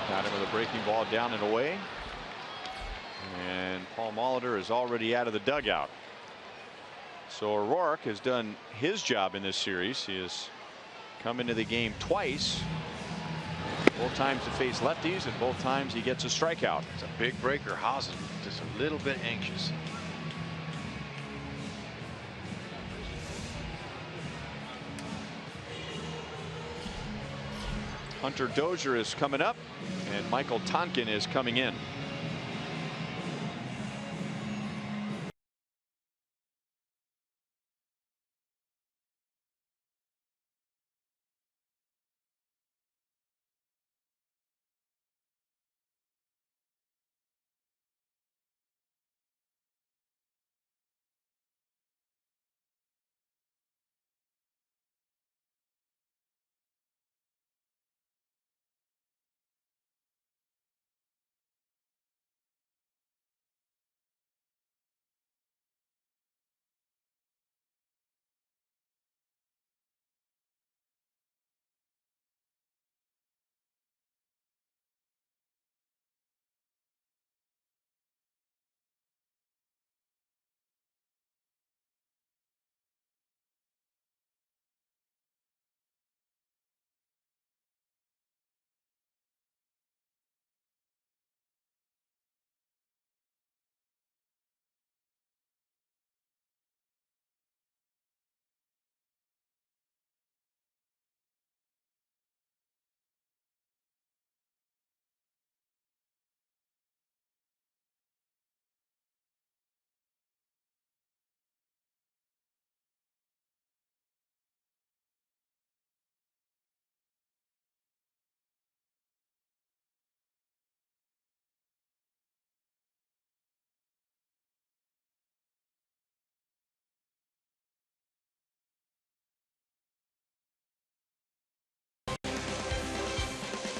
Got him with a breaking ball down and away. And Paul Molitor is already out of the dugout. So O'Rourke has done his job in this series. He has come into the game twice. Both times to face lefties, and both times he gets a strikeout. It's a big breaker. Haas is just a little bit anxious. Hunter Dozier is coming up, and Michael Tonkin is coming in.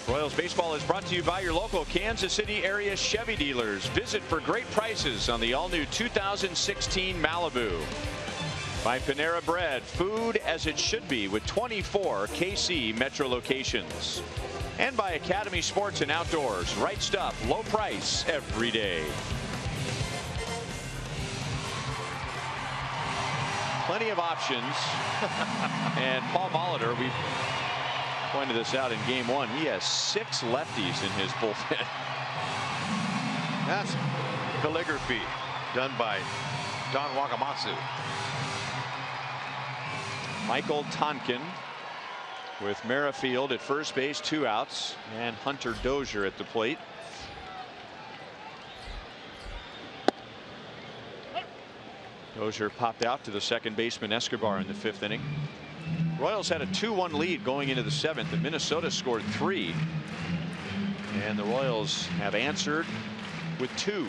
Royals baseball is brought to you by your local Kansas City area Chevy dealers. Visit for great prices on the all-new 2016 Malibu. By Panera Bread, food as it should be with 24 KC Metro locations. And by Academy Sports and Outdoors. Right stuff, low price every day. Plenty of options. And Paul Molitor, we pointed this out in game one. He has 6 lefties in his bullpen. That's calligraphy done by Don Wakamatsu. Michael Tonkin with Merrifield at first base, 2 outs, and Hunter Dozier at the plate. Dozier popped out to the second baseman Escobar in the 5th inning. Royals had a 2-1 lead going into the 7th, and Minnesota scored 3. And the Royals have answered with 2.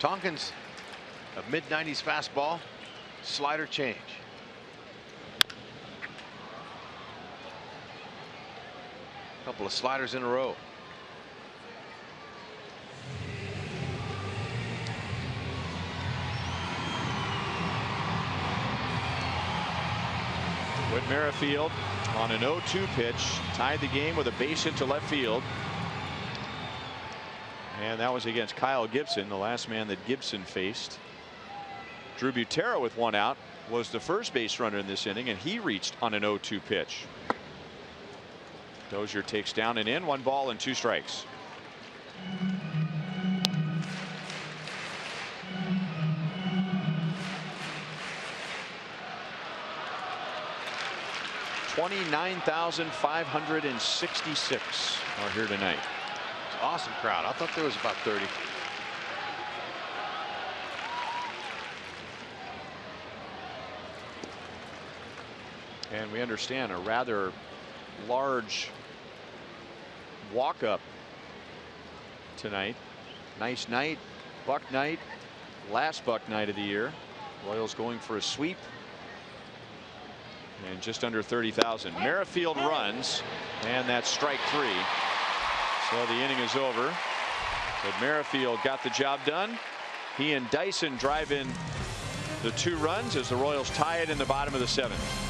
Tonkin's a mid-90s fastball, slider change. Couple of sliders in a row. Whit Merrifield on an 0-2 pitch tied the game with a base hit to left field. And that was against Kyle Gibson, the last man that Gibson faced. Drew Butera with 1 out was the first base runner in this inning, and he reached on an 0-2 pitch. Dozier takes down and in, 1 ball and 2 strikes. $29,566 are here tonight. It's an awesome crowd. I thought there was about 30. And we understand a rather large walk-up tonight. Nice night, Buck night, last Buck night of the year. Royals going for a sweep. And just under 30,000. Merrifield runs, and that's strike 3. So the inning is over. But Merrifield got the job done. He and Dyson drive in the 2 runs as the Royals tie it in the bottom of the 7th.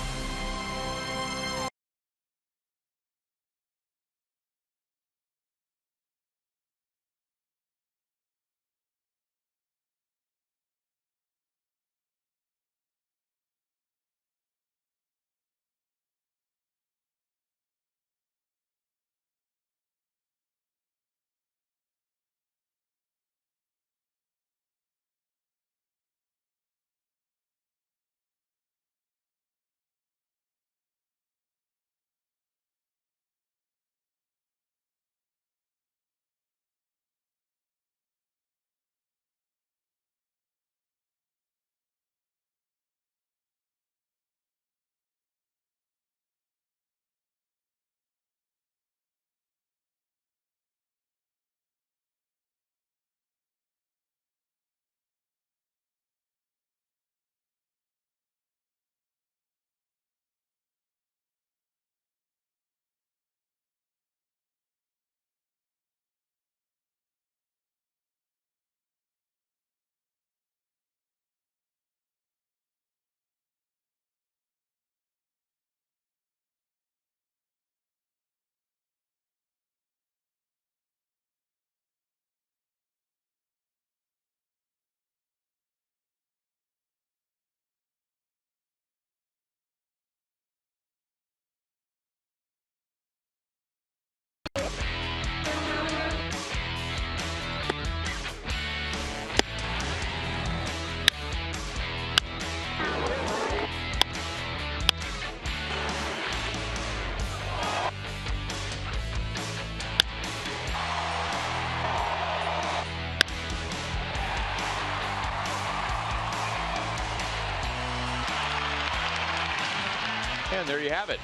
And there you have it.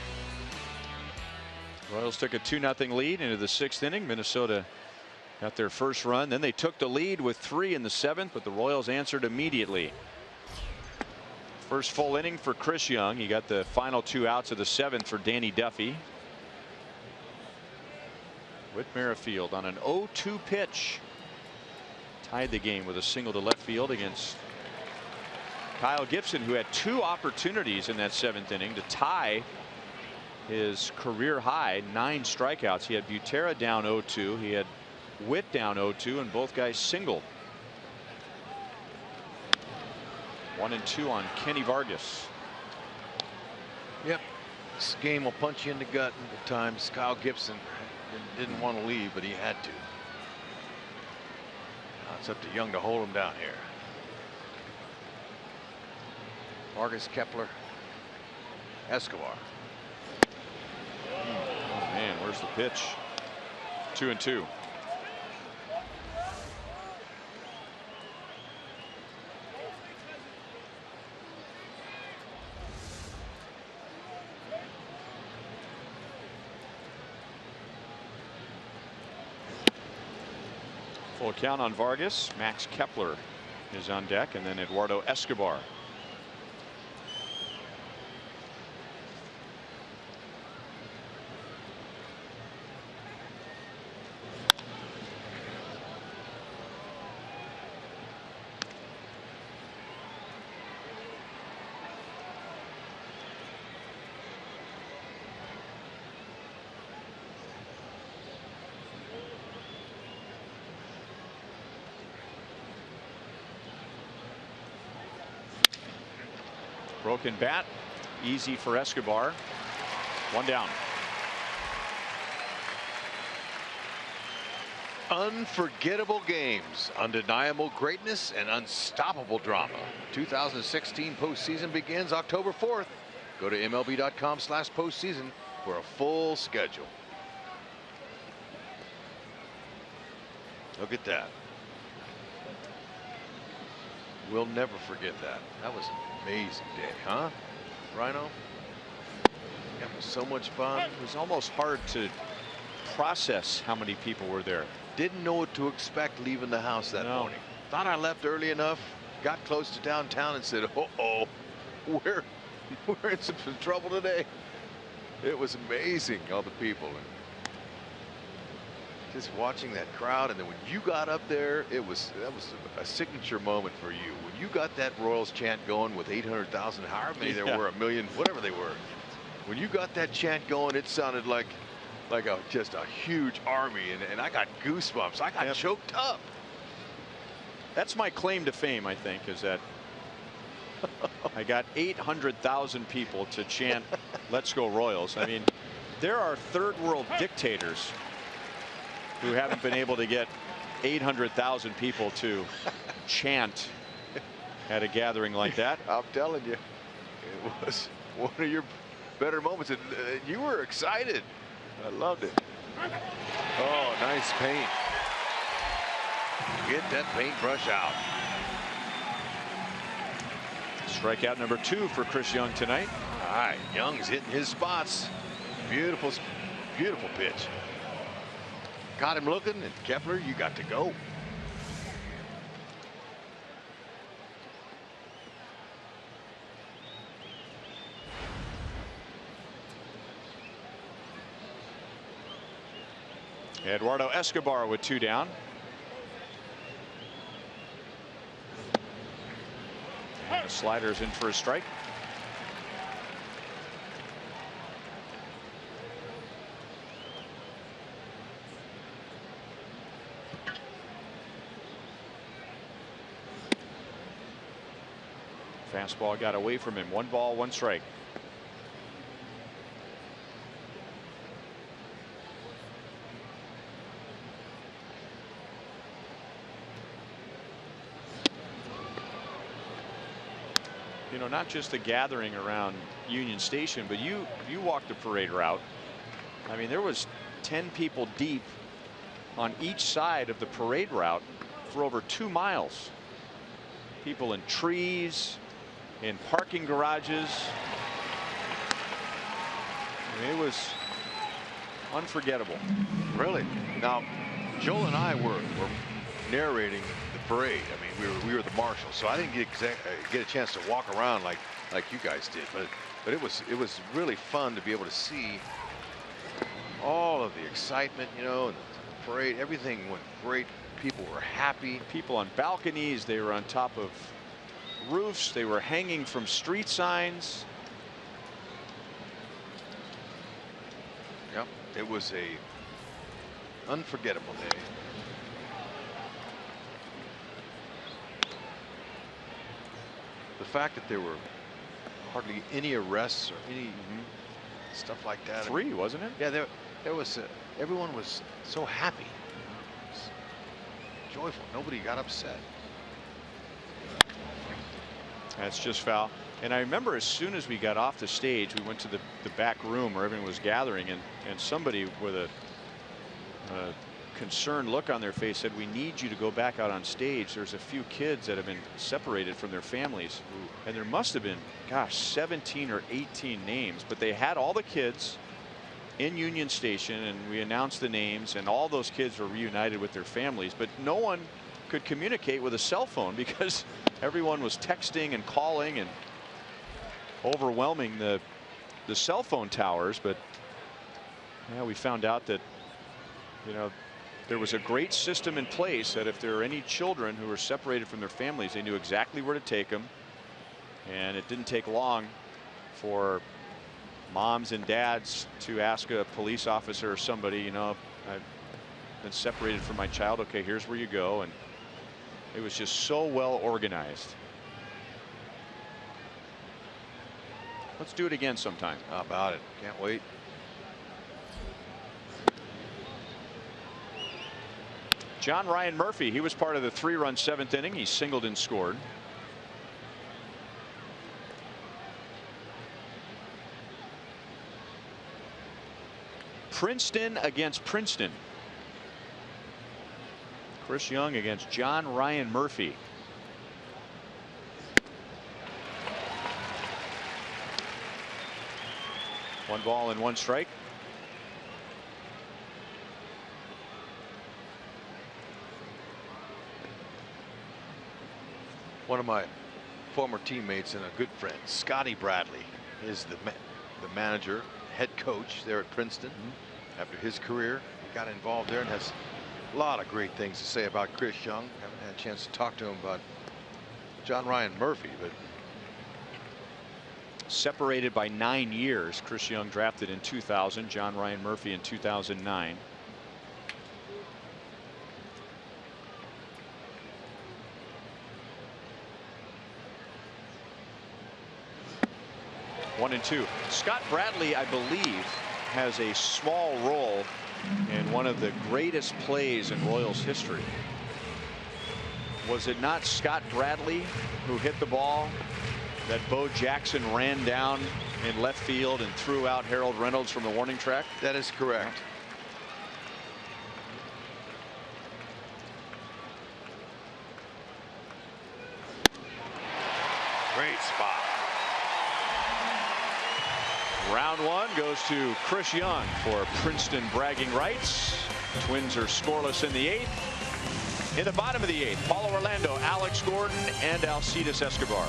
Royals took a 2-0 lead into the 6th inning. Minnesota got their first run. Then they took the lead with 3 in the 7th, but the Royals answered immediately. First full inning for Chris Young. He got the final 2 outs of the 7th for Danny Duffy. Whit Merrifield on an 0-2 pitch tied the game with a single to left field against Kyle Gibson, who had 2 opportunities in that 7th inning to tie his career high 9 strikeouts. He had Butera down 0-2. He had Whit down 0-2, and both guys singled. 1-2 on Kenny Vargas. Yep. This game will punch you in the gut at times. Kyle Gibson didn't want to leave, but he had to. Now it's up to Young to hold him down here. Vargas, Kepler, Escobar. Oh man, where's the pitch? 2-2. Full count on Vargas. Max Kepler is on deck, and then Eduardo Escobar. Broken bat, easy for Escobar. 1 down. Unforgettable games, undeniable greatness, and unstoppable drama. 2016 postseason begins October 4th. Go to MLB.com/postseason for a full schedule. Look at that. We'll never forget that. That was an amazing day, huh, Rhino? That was so much fun. It was almost hard to process how many people were there. Didn't know what to expect leaving the house that morning. Thought I left early enough, got close to downtown and said, uh-oh, we're in some trouble today. It was amazing, all the people. And just watching that crowd, and then when you got up there, that was a signature moment for you. When you got that Royals chant going with 800,000, however many there were, a million, whatever they were. When you got that chant going, it sounded like just a huge army, and I got goosebumps. I got choked up. That's my claim to fame, I think, is that I got 800,000 people to chant "Let's go Royals." I mean, there are third world dictators who haven't been able to get 800,000 people to chant at a gathering like that. I'm telling you, it was one of your better moments, and you were excited. I loved it. Oh, nice paint. Get that paintbrush out. Strikeout number 2 for Chris Young tonight. All right, Young's hitting his spots. Beautiful, beautiful pitch. Got him looking, and Kepler, you got to go. Eduardo Escobar with 2 down. And the slider's in for a strike. Fastball got away from him. 1 ball, 1 strike. You know, not just the gathering around Union Station, but you walked the parade route. I mean, there was 10 people deep on each side of the parade route for over 2 miles. People in trees, in parking garages. I mean, it was unforgettable. Really? Now, Joel and I were narrating the parade. I mean, we were the marshals, so I didn't get a chance to walk around like you guys did. But it was really fun to be able to see all of the excitement, you know, and the parade, everything went great. People were happy. People on balconies, they were on top of roofs, they were hanging from street signs. Yep, it was a unforgettable day. The fact that there were hardly any arrests or any stuff like that. 3, wasn't it? Yeah, there was everyone was so happy. It was joyful. Nobody got upset. That's just foul. And I remember as soon as we got off the stage, we went to the back room where everyone was gathering, and somebody with a concerned look on their face said, "We need you to go back out on stage. There's a few kids that have been separated from their families." And there must have been, gosh, 17 or 18 names, but they had all the kids in Union Station, and we announced the names, and all those kids were reunited with their families, but no one could communicate with a cell phone because everyone was texting and calling and overwhelming the cell phone towers. But yeah, we found out that, you know, there was a great system in place that if there were any children who were separated from their families, they knew exactly where to take them. And it didn't take long for moms and dads to ask a police officer or somebody, you know, "I've been separated from my child. Okay, here's where you go." And it was just so well organized. Let's do it again sometime. How about it? Can't wait. John Ryan Murphy, he was part of the 3-run 7th inning. He singled and scored. Princeton against Princeton. Chris Young against John Ryan Murphy. One ball and one strike. One of my former teammates and a good friend, Scotty Bradley, is the manager, head coach there at Princeton. After his career, he got involved there and has a lot of great things to say about Chris Young. Haven't had a chance to talk to him about John Ryan Murphy, but separated by 9 years. Chris Young drafted in 2000, John Ryan Murphy in 2009. One and two. Scott Bradley, I believe, has a small role in one of the greatest plays in Royals history. Was it not Scott Bradley who hit the ball that Bo Jackson ran down in left field and threw out Harold Reynolds from the warning track? that is correct. Great spot. Round one goes to Chris Young for Princeton bragging rights. Twins are scoreless in the 8th. In the bottom of the 8th, Paulo Orlando, Alex Gordon, and Alcides Escobar.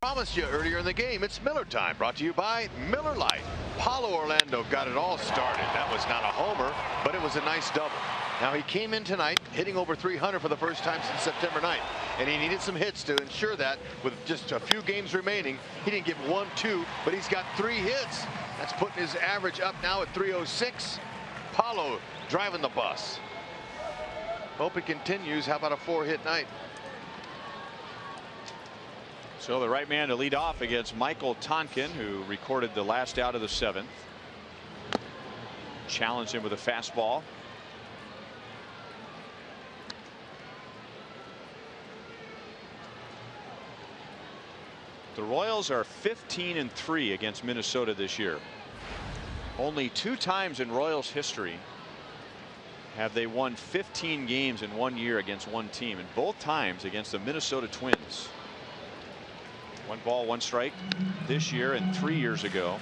Promised you earlier in the game, it's Miller time, brought to you by Miller Lite. Paulo Orlando got it all started. That was not a homer, but it was a nice double. Now he came in tonight hitting over 300 for the first time since September 9th, and he needed some hits to ensure that with just a few games remaining. He didn't get 1, 2, but he's got 3 hits. That's putting his average up now at 306. Paulo driving the bus. Hope it continues. How about a 4-hit night? So the right man to lead off against Michael Tonkin, who recorded the last out of the 7th. Challenged him with a fastball. The Royals are 15-3 against Minnesota this year. Only 2 times in Royals history have they won 15 games in 1 year against one team, and both times against the Minnesota Twins. 1 ball, 1 strike this year and 3 years ago.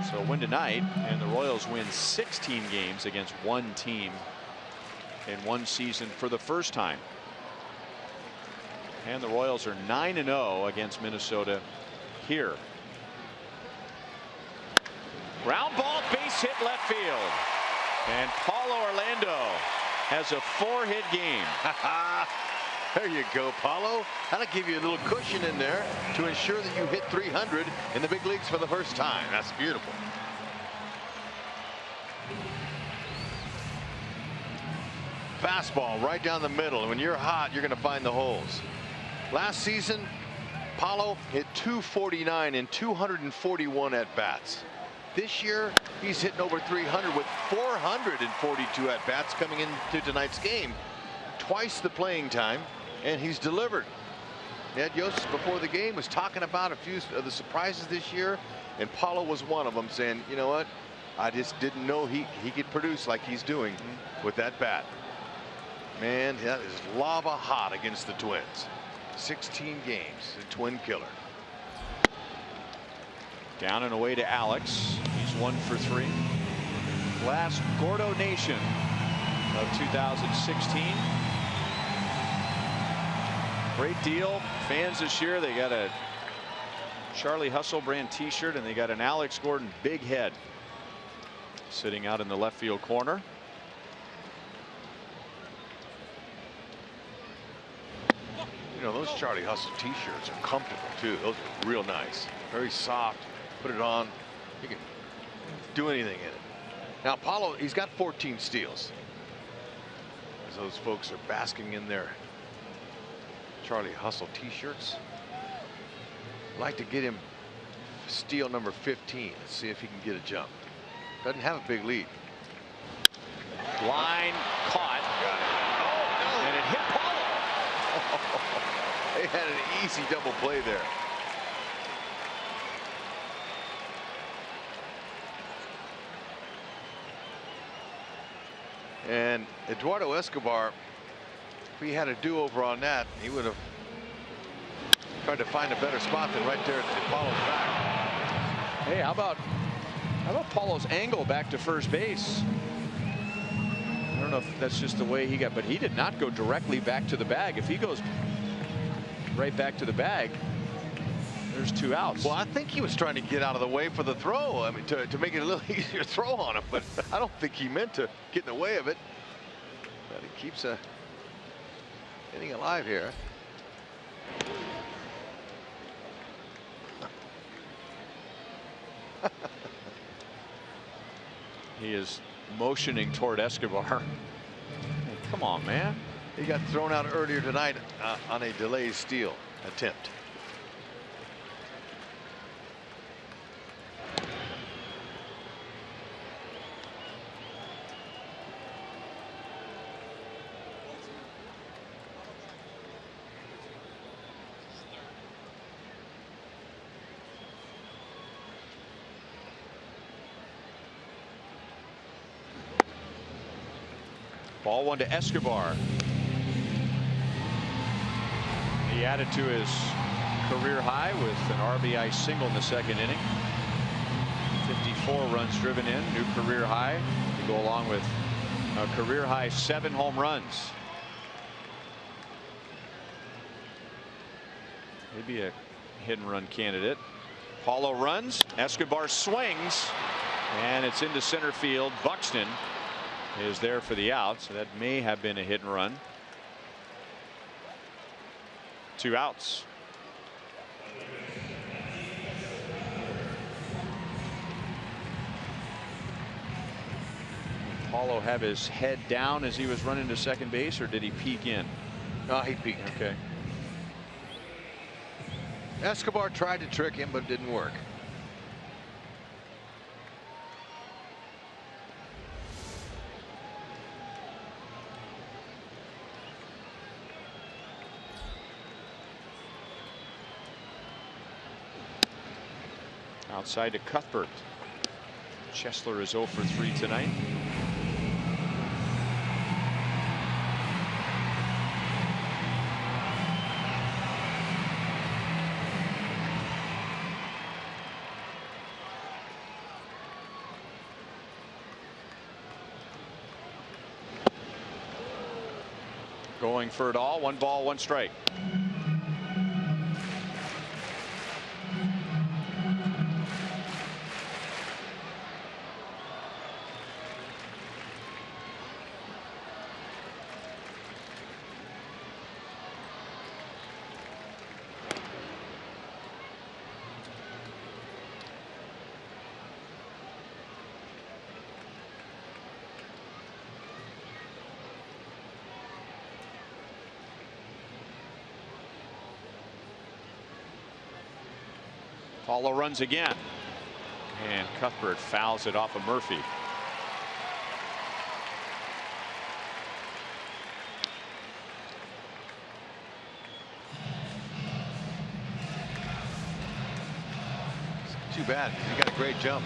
So a win tonight, and the Royals win 16 games against one team in one season for the first time. And the Royals are 9-0 against Minnesota here. Ground ball, base hit left field. And Paulo Orlando has a 4-hit game. There you go, Paulo. That'll give you a little cushion in there to ensure that you hit 300 in the big leagues for the first time. That's beautiful. Fastball right down the middle. When you're hot, you're going to find the holes. Last season, Paulo hit 249 in 241 at-bats. This year, he's hitting over 300 with 442 at-bats coming into tonight's game. Twice the playing time, and he's delivered. Ed Yost before the game was talking about a few of the surprises this year, and Paulo was one of them, saying, you know what, I just didn't know he could produce like he's doing with that bat. Man, that is lava hot against the Twins. 16 games, the Twin killer. Down and away to Alex. He's 1 for 3. Last Gordo Nation of 2016. Great deal. Fans this year, they got a Charlie Hustle brand t-shirt, and they got an Alex Gordon big head sitting out in the left field corner. You know, those Charlie Hustle t-shirts are comfortable too. Those are real nice. Very soft. Put it on. You can do anything in it. Now, Paulo, he's got 14 steals. As those folks are basking in their Charlie Hustle t-shirts. I'd like to get him steal number 15. Let's see if he can get a jump. Doesn't have a big lead. Line caught. Oh, no. And it hit Paulo. They had an easy double play there. And Eduardo Escobar, if he had a do-over on that, he would have tried to find a better spot than right there at Paulo's back. Hey, how about Paulo's angle back to first base? I don't know if that's just the way he got, but he did not go directly back to the bag. If he goes right back to the bag, there's 2 outs. Well, I think he was trying to get out of the way for the throw. I mean, to make it a little easier throw on him, but I don't think he meant to get in the way of it. But he keeps a inning alive here. He is motioning toward Escobar. Come on, man. He got thrown out earlier tonight on a delayed steal attempt. Ball 1 to Escobar. He added to his career high with an RBI single in the 2nd inning. 54 runs driven in, new career high to go along with a career high 7 home runs. Maybe a hit and run candidate. Paulo runs. Escobar swings. And it's into center field. Buxton is there for the out. So that may have been a hit and run. 2 outs. Paulo have his head down as he was running to second base, or did he peek in? No, he peeked. Okay. Escobar tried to trick him, but it didn't work. Outside to Cuthbert. Chesler is 0 for 3 tonight. Going for it all. 1 ball, 1 strike. Paulo runs again, and Cuthbert fouls it off of Murphy. It's too bad. He got a great jump.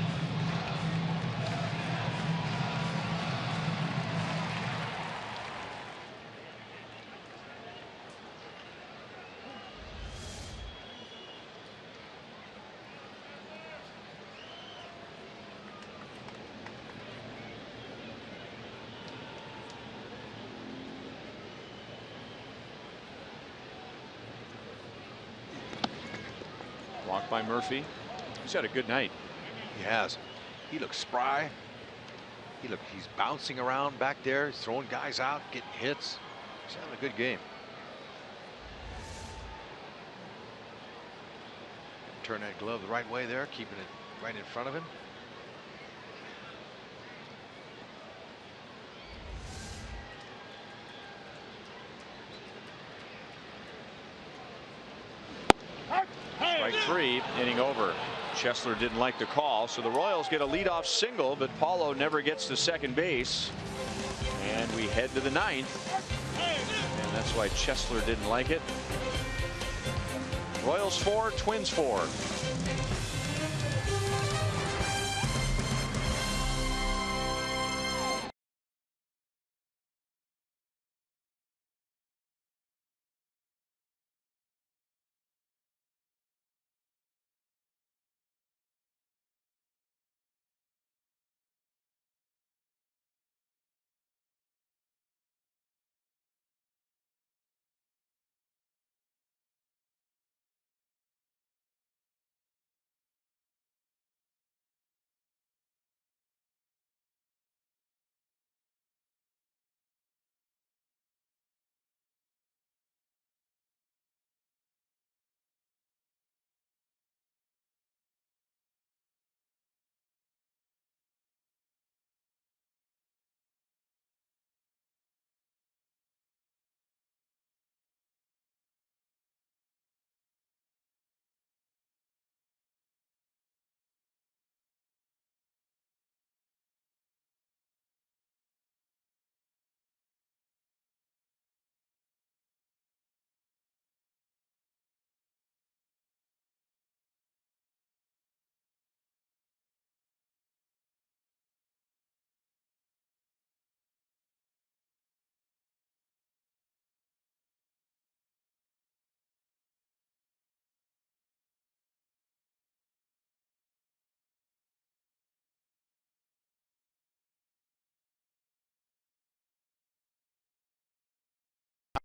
Walked by Murphy. He's had a good night. He has. He looks spry. He's bouncing around back there. He's throwing guys out, getting hits. He's having a good game. Turn that glove the right way there, keeping it right in front of him. Strike 3, inning over. Chesler didn't like the call, so the Royals get a leadoff single, but Paulo never gets to second base. And we head to the 9th. And that's why Chesler didn't like it. Royals 4, Twins 4.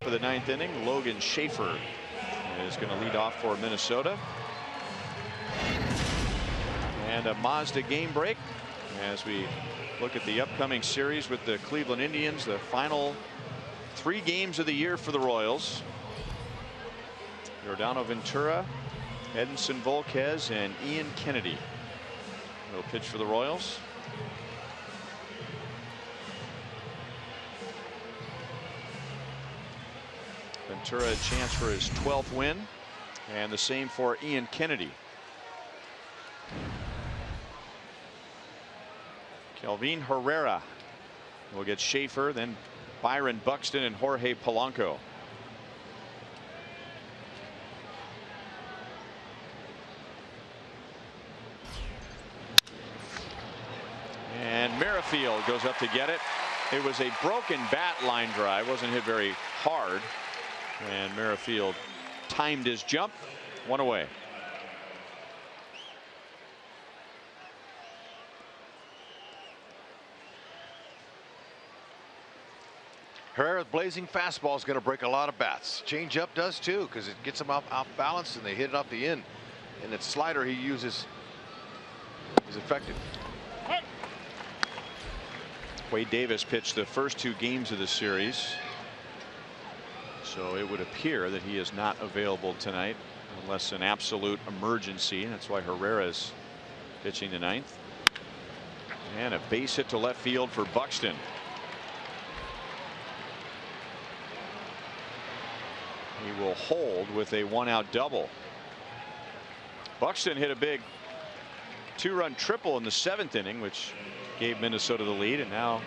For the 9th inning, Logan Schaefer is going to lead off for Minnesota. And a Mazda game break as we look at the upcoming series with the Cleveland Indians, the final 3 games of the year for the Royals. Yordano Ventura, Edinson Volquez, and Ian Kennedy will pitch for the Royals. Ventura a chance for his 12th win, and the same for Ian Kennedy. Kelvin Herrera will get Schaefer, then Byron Buxton and Jorge Polanco. And Merrifield goes up to get it. It was a broken bat line drive, wasn't hit very hard, and Merrifield timed his jump. 1 away. Herrera's blazing fastball is going to break a lot of bats. Changeup does too, because it gets them off balance and they hit it off the end. And its slider he uses is effective. Wade Davis pitched the first 2 games of the series, so it would appear that he is not available tonight unless an absolute emergency. That's why Herrera is pitching the 9th. And a base hit to left field for Buxton. He will hold with a 1-out double. Buxton hit a big 2-run triple in the 7th inning, which gave Minnesota the lead, and now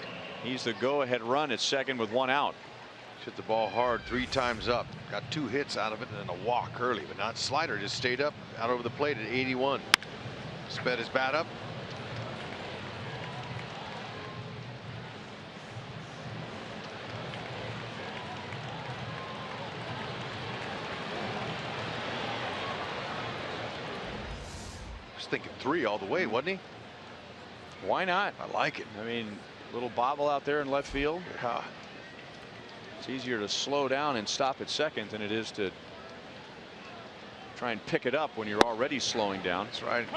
he's the go-ahead run at second with 1 out. Hit the ball hard 3 times up. Got 2 hits out of it and a walk early, but not slider. Just stayed up out over the plate at 81. Sped his bat up. Was thinking 3 all the way, wasn't he? Why not? I like it. I mean, little bobble out there in left field. Yeah. It's easier to slow down and stop at second than it is to try and pick it up when you're already slowing down. That's right.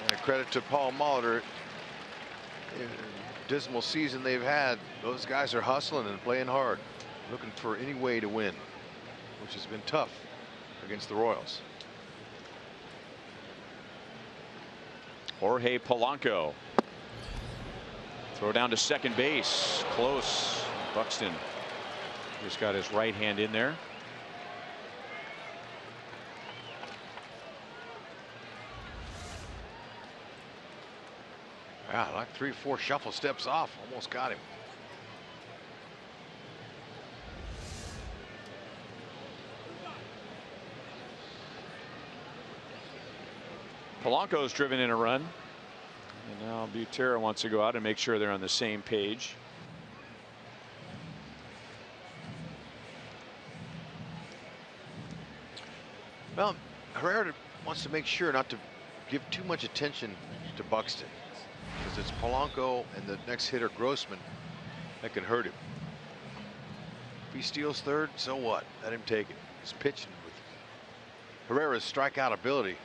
And a credit to Paul Molitor. Dismal season they've had. Those guys are hustling and playing hard, looking for any way to win, which has been tough against the Royals. Jorge Polanco. Throw down to second base. Close. Buxton just got his right hand in there. Yeah, like 3 or 4 shuffle steps off. Almost got him. Polanco's driven in a run, and now Butera wants to go out and make sure they're on the same page. Well, Herrera wants to make sure not to give too much attention to Buxton, because it's Polanco and the next hitter Grossman that can hurt him. If he steals third, so what? Let him take it. He's pitching with Herrera's strikeout ability.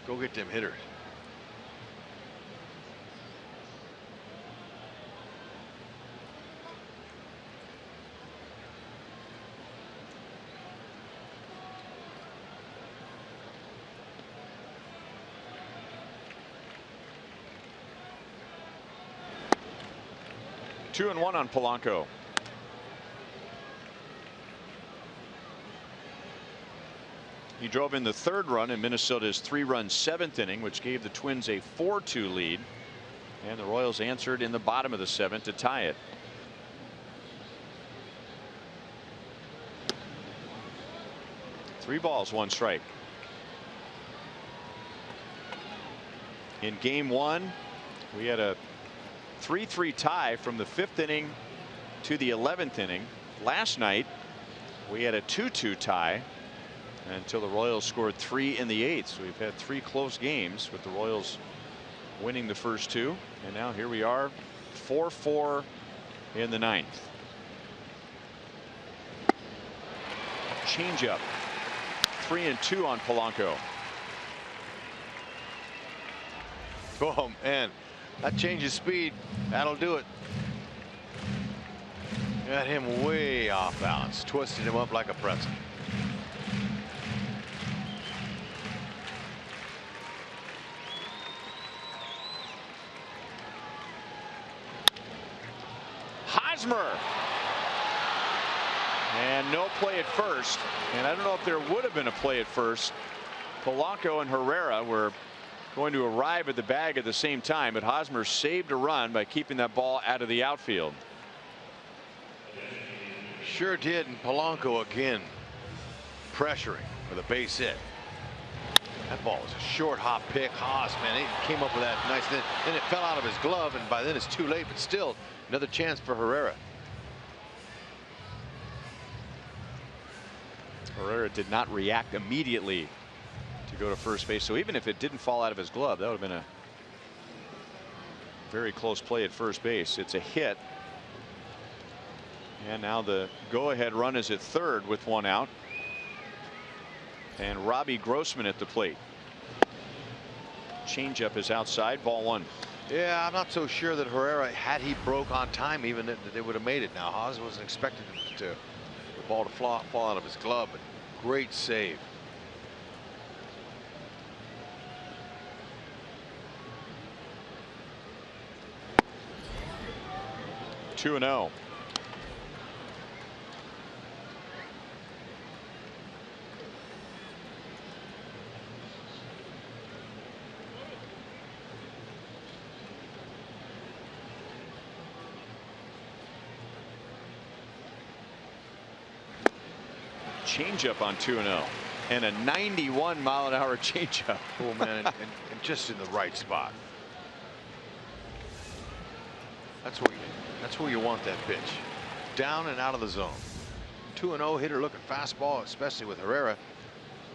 Go get them hitters. Two and one on Polanco. He drove in the 3rd run in Minnesota's 3-run 7th inning, which gave the Twins a 4-2 lead, and the Royals answered in the bottom of the 7th to tie it. Three balls, 1 strike. In game 1, we had a 3-3 tie from the 5th inning to the 11th inning. Last night we had a 2-2 tie until the Royals scored 3 in the 8th. So we've had 3 close games with the Royals winning the first 2, and now here we are 4-4 in the 9th. changeup. 3-2 on Polanco. Oh man, that changes speed. That'll do it. Got him way off balance, twisted him up like a pretzel. Hosmer. And no play at first. And I don't know if there would have been a play at first. Polanco and Herrera were going to arrive at the bag at the same time, but Hosmer saved a run by keeping that ball out of the outfield. Sure did, and Polanco again pressuring with a base hit. That ball was a short hop pick. Haas, man, he came up with that nice. Then it fell out of his glove, and by then it's too late, but still another chance for Herrera. Herrera did not react immediately to go to first base, so even if it didn't fall out of his glove, that would have been a very close play at first base. It's a hit. And now the go-ahead run is at third with one out. And Robbie Grossman at the plate. Changeup is outside, ball one. Yeah, I'm not so sure that Herrera, had he broke on time, even that they would have made it. Now Haas wasn't expected the ball to fall out of his glove, but great save. Two and 0. Changeup on 2-0 and a 91-mile-an-hour changeup. Oh man, and just in the right spot. That's where you want that pitch, down and out of the zone. 2-0 hitter looking fastball, especially with Herrera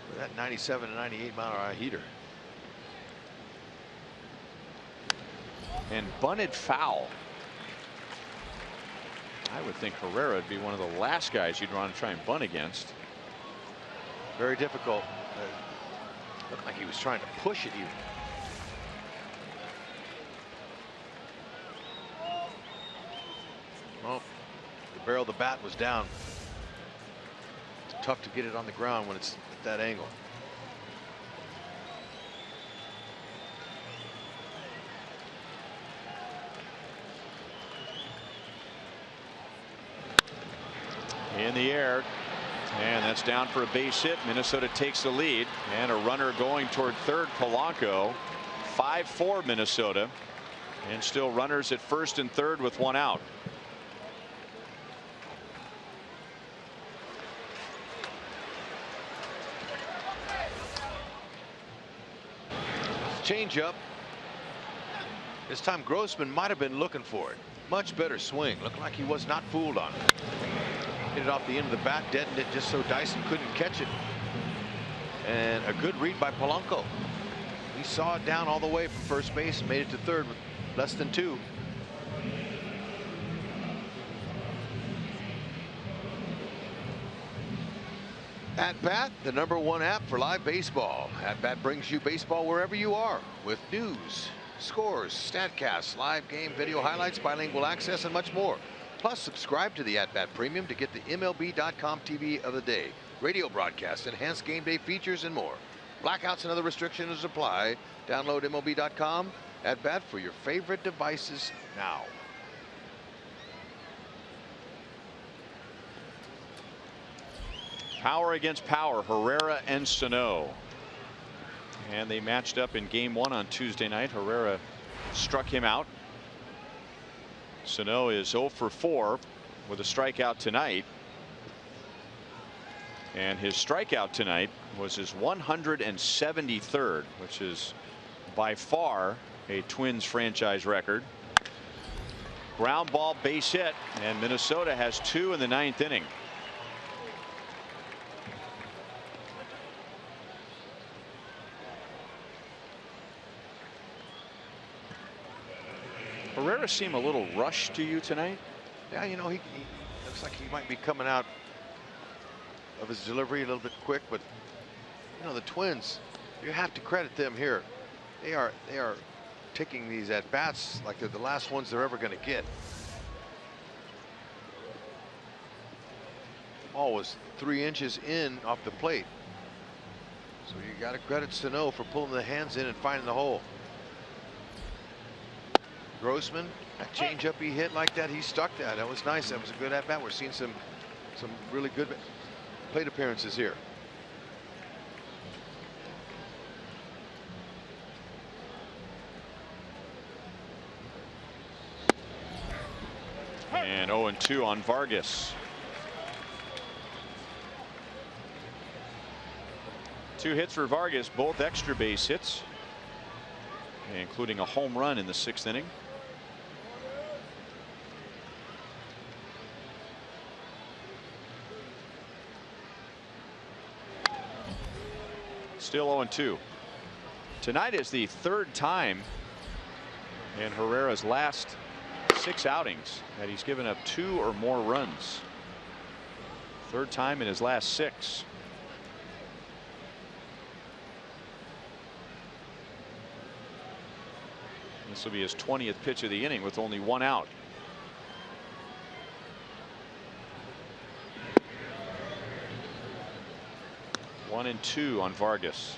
with that 97 to 98-mile-an-hour heater. And bunted foul. I would think Herrera would be one of the last guys you'd want to try and bunt against. Very difficult. Looked like he was trying to push it even. Well, the barrel of the bat was down. It's tough to get it on the ground when it's at that angle. In the air, and that's down for a base hit. Minnesota takes the lead, and a runner going toward third. Polanco. 5-4 Minnesota, and still runners at first and third with one out. Changeup. This time Grossman might have been looking for it. Much better swing. Looked like he was not fooled on it. Hit it off the end of the bat, deadened it just so Dyson couldn't catch it. And a good read by Polanco. He saw it down all the way from first base and made it to third with less than two. At Bat, the #1 app for live baseball. At Bat brings you baseball wherever you are with news, scores, statcasts, live game video highlights, bilingual access, and much more. Plus, subscribe to the At Bat Premium to get the MLB.com TV of the day, radio broadcasts, enhanced game day features, and more. Blackouts and other restrictions apply. Download MLB.com At Bat for your favorite devices now. Power against power, Herrera and Sano. And they matched up in game one on Tuesday night. Herrera struck him out. Sano is 0 for 4 with a strikeout tonight. And his strikeout tonight was his 173rd, which is by far a Twins franchise record. Ground ball, base hit, and Minnesota has 2 in the 9th inning. Herrera seem a little rushed to you tonight? Yeah, you know, he looks like he might be coming out of his delivery, a little bit quick, but you know, the Twins, you have to credit them here. They are taking these at bats like they're the last ones they're ever going to get. Ball was 3 inches in off the plate, so you got to credit Sano for pulling the hands in and finding the hole. Grossman, that changeup he hit like that, he stuck that. That was nice. That was a good at bat. We're seeing some really good plate appearances here. And 0-2 on Vargas. 2 hits for Vargas, both extra base hits, including a home run in the 6th inning. Still 0-2. Tonight is the 3rd time in Herrera's last 6 outings that he's given up 2 or more runs. 3rd time in his last 6. This will be his 20th pitch of the inning with only 1 out. One and 2 on Vargas.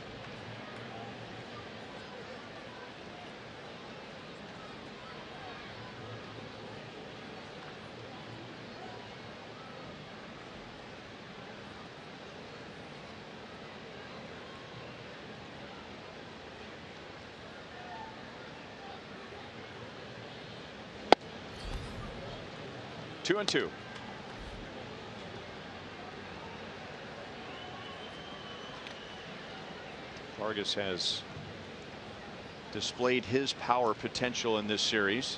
Two and 2. Vargas has displayed his power potential in this series.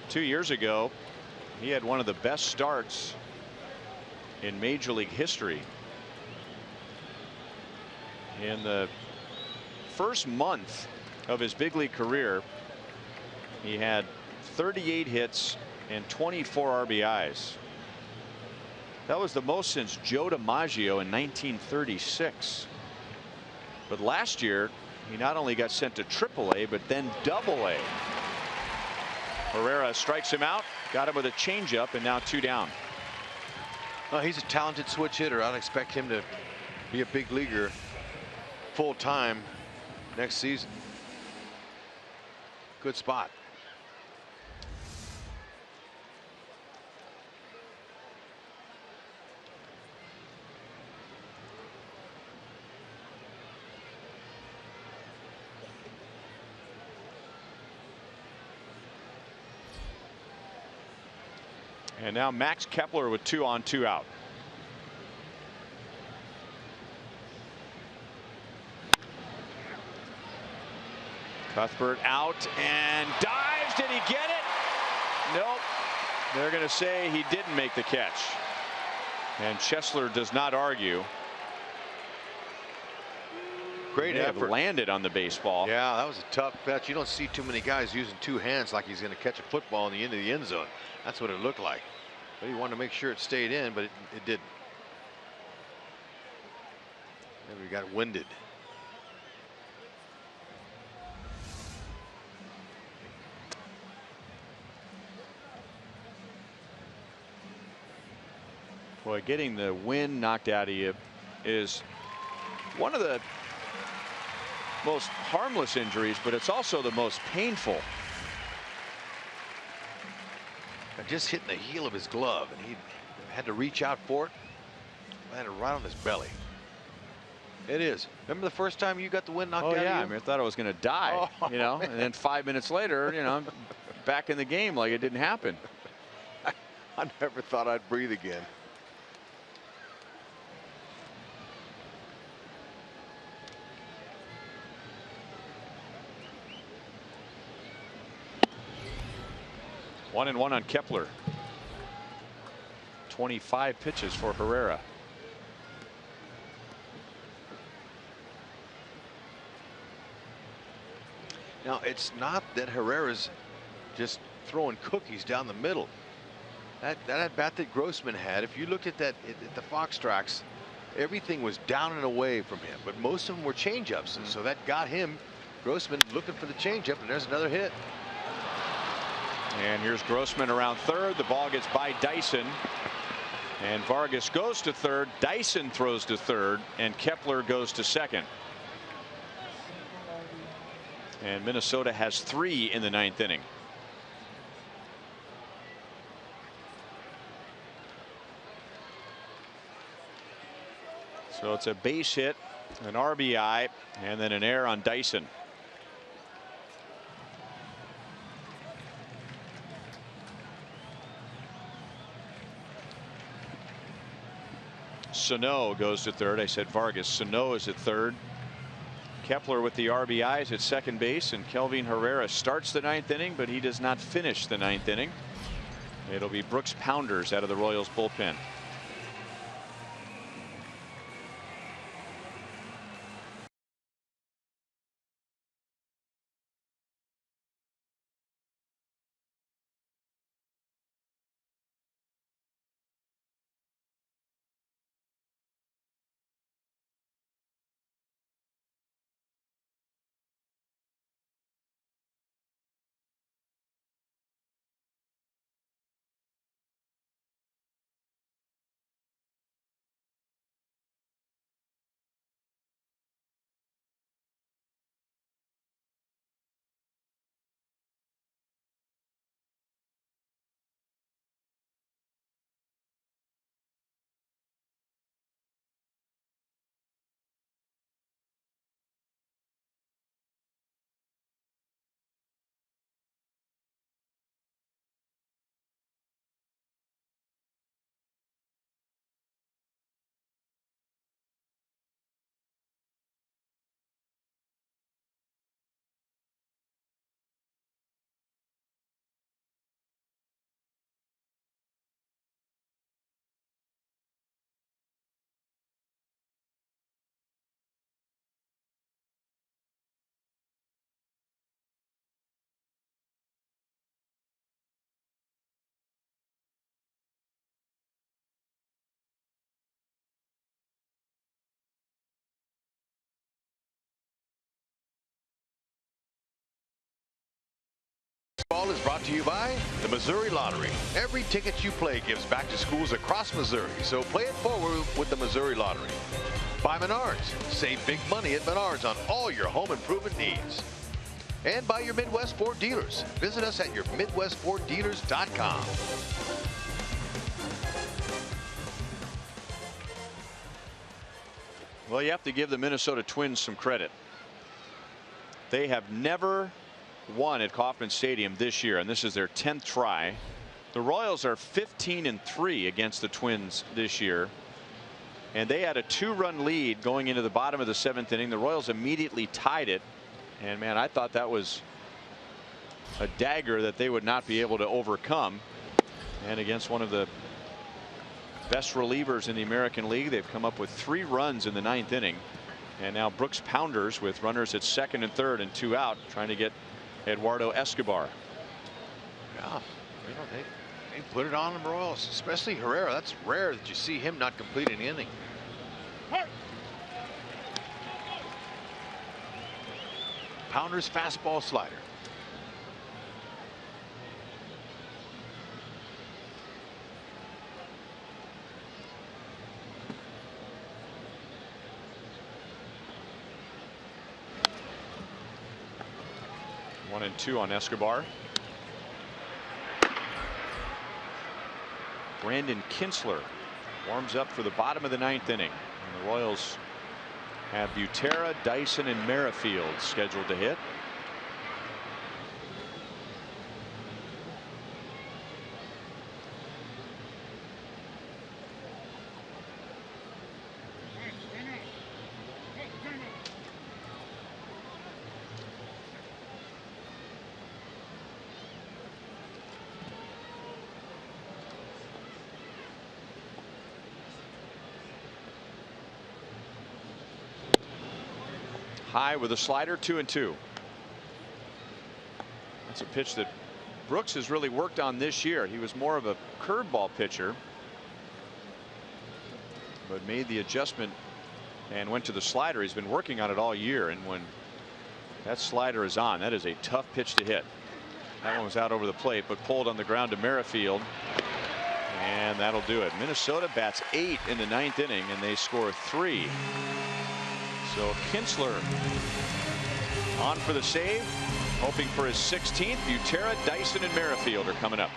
Two years ago, he had one of the best starts in Major League history. In the first month of his big league career, he had 38 hits and 24 RBIs. That was the most since Joe DiMaggio in 1936. But last year, he not only got sent to AAA, but then AA. Herrera strikes him out, got him with a changeup, and now 2 down. Well, he's a talented switch hitter. I'd expect him to be a big leaguer full time next season. Good spot. And now Max Kepler with 2 on 2 out. Cuthbert out and dives. Did he get it? Nope. They're going to say he didn't make the catch. And Chesler does not argue. Great effort. Landed on the baseball. Yeah, that was a tough catch. You don't see too many guys using 2 hands like he's going to catch a football in the end of the end zone. That's what it looked like. But he wanted to make sure it stayed in, but it didn't. Maybe he got winded. Boy, getting the wind knocked out of you is one of the most harmless injuries, but it's also the most painful. Just hitting the heel of his glove, and he had to reach out for it. Landed right on his belly. It is. Remember the first time you got the wind knocked out of you? I mean, I thought I was going to die, you know, and then 5 minutes later, you know, back in the game like it didn't happen. I never thought I'd breathe again. One and 1 on Kepler. 25 pitches for Herrera. Now, it's not that Herrera's just throwing cookies down the middle. That at bat that Grossman had, if you looked at that at the Fox tracks, everything was down and away from him, but most of them were changeups, and so that got him, Grossman, looking for the changeup, and there's another hit. And here's Grossman around third. The ball gets by Dyson, and Vargas goes to third. Dyson throws to third, and Kepler goes to second. And Minnesota has 3 in the 9th inning. So it's a base hit, an RBI, and then an error on Dyson. Sano goes to third. I said Vargas. Sano is at third. Kepler with the RBIs at second base, and Kelvin Herrera starts the 9th inning, but he does not finish the 9th inning. It'll be Brooks Pounders out of the Royals bullpen. Ball is brought to you by the Missouri Lottery. Every ticket you play gives back to schools across Missouri, so play it forward with the Missouri Lottery. By Menards. Save big money at Menards on all your home improvement needs. And by your Midwest Ford dealers. Visit us at your MidwestFordDealers.com. Well, you have to give the Minnesota Twins some credit. They have never won at Kauffman Stadium this year, and this is their 10th try. The Royals are 15-3 against the Twins this year, and they had a 2-run lead going into the bottom of the 7th inning. The Royals immediately tied it, and man, I thought that was a dagger that they would not be able to overcome. And against one of the best relievers in the American League, they've come up with 3 runs in the 9th inning, and now Brooks Pounders with runners at second and third and 2 out, trying to get Eduardo Escobar. Yeah, you know, they put it on the Royals, especially Herrera. That's rare that you see him not complete an inning. Pounders fastball slider. One and 2 on Escobar. Brandon Kinsler warms up for the bottom of the 9th inning. And the Royals have Butera, Dyson, and Merrifield scheduled to hit. High with a slider, 2-2. That's a pitch that Brooks has really worked on this year. He was more of a curveball pitcher, but made the adjustment and went to the slider. He's been working on it all year, and when that slider is on, that is a tough pitch to hit. That one was out over the plate, but pulled on the ground to Merrifield, and that'll do it. Minnesota bats 8 in the 9th inning, and they score 3. So Kinsler on for the save, hoping for his 16th. Butera, Dyson, and Merrifield are coming up.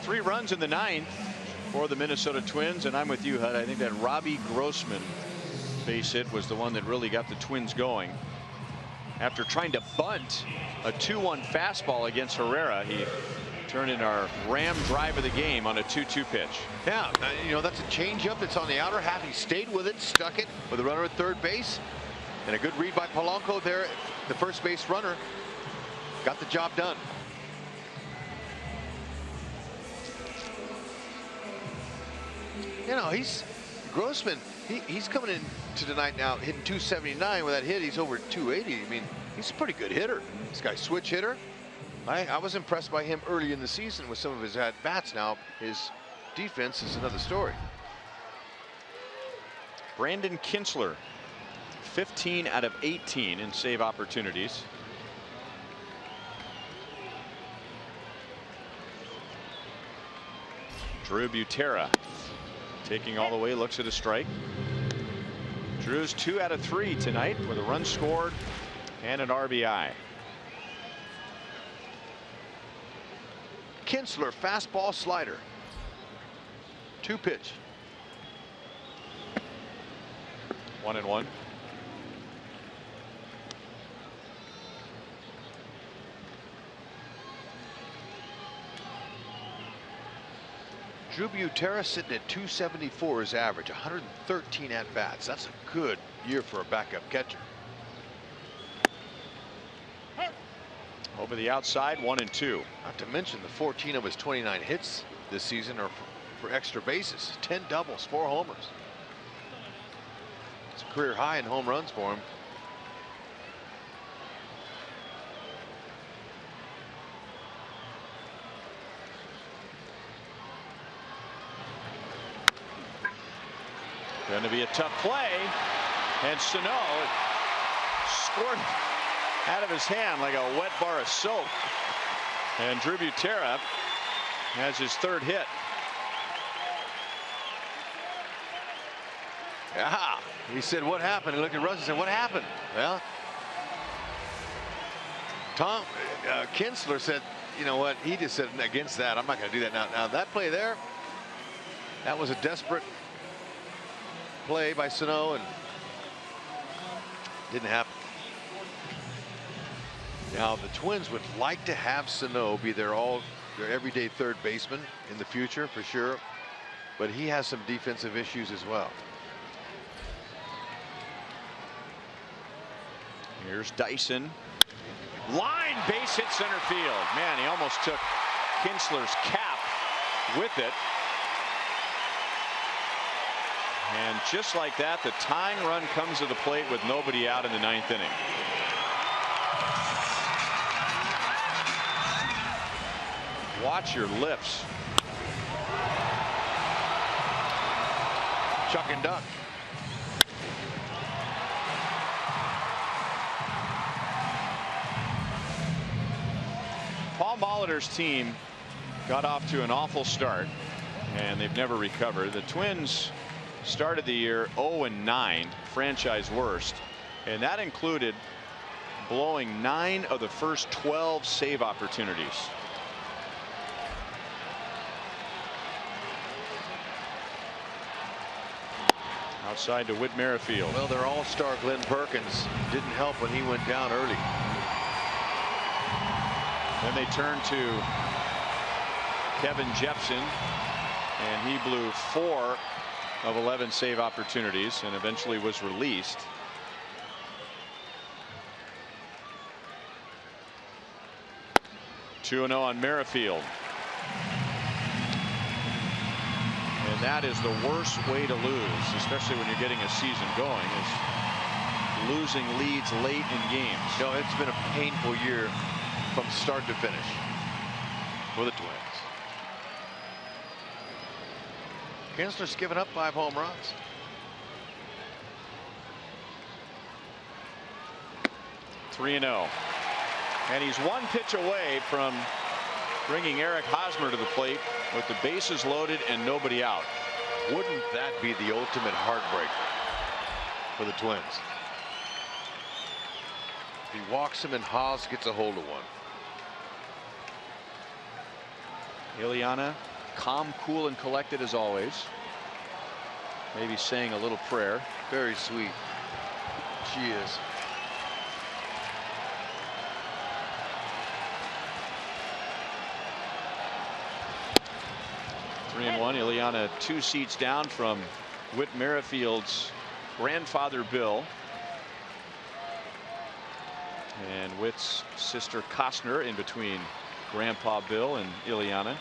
Three runs in the 9th for the Minnesota Twins, and I'm with you, Hud. I think that Robbie Grossman base hit was the one that really got the Twins going. After trying to bunt a 2-1 fastball against Herrera, he turned in our ram drive of the game on a 2-2 pitch. Yeah, you know, that's a changeup. It's on the outer half. He stayed with it, stuck it with a runner at third base, and a good read by Polanco there. The first base runner got the job done. You know, Grossman, he's coming in to tonight now hitting 279. With that hit, he's over 280. I mean, he's a pretty good hitter. This guy's switch hitter. I was impressed by him early in the season with some of his at-bats. Now his defense is another story. Brandon Kinsler, 15 out of 18 in save opportunities. Drew Butera taking all the way, looks at a strike. Drew's 2 out of 3 tonight with a run scored and an RBI. Kinsler, fastball slider. 2-pitch. 1-1. Drew Butera sitting at 274 is average, 113 at bats. That's a good year for a backup catcher. Over the outside, 1-2. Not to mention the 14 of his 29 hits this season are for extra bases. 10 doubles, 4 homers. It's a career high in home runs for him. Going to be a tough play, and Sano scored out of his hand like a wet bar of soap. And Drew Butera has his 3rd hit. Yeah, he said, "What happened?" He looked at Russ and said, "What happened?" Well, Kinsler said, "You know what?" He just said, "Against that, I'm not going to do that now." Now that play there, that was a desperate play by Sano, and didn't happen. Now the Twins would like to have Sano be their everyday third baseman in the future for sure. but he has some defensive issues as well. Here's Dyson. Line base hit center field. Man, he almost took Kinsler's cap with it. And just like that, the tying run comes to the plate with nobody out in the 9th inning. Watch your lips. Chuck and duck. Paul Molitor's team got off to an awful start, and they've never recovered. The Twins started the year 0-9, franchise worst, and that included blowing 9 of the first 12 save opportunities. Outside to Whit Merrifield. Well, their all-star Glenn Perkins didn't help when he went down early. Then they turn to Kevin Gibson, and he blew 4 of 11 save opportunities and eventually was released. Two 2-0 on Merrifield. And that is the worst way to lose, especially when you're getting a season going, is losing leads late in games. No, it's been a painful year from start to finish for the Twins. Kinsler's given up 5 home runs. Three 3-0. And he's 1 pitch away from bringing Eric Hosmer to the plate with the bases loaded and nobody out. Wouldn't that be the ultimate heartbreak for the Twins? He walks him and Haas gets a hold of one. Ileana, calm, cool, and collected as always. Maybe saying a little prayer. Very sweet. She is. Three and 1. Ileana 2 seats down from Whit Merrifield's grandfather Bill. And Whit's sister Costner in between Grandpa Bill and Ileana.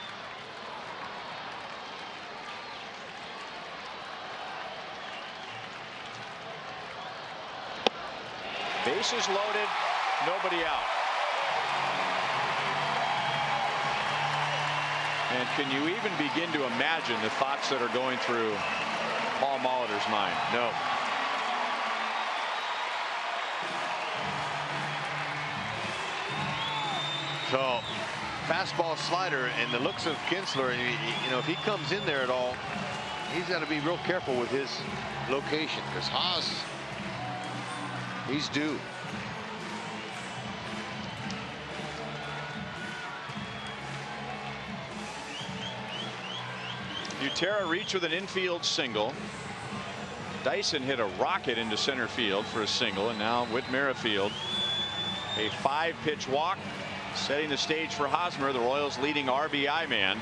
Bases loaded, nobody out. And can you even begin to imagine the thoughts that are going through Paul Molitor's mind? No. So fastball, slider, and the looks of Kinsler, you know, if he comes in there at all, he's got to be real careful with his location, because Haas, he's due. Butera reached with an infield single. Dyson hit a rocket into center field for a single, and now Whit Merrifield, a 5-pitch walk, setting the stage for Hosmer, the Royals' leading RBI man.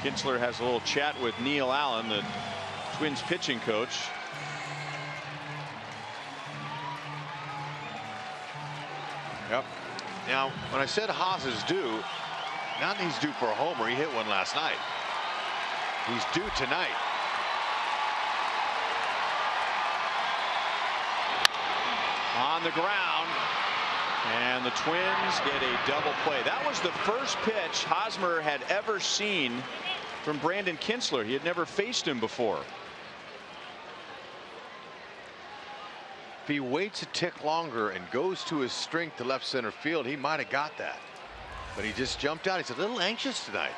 Kinsler has a little chat with Neil Allen, the Twins pitching coach. Yep. Now, when I said Haas is due, not that he's due for a homer. He hit one last night. He's due tonight. On the ground, and the Twins get a double play. That was the first pitch Hosmer had ever seen from Brandon Kinsler. He had never faced him before. If he waits a tick longer and goes to his strength to left center field, he might have got that. But he just jumped out. He's a little anxious tonight.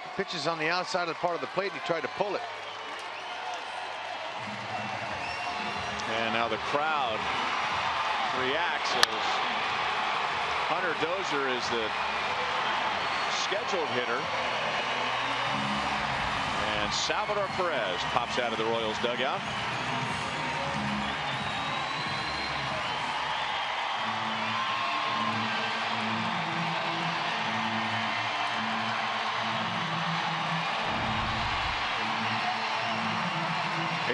The pitch is on the outside of the part of the plate, and he tried to pull it. And now the crowd reacts as Hunter Dozier is the scheduled hitter. And Salvador Perez pops out of the Royals dugout.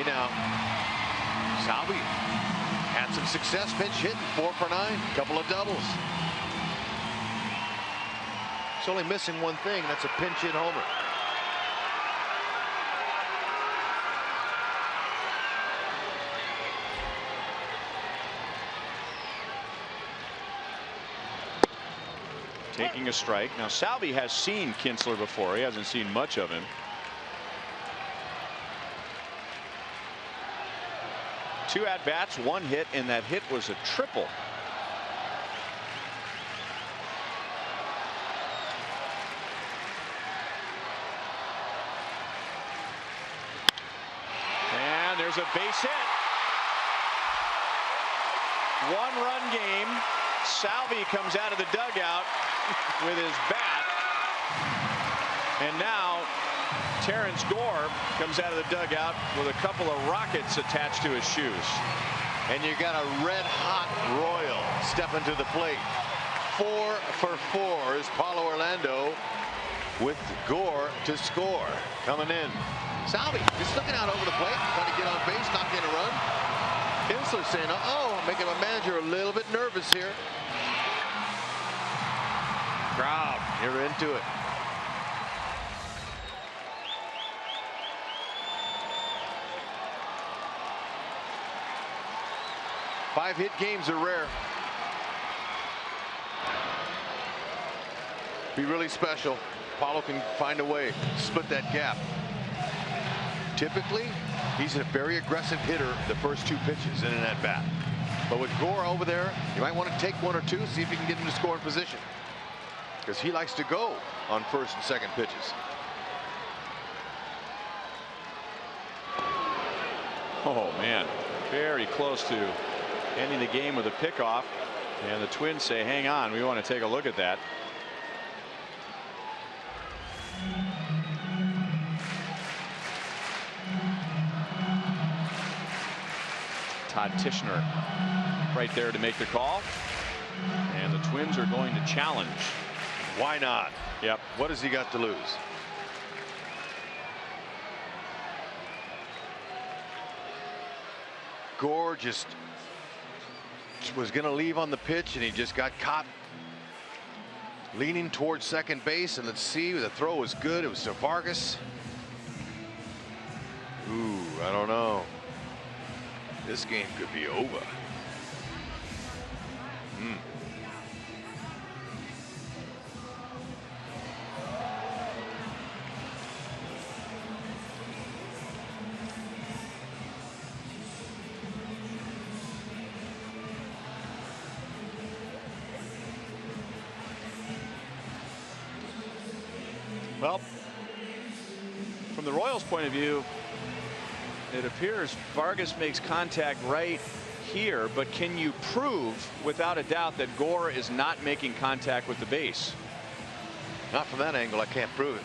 now. Salvi had some success pinch hitting, 4 for 9, couple of doubles. He's only missing one thing, that's a pinch hit homer. Taking a strike. Now Salvi has seen Kinsler before. He hasn't seen much of him. 2 at-bats, 1 hit, and that hit was a triple. And there's a base hit. 1-run game. Salvi comes out of the dugout with his bat, and now Terrence Gore comes out of the dugout with a couple of rockets attached to his shoes. And you got a red-hot Royal stepping to the plate. 4 for 4 is Paulo Orlando with Gore to score. Coming in, Salvi just looking out over the plate, trying to get on base, not getting a run. Kinsler saying, "Oh, making my manager a little bit nervous here." Crowd, you're into it. Five-hit games are rare. Be really special. Paulo can find a way to split that gap. Typically, he's a very aggressive hitter the first 2 pitches in an at-bat. But with Gore over there, you might want to take 1 or 2, see if you can get him to score in position. Because he likes to go on first and second pitches. Oh man, very close to ending the game with a pickoff, and the Twins say, hang on, we want to take a look at that. Todd Tishner right there to make the call, and the Twins are going to challenge. Why not? Yep. What has he got to lose? Gore just was going to leave on the pitch, and he just got caught leaning towards second base. And let's see, the throw was good. It was to Vargas. Ooh, I don't know. This game could be over. Well, from the Royals' point of view, it appears Vargas makes contact right here, but can you prove without a doubt that Gore is not making contact with the base? Not from that angle. I can't prove it.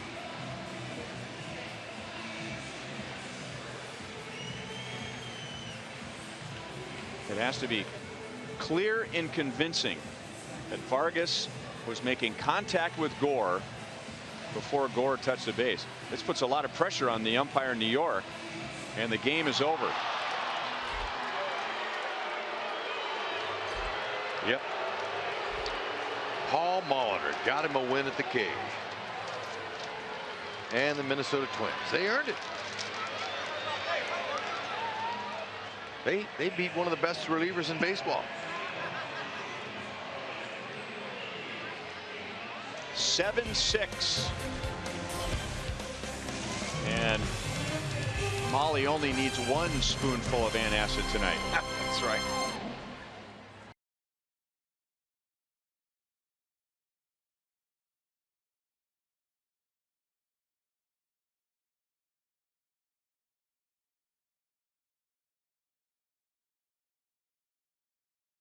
It has to be clear and convincing that Vargas was making contact with Gore before Gore touched the base. This puts a lot of pressure on the umpire in New York, and the game is over. Yep. Paul Molitor got him a win at the cage. And the Minnesota Twins, they earned it. They beat one of the best relievers in baseball. 7-6. And Molly only needs 1 spoonful of antacid tonight. That's right.